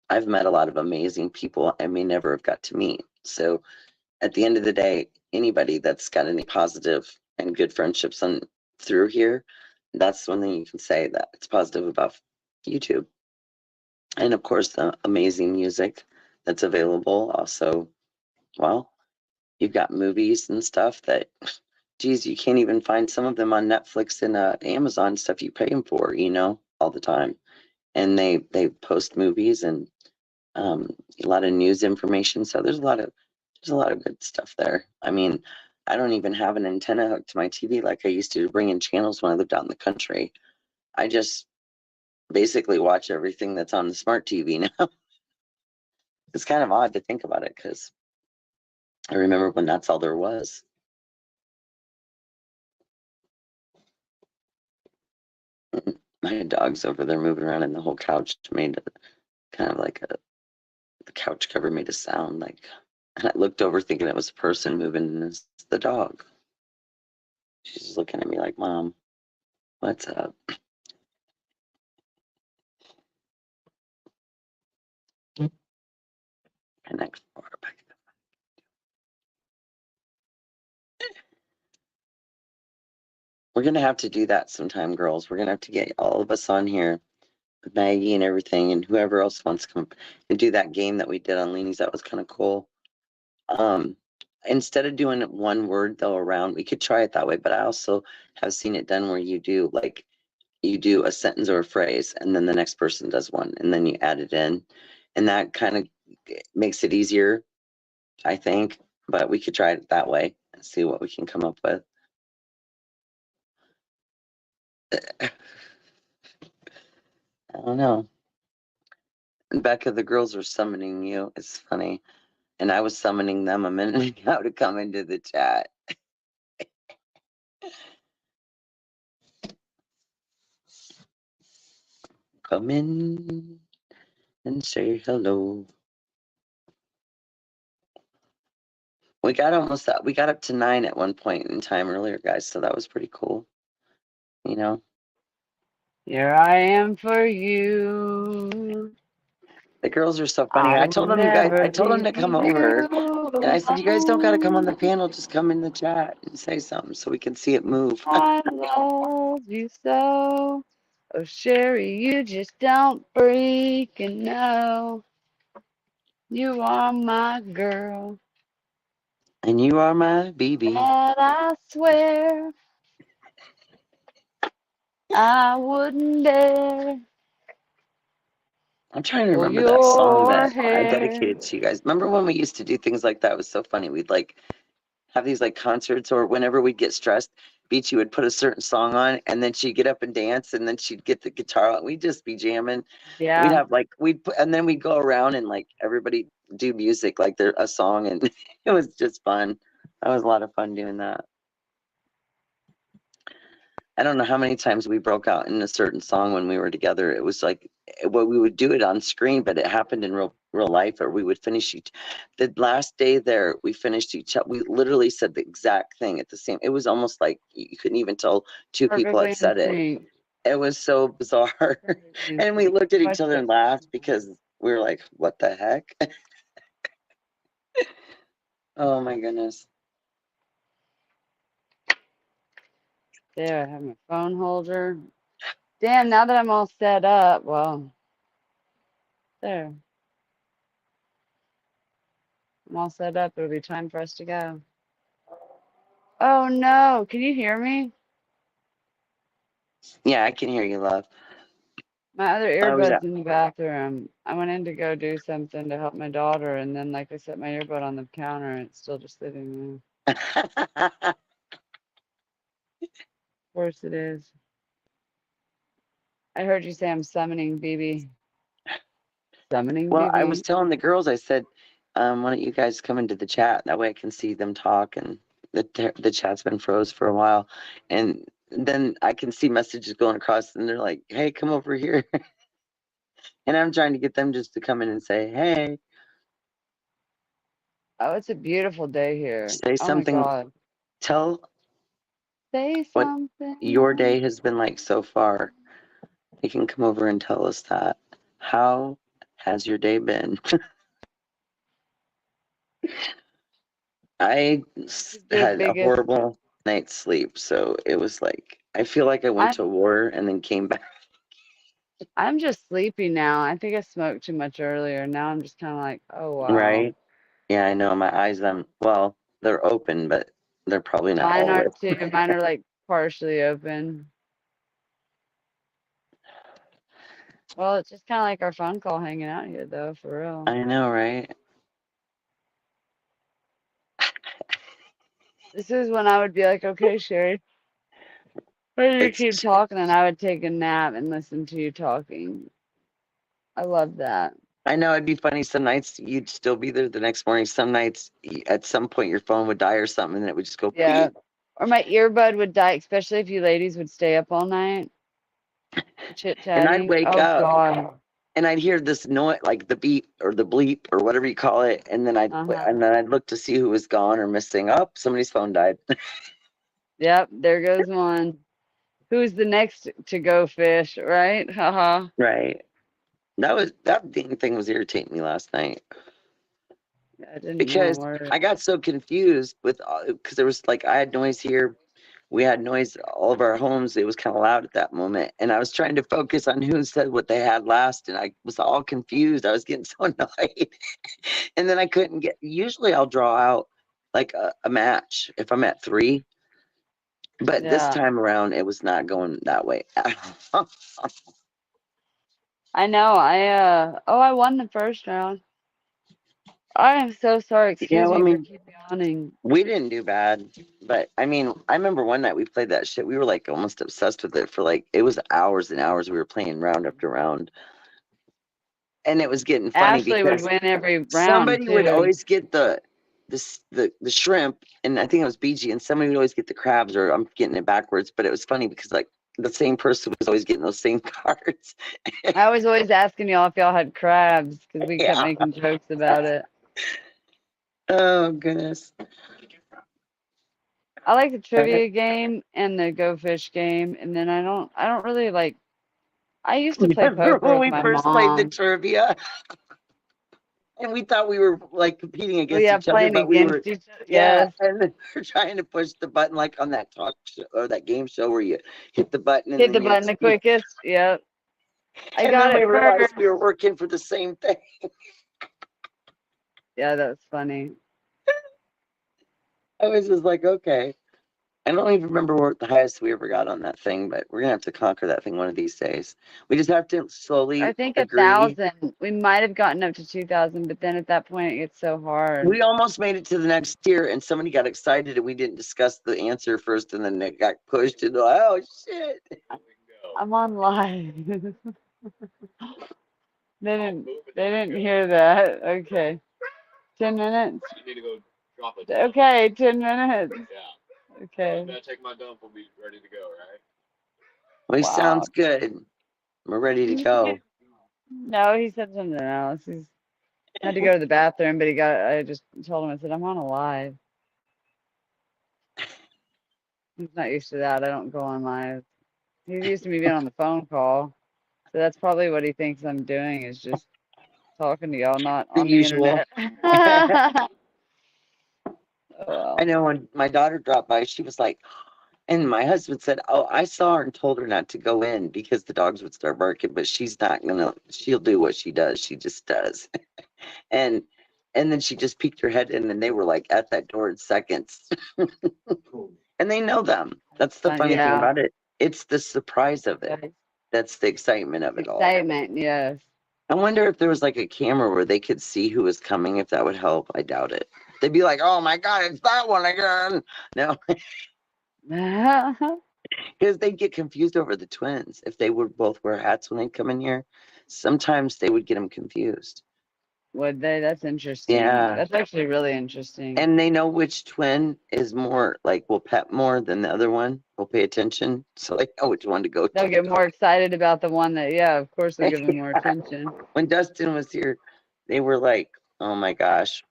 I've met a lot of amazing people I may never have got to meet. So at the end of the day, anybody that's got any positive and good friendships through here, that's one thing you can say that it's positive about YouTube. And of course, the amazing music that's available. Also, well, you've got movies and stuff that, geez, you can't even find some of them on Netflix and Amazon stuff you pay them for, all the time. And they post movies and a lot of news information. So there's a lot of good stuff there. I mean, I don't even have an antenna hooked to my TV like I used to bring in channels when I lived out in the country. I just basically watch everything that's on the smart TV now. It's kind of odd to think about it, because I remember when that's all there was. My dog's over there moving around, and the whole couch made kind of like the couch cover made a sound like, and I looked over thinking it was a person moving, and it's the dog. She's looking at me like, Mom, what's up? Connect four back. We're gonna have to do that sometime, girls. We're gonna have to get all of us on here, with Maggie and everything, and whoever else wants to come and do that game that we did on Leanie's. That was kind of cool. Instead of doing one word though around, we could try it that way. But I also have seen it done where you do a sentence or a phrase, and then the next person does one, and then you add it in, and that kind of makes it easier, I think. But we could try it that way and see what we can come up with. I don't know. Becca, the girls are summoning you. It's funny. And I was summoning them a minute ago to come into the chat. Come in and say hello. We got up to 9 at one point in time earlier, guys, so that was pretty cool. Here I am for you. The girls are so funny. I told them to come over, and I said, you guys don't got to come on the panel, just come in the chat and say something so we can see it move. I love you so. Oh, Sherry, you just don't freaking know. You are my girl. And you are my BB. And I swear I wouldn't dare. I'm trying to remember that song that I dedicated to you guys. Remember when we used to do things like that? It was so funny. We'd like have these like concerts, or whenever we'd get stressed, Beachy would put a certain song on, and then she'd get up and dance, and then she'd get the guitar out. We'd just be jamming. Yeah. We'd have like and then we'd go around and like everybody do music like they're a song, and it was just fun. That was a lot of fun doing that. I don't know how many times we broke out in a certain song when we were together. It was like, well, we would do it on screen, but it happened in real life, or we would finish the last day there, we finished we literally said the exact thing at the same. It was almost like you couldn't even tell two people had said it. It was so bizarre. And we looked at each other and laughed because we were like, what the heck? Oh my goodness. There, I have my phone holder. Damn, now that I'm all set up, well, there. I'm all set up. It'll be time for us to go. Oh no, can you hear me? Yeah, I can hear you, love. My other I was earbud's in the bathroom. I went in to go do something to help my daughter, and then like I set my earbud on the counter, and it's still just sitting there. Of course it is. I heard you say I'm summoning BB. Summoning Well, BB? I was telling the girls, I said, why don't you guys come into the chat? That way I can see them talk, and the chat's been froze for a while. And then I can see messages going across, and they're like, hey, come over here. And I'm trying to get them just to come in and say, hey. Oh, it's a beautiful day here. Say Oh something. my God. Tell Say what something. your day has been like so far. You can come over and tell us that. How has your day been? I had a horrible night's sleep, so it was like, I feel like I went to war and then came back. I'm just sleepy now. I think I smoked too much earlier. Now I'm just kind of like, oh wow. Right? Yeah, I know. My eyes, well, they're open, but they're probably not Mine all are open. too. Mine are like partially open. Well, it's just kind of like our phone call hanging out here, though, for real. I know, right? This is when I would be like, okay, Sherry, why do you keep talking? And I would take a nap and listen to you talking. I love that. I know it'd be funny. Some nights you'd still be there the next morning. Some nights, at some point, your phone would die or something, and it would just go. Yeah. Or my earbud would die, especially if you ladies would stay up all night chit-chatting. And I'd wake up. God. And I'd hear this noise, like the beep or the bleep or whatever you call it, and then I'd look to see who was gone or missing. Oh, somebody's phone died. Yep, there goes one. Who's the next to go fish, right? Haha. Right. That dang thing was irritating me last night. Yeah, I didn't because work. I got so confused with because there was like I had noise here. We had noise all of our homes. It was kind of loud at that moment. And I was trying to focus on who said what they had last. And I was all confused. I was getting so annoyed. And then I couldn't get, usually I'll draw out like a match if I'm at 3. But this time around, it was not going that way. I know. I won the first round. I am so sorry. Excuse me for keep yawning. We didn't do bad, but I mean, I remember one night we played that shit. We were like almost obsessed with it for like, it was hours and hours. We were playing round after round. And it was getting funny Ashley because would win every round. Somebody would always get the shrimp, and I think it was BG, and somebody would always get the crabs, or I'm getting it backwards, but it was funny because like the same person was always getting those same cards. I was always asking y'all if y'all had crabs because we kept making jokes about it. Oh goodness. I like the trivia game and the Go Fish game, and then I don't really like. I used to play poker when we with my first mom. played the trivia, and we thought we were like competing against each other, but we were each other. Yes. and then we're trying to push the button like on that talk show or that game show where you hit the button and hit the button the quickest. Yep. I got then it we realized first. we were working for the same thing. Yeah, that's funny. I was just like, okay. I don't even remember what the highest we ever got on that thing, but we're gonna have to conquer that thing one of these days. We just have to slowly I think agree. 1,000. We might have gotten up to 2,000, but then at that point it gets so hard. We almost made it to the next tier, and somebody got excited, and we didn't discuss the answer first, and then it got pushed, and oh shit! I'm on live. They didn't hear that. Okay. 10 minutes. You need to go drop it. Okay, 10 minutes. Yeah. I'm Okay. gonna take my dump. We'll be ready to go, right? Well, Wow. sounds good. We're ready to go. No, he said something else. He's had to go to the bathroom, but I just told him, I said, I'm on a live. He's not used to that. I don't go on live. He's used to me being on the phone call. So that's probably what he thinks I'm doing is just talking to y'all, not The on the usual. internet. Oh, I know when my daughter dropped by, she was like, and my husband said, "Oh, I saw her and told her not to go in because the dogs would start barking, but she's not gonna. She'll do what she does. She just does." and then she just peeked her head in, and they were like at that door in seconds, and they know them. That's the funny thing yeah. about it. It's the surprise of it. That's the excitement of it all. Excitement, yes. I wonder if there was like a camera where they could see who was coming, if that would help. I doubt it. They'd be like, "Oh my God, it's that one again." No, because they'd get confused over the twins. If they would both wear hats when they'd come in here, sometimes they would get them confused. Would they? That's interesting. Yeah. That's actually really interesting. And they know which twin is more like will pet more than the other one. Will pay attention, so they know which one to go They'll to. get more excited about the one that, yeah, of course they'll give them more attention. When Dustin was here, they were like, "Oh my gosh."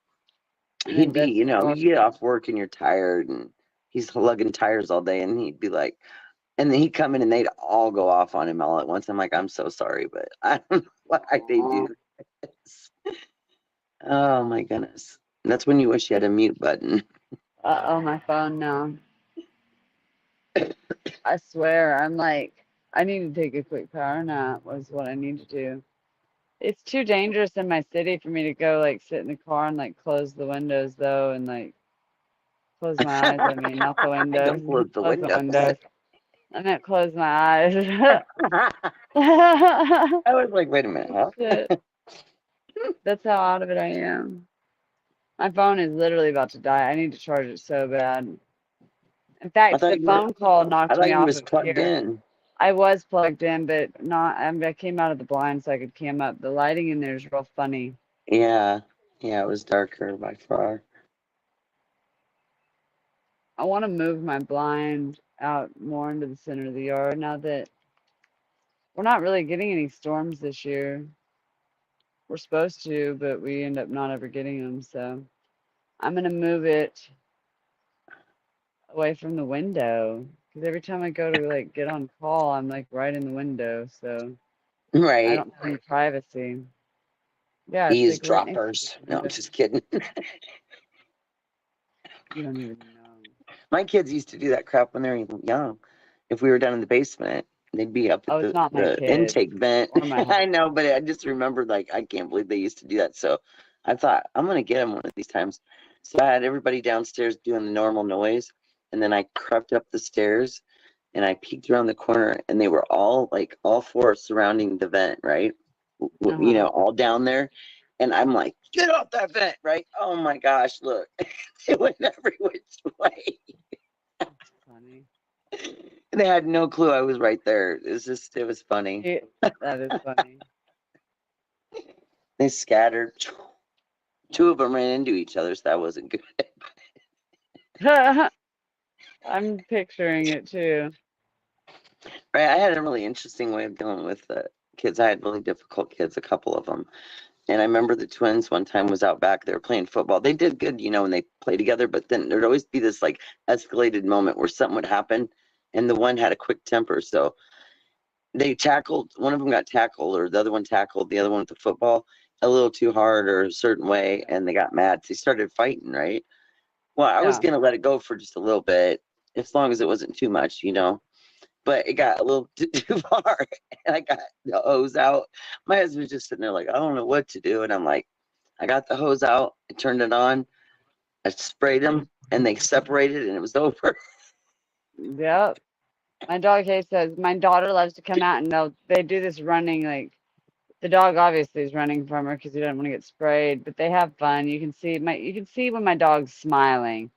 And He'd be, Dustin you know, walks you get off work and you're tired and he's lugging tires all day and he'd be like, and then he'd come in and they'd all go off on him all at once. I'm like, I'm so sorry, but I don't know why they do this. Oh my goodness. And that's when you wish you had a mute button. Uh-oh, my phone now. I swear, I'm like, I need to take a quick power nap was what I need to do. It's too dangerous in my city for me to go like sit in the car and like close the windows though and like close my eyes. I mean, not the windows. Don't close the Close windows. I meant close my eyes. I was like, wait a minute, huh? Shit. That's how out of it I am. My phone is literally about to die. I need to charge it so bad. In fact, the phone call knocked I thought me you off was of plugged here. in. I was plugged in, but not. I came out of the blind so I could cam up. The lighting in there is real funny. Yeah. Yeah, it was darker by far. I want to move my blind out more into the center of the yard now that we're not really getting any storms this year. We're supposed to, but we end up not ever getting them. So I'm going to move it away from the window because every time I go to like get on call, I'm like right in the window. So I Right. don't have any privacy. Yeah, it's like right next to Eavesdroppers. the No, window. just kidding. You don't even know. My kids used to do that crap when they were young. If we were down in the basement, they'd be up Oh, at it's not my the kids intake vent. or my I know, but I just remembered, like, I can't believe they used to do that. So I thought, I'm going to get them one of these times. So I had everybody downstairs doing the normal noise. And then I crept up the stairs and I peeked around the corner and they were all like, all four surrounding the vent, right? You know, all down there. And I'm like, get off that vent, right? Oh my gosh, look. It went every which way. That's funny. They had no clue I was right there. It was funny. That is funny. They scattered. Two of them ran into each other, so that wasn't good. I'm picturing it too. Right, I had a really interesting way of dealing with the kids. I had really difficult kids, a couple of them. And I remember the twins one time was out back. They were playing football. They did good, you know, when they play together. But then there'd always be this like escalated moment where something would happen, and the one had a quick temper. So they tackled. One of them got tackled, or the other one tackled the other one with the football a little too hard or a certain way, and they got mad. So they started fighting, right? Well, I was gonna let it go for just a little bit, as long as it wasn't too much, you know. But it got a little too far, and I got the hose out. My husband's just sitting there like, I don't know what to do, and I'm like, I got the hose out, I turned it on, I sprayed them, and they separated, and it was over. Yep. My dog hates those. My daughter loves to come out and they do this running like the dog obviously is running from her because he doesn't want to get sprayed, but they have fun. You can see when my dog's smiling.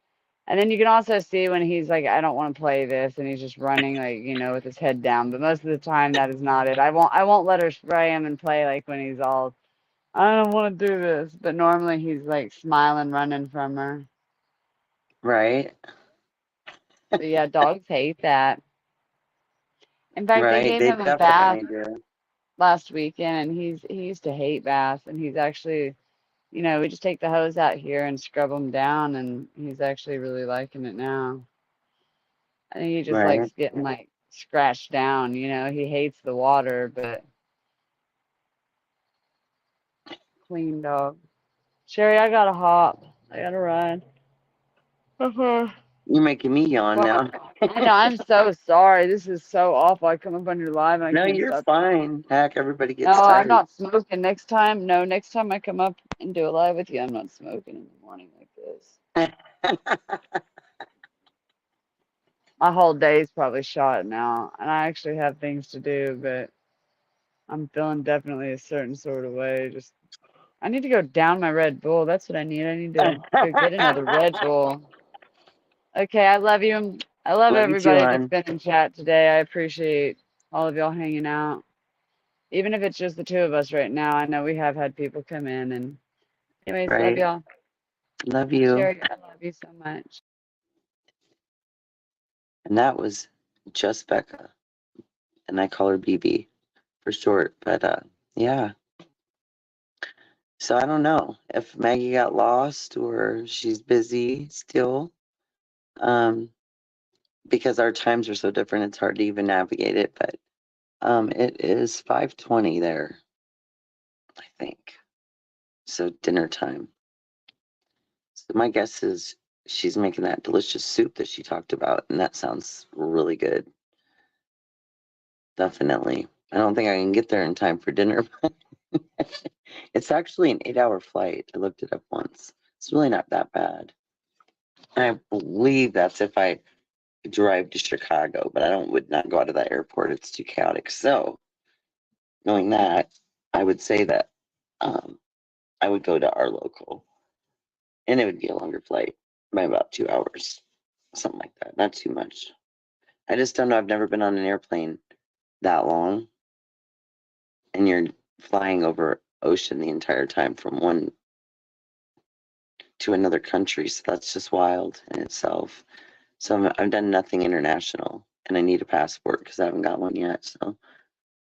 And then you can also see when he's like, I don't want to play this, and he's just running like, with his head down. But most of the time that is not it. I won't let her spray him and play like when he's all, I don't want to do this. But normally he's like smiling, running from her. Right? But yeah, dogs hate that. In fact, they Right. gave They him a bath definitely do. last weekend, and he used to hate baths, and he's actually, we just take the hose out here and scrub him down, and he's actually really liking it now. I think he just Right. likes getting like scratched down, he hates the water, but clean dog. Sherry, I gotta hop. I gotta run. Uh-huh. You're making me yawn Well, now. I know, I'm so sorry. This is so awful. I come up on your live and I No, can't you're stop. fine. Heck, everybody No, gets I'm tired. not smoking next time. No, next time I come up and do a live with you, I'm not smoking in the morning like this. My whole day's probably shot now, and I actually have things to do, but I'm feeling definitely a certain sort of way. Just I need to go down my Red Bull. That's what I need. I need to go get another Red Bull. Okay, I love you. I love Love you too, everybody that's hon. been in chat today. I appreciate all of y'all hanging out. Even if it's just the two of us right now, I know we have had people come in. And anyways, love Right. y'all. Love you. Sherry, I love you so much. And that was just Becca. And I call her BB for short. But yeah. So I don't know if Maggie got lost or she's busy still. Because our times are so different, it's hard to even navigate it. But it is 5:20 there, I think. So dinner time. So my guess is she's making that delicious soup that she talked about, and that sounds really good. Definitely. I don't think I can get there in time for dinner. It's actually an 8-hour flight. I looked it up once. It's really not that bad. I believe that's if I drive to Chicago, but would not go out of that airport. It's too chaotic. So knowing that, I would say that I would go to our local, and it would be a longer flight by about 2 hours, something like that. Not too much. I just don't know. I've never been on an airplane that long, and you're flying over ocean the entire time from one to another country. So that's just wild in itself. So I've done nothing international, and I need a passport because I haven't got one yet. So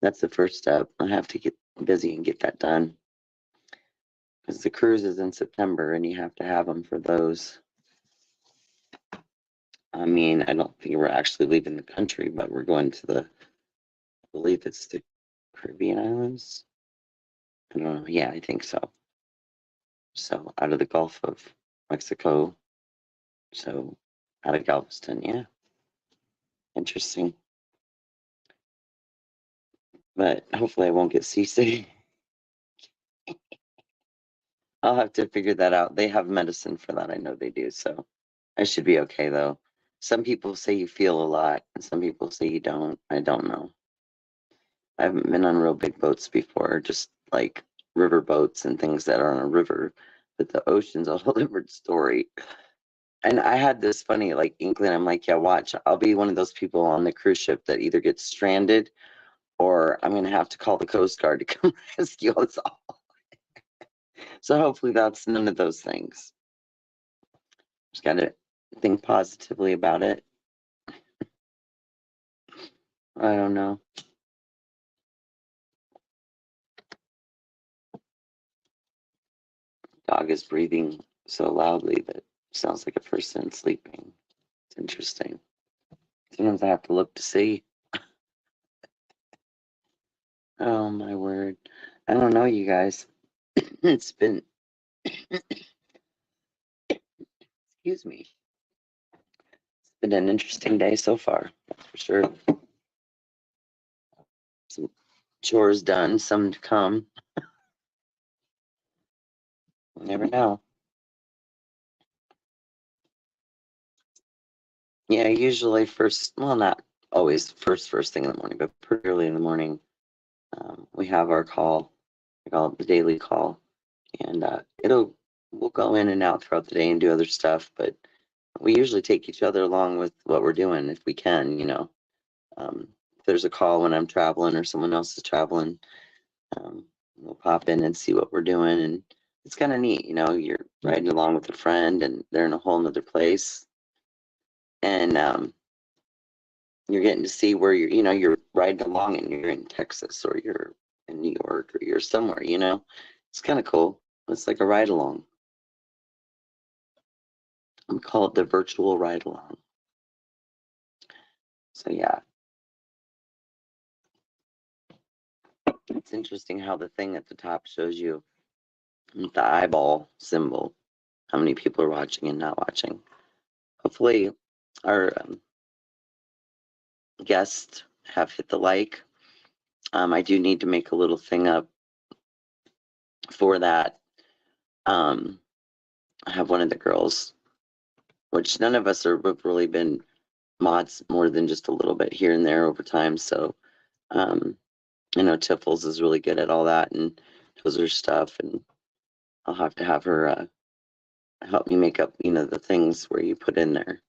that's the first step. I have to get busy and get that done because the cruise is in September, and you have to have them for those. I mean, I don't think we're actually leaving the country, but we're going to I believe it's the Caribbean islands. I don't know. Yeah, I think so. So out of the Gulf of Mexico. So out of Galveston, yeah. Interesting. But hopefully I won't get seasick. I'll have to figure that out. They have medicine for that. I know they do. So I should be okay though. Some people say you feel a lot, and some people say you don't. I don't know. I haven't been on real big boats before, just like river boats and things that are on a river. But the ocean's a whole different story. And I had this funny like inkling. I'm like, yeah, watch. I'll be one of those people on the cruise ship that either gets stranded or I'm gonna have to call the Coast Guard to come rescue us all. So hopefully that's none of those things. Just gotta think positively about it. I don't know. Dog is breathing so loudly that it sounds like a person sleeping. It's interesting. Sometimes I have to look to see. Oh my word. I don't know, you guys. It's been, excuse me. It's been an interesting day so far, that's for sure. Some chores done, some to come. You never know. Yeah, usually first, well, not always first thing in the morning, but pretty early in the morning, we have our call. We call it the daily call, and we'll go in and out throughout the day and do other stuff, but we usually take each other along with what we're doing if we can, if there's a call when I'm traveling or someone else is traveling, we'll pop in and see what we're doing, and it's kind of neat, you're riding along with a friend and they're in a whole nother place, and you're getting to see where you're riding along and you're in Texas or you're in New York or you're somewhere, it's kind of cool. It's like a ride along. We call it the virtual ride along. So yeah, it's interesting how the thing at the top shows you with the eyeball symbol how many people are watching and not watching. Hopefully our guests have hit the like. I do need to make a little thing up for that. I have one of the girls, which none of us have really been mods more than just a little bit here and there over time. So I know Tiffles is really good at all that and does her stuff, and I'll have to have her help me make up, the things where you put in there.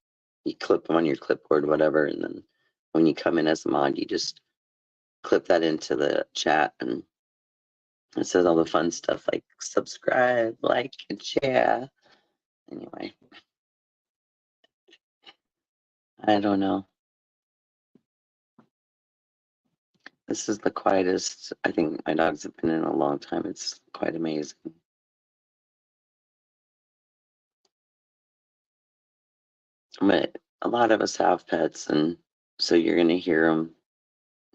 You clip them on your clipboard, whatever, and then when you come in as a mod, you just clip that into the chat, and it says all the fun stuff like subscribe, like, and share. Anyway, I don't know. This is the quietest I think my dogs have been in a long time. It's quite amazing. But a lot of us have pets, and so you're going to hear them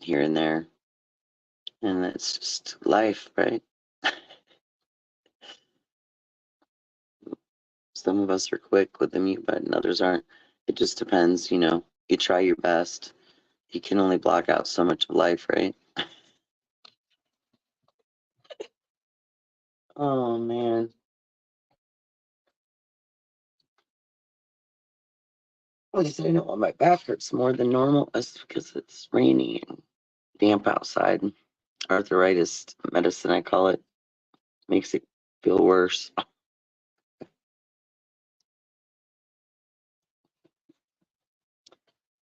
here and there. And it's just life, right? Some of us are quick with the mute button, others aren't. It just depends, you try your best. You can only block out so much of life, right? Oh, man. At least I know my back hurts more than normal. That's because it's rainy and damp outside. Arthritis medicine, I call it, makes it feel worse.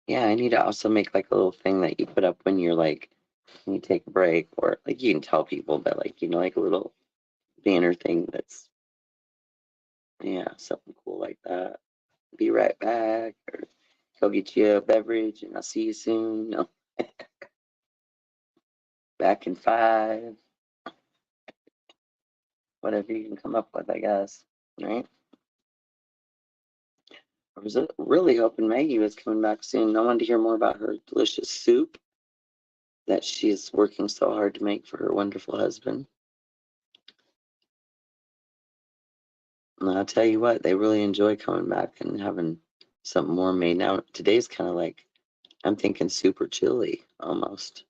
Yeah, I need to also make like a little thing that you put up when you're like, when you take a break, or like you can tell people, but like, like a little banner thing that's, yeah, something cool like that. Be right back, or go get you a beverage and I'll see you soon. No. Back in 5. Whatever you can come up with, I guess. Right? I was really hoping Maggie was coming back soon. I wanted to hear more about her delicious soup that she's working so hard to make for her wonderful husband. And I'll tell you what, they really enjoy coming back and having something more made. Now, today's kind of like, I'm thinking super chili almost.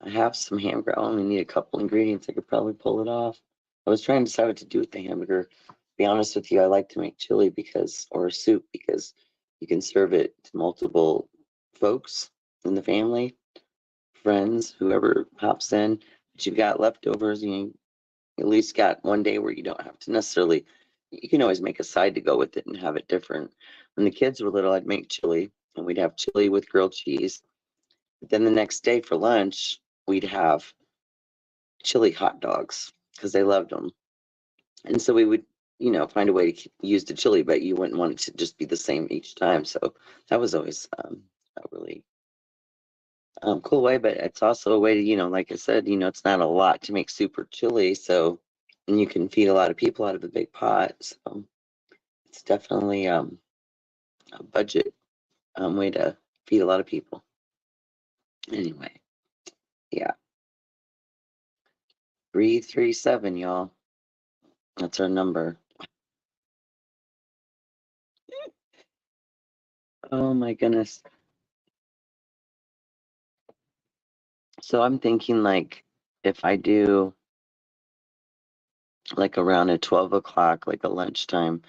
I have some hamburger. I only need a couple ingredients. I could probably pull it off. I was trying to decide what to do with the hamburger. To be honest with you, I like to make chili or soup because you can serve it to multiple folks in the family, friends, whoever pops in. But you've got leftovers, you at least got one day where you don't have to necessarily, you can always make a side to go with it and have it different. When the kids were little, I'd make chili, and we'd have chili with grilled cheese. But then the next day for lunch, we'd have chili hot dogs because they loved them. And so we would, find a way to use the chili, but you wouldn't want it to just be the same each time. So that was always a really cool way. But it's also a way to, like I said, it's not a lot to make super chili. So, and you can feed a lot of people out of a big pot. So it's definitely a budget way to feed a lot of people. Anyway, yeah. 337, y'all. That's our number. Oh my goodness. So I'm thinking like if I do like around at 12 o'clock, like a lunchtime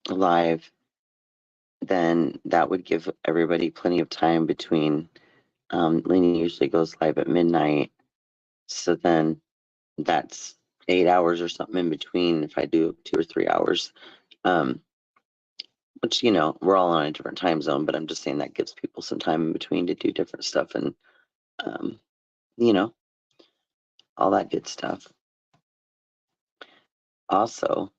live, then that would give everybody plenty of time between, Lenny usually goes live at midnight. So then that's 8 hours or something in between if I do 2 or 3 hours. Which, you know, we're all on a different time zone, but I'm just saying that gives people some time in between to do different stuff and, you know, all that good stuff. Also,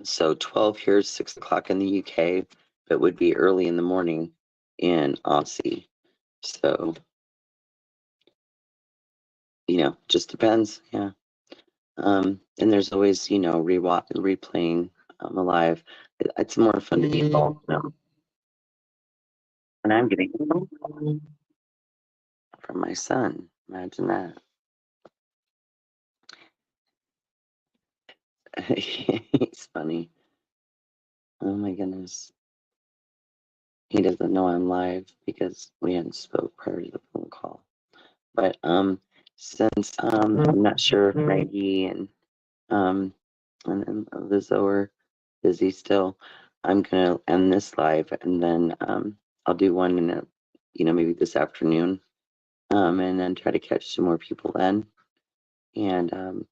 so 12 here is 6 o'clock in the UK, but would be early in the morning in Aussie. So, you know, just depends. Yeah. And there's always, you know, replaying alive. It's more fun to be involved now. And I'm getting from my son. Imagine that. He's funny. Oh my goodness. He doesn't know I'm live because we hadn't spoke prior to the phone call. But since I'm not sure if Maggie and then Lizzo are busy still, I'm gonna end this live and then I'll do one in a, you know, maybe this afternoon. And then try to catch some more people then and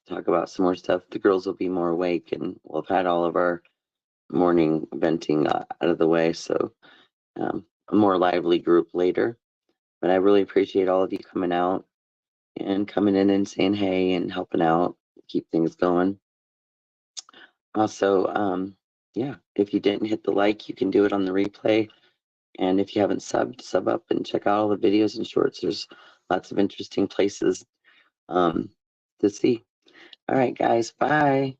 talk about some more stuff. The girls will be more awake and we'll have had all of our morning venting out of the way. So a more lively group later. But I really appreciate all of you coming out and coming in and saying hey and helping out, keep things going. Also, yeah, if you didn't hit the like, you can do it on the replay. And if you haven't subbed, sub up and check out all the videos and shorts. There's lots of interesting places to see. All right, guys, bye.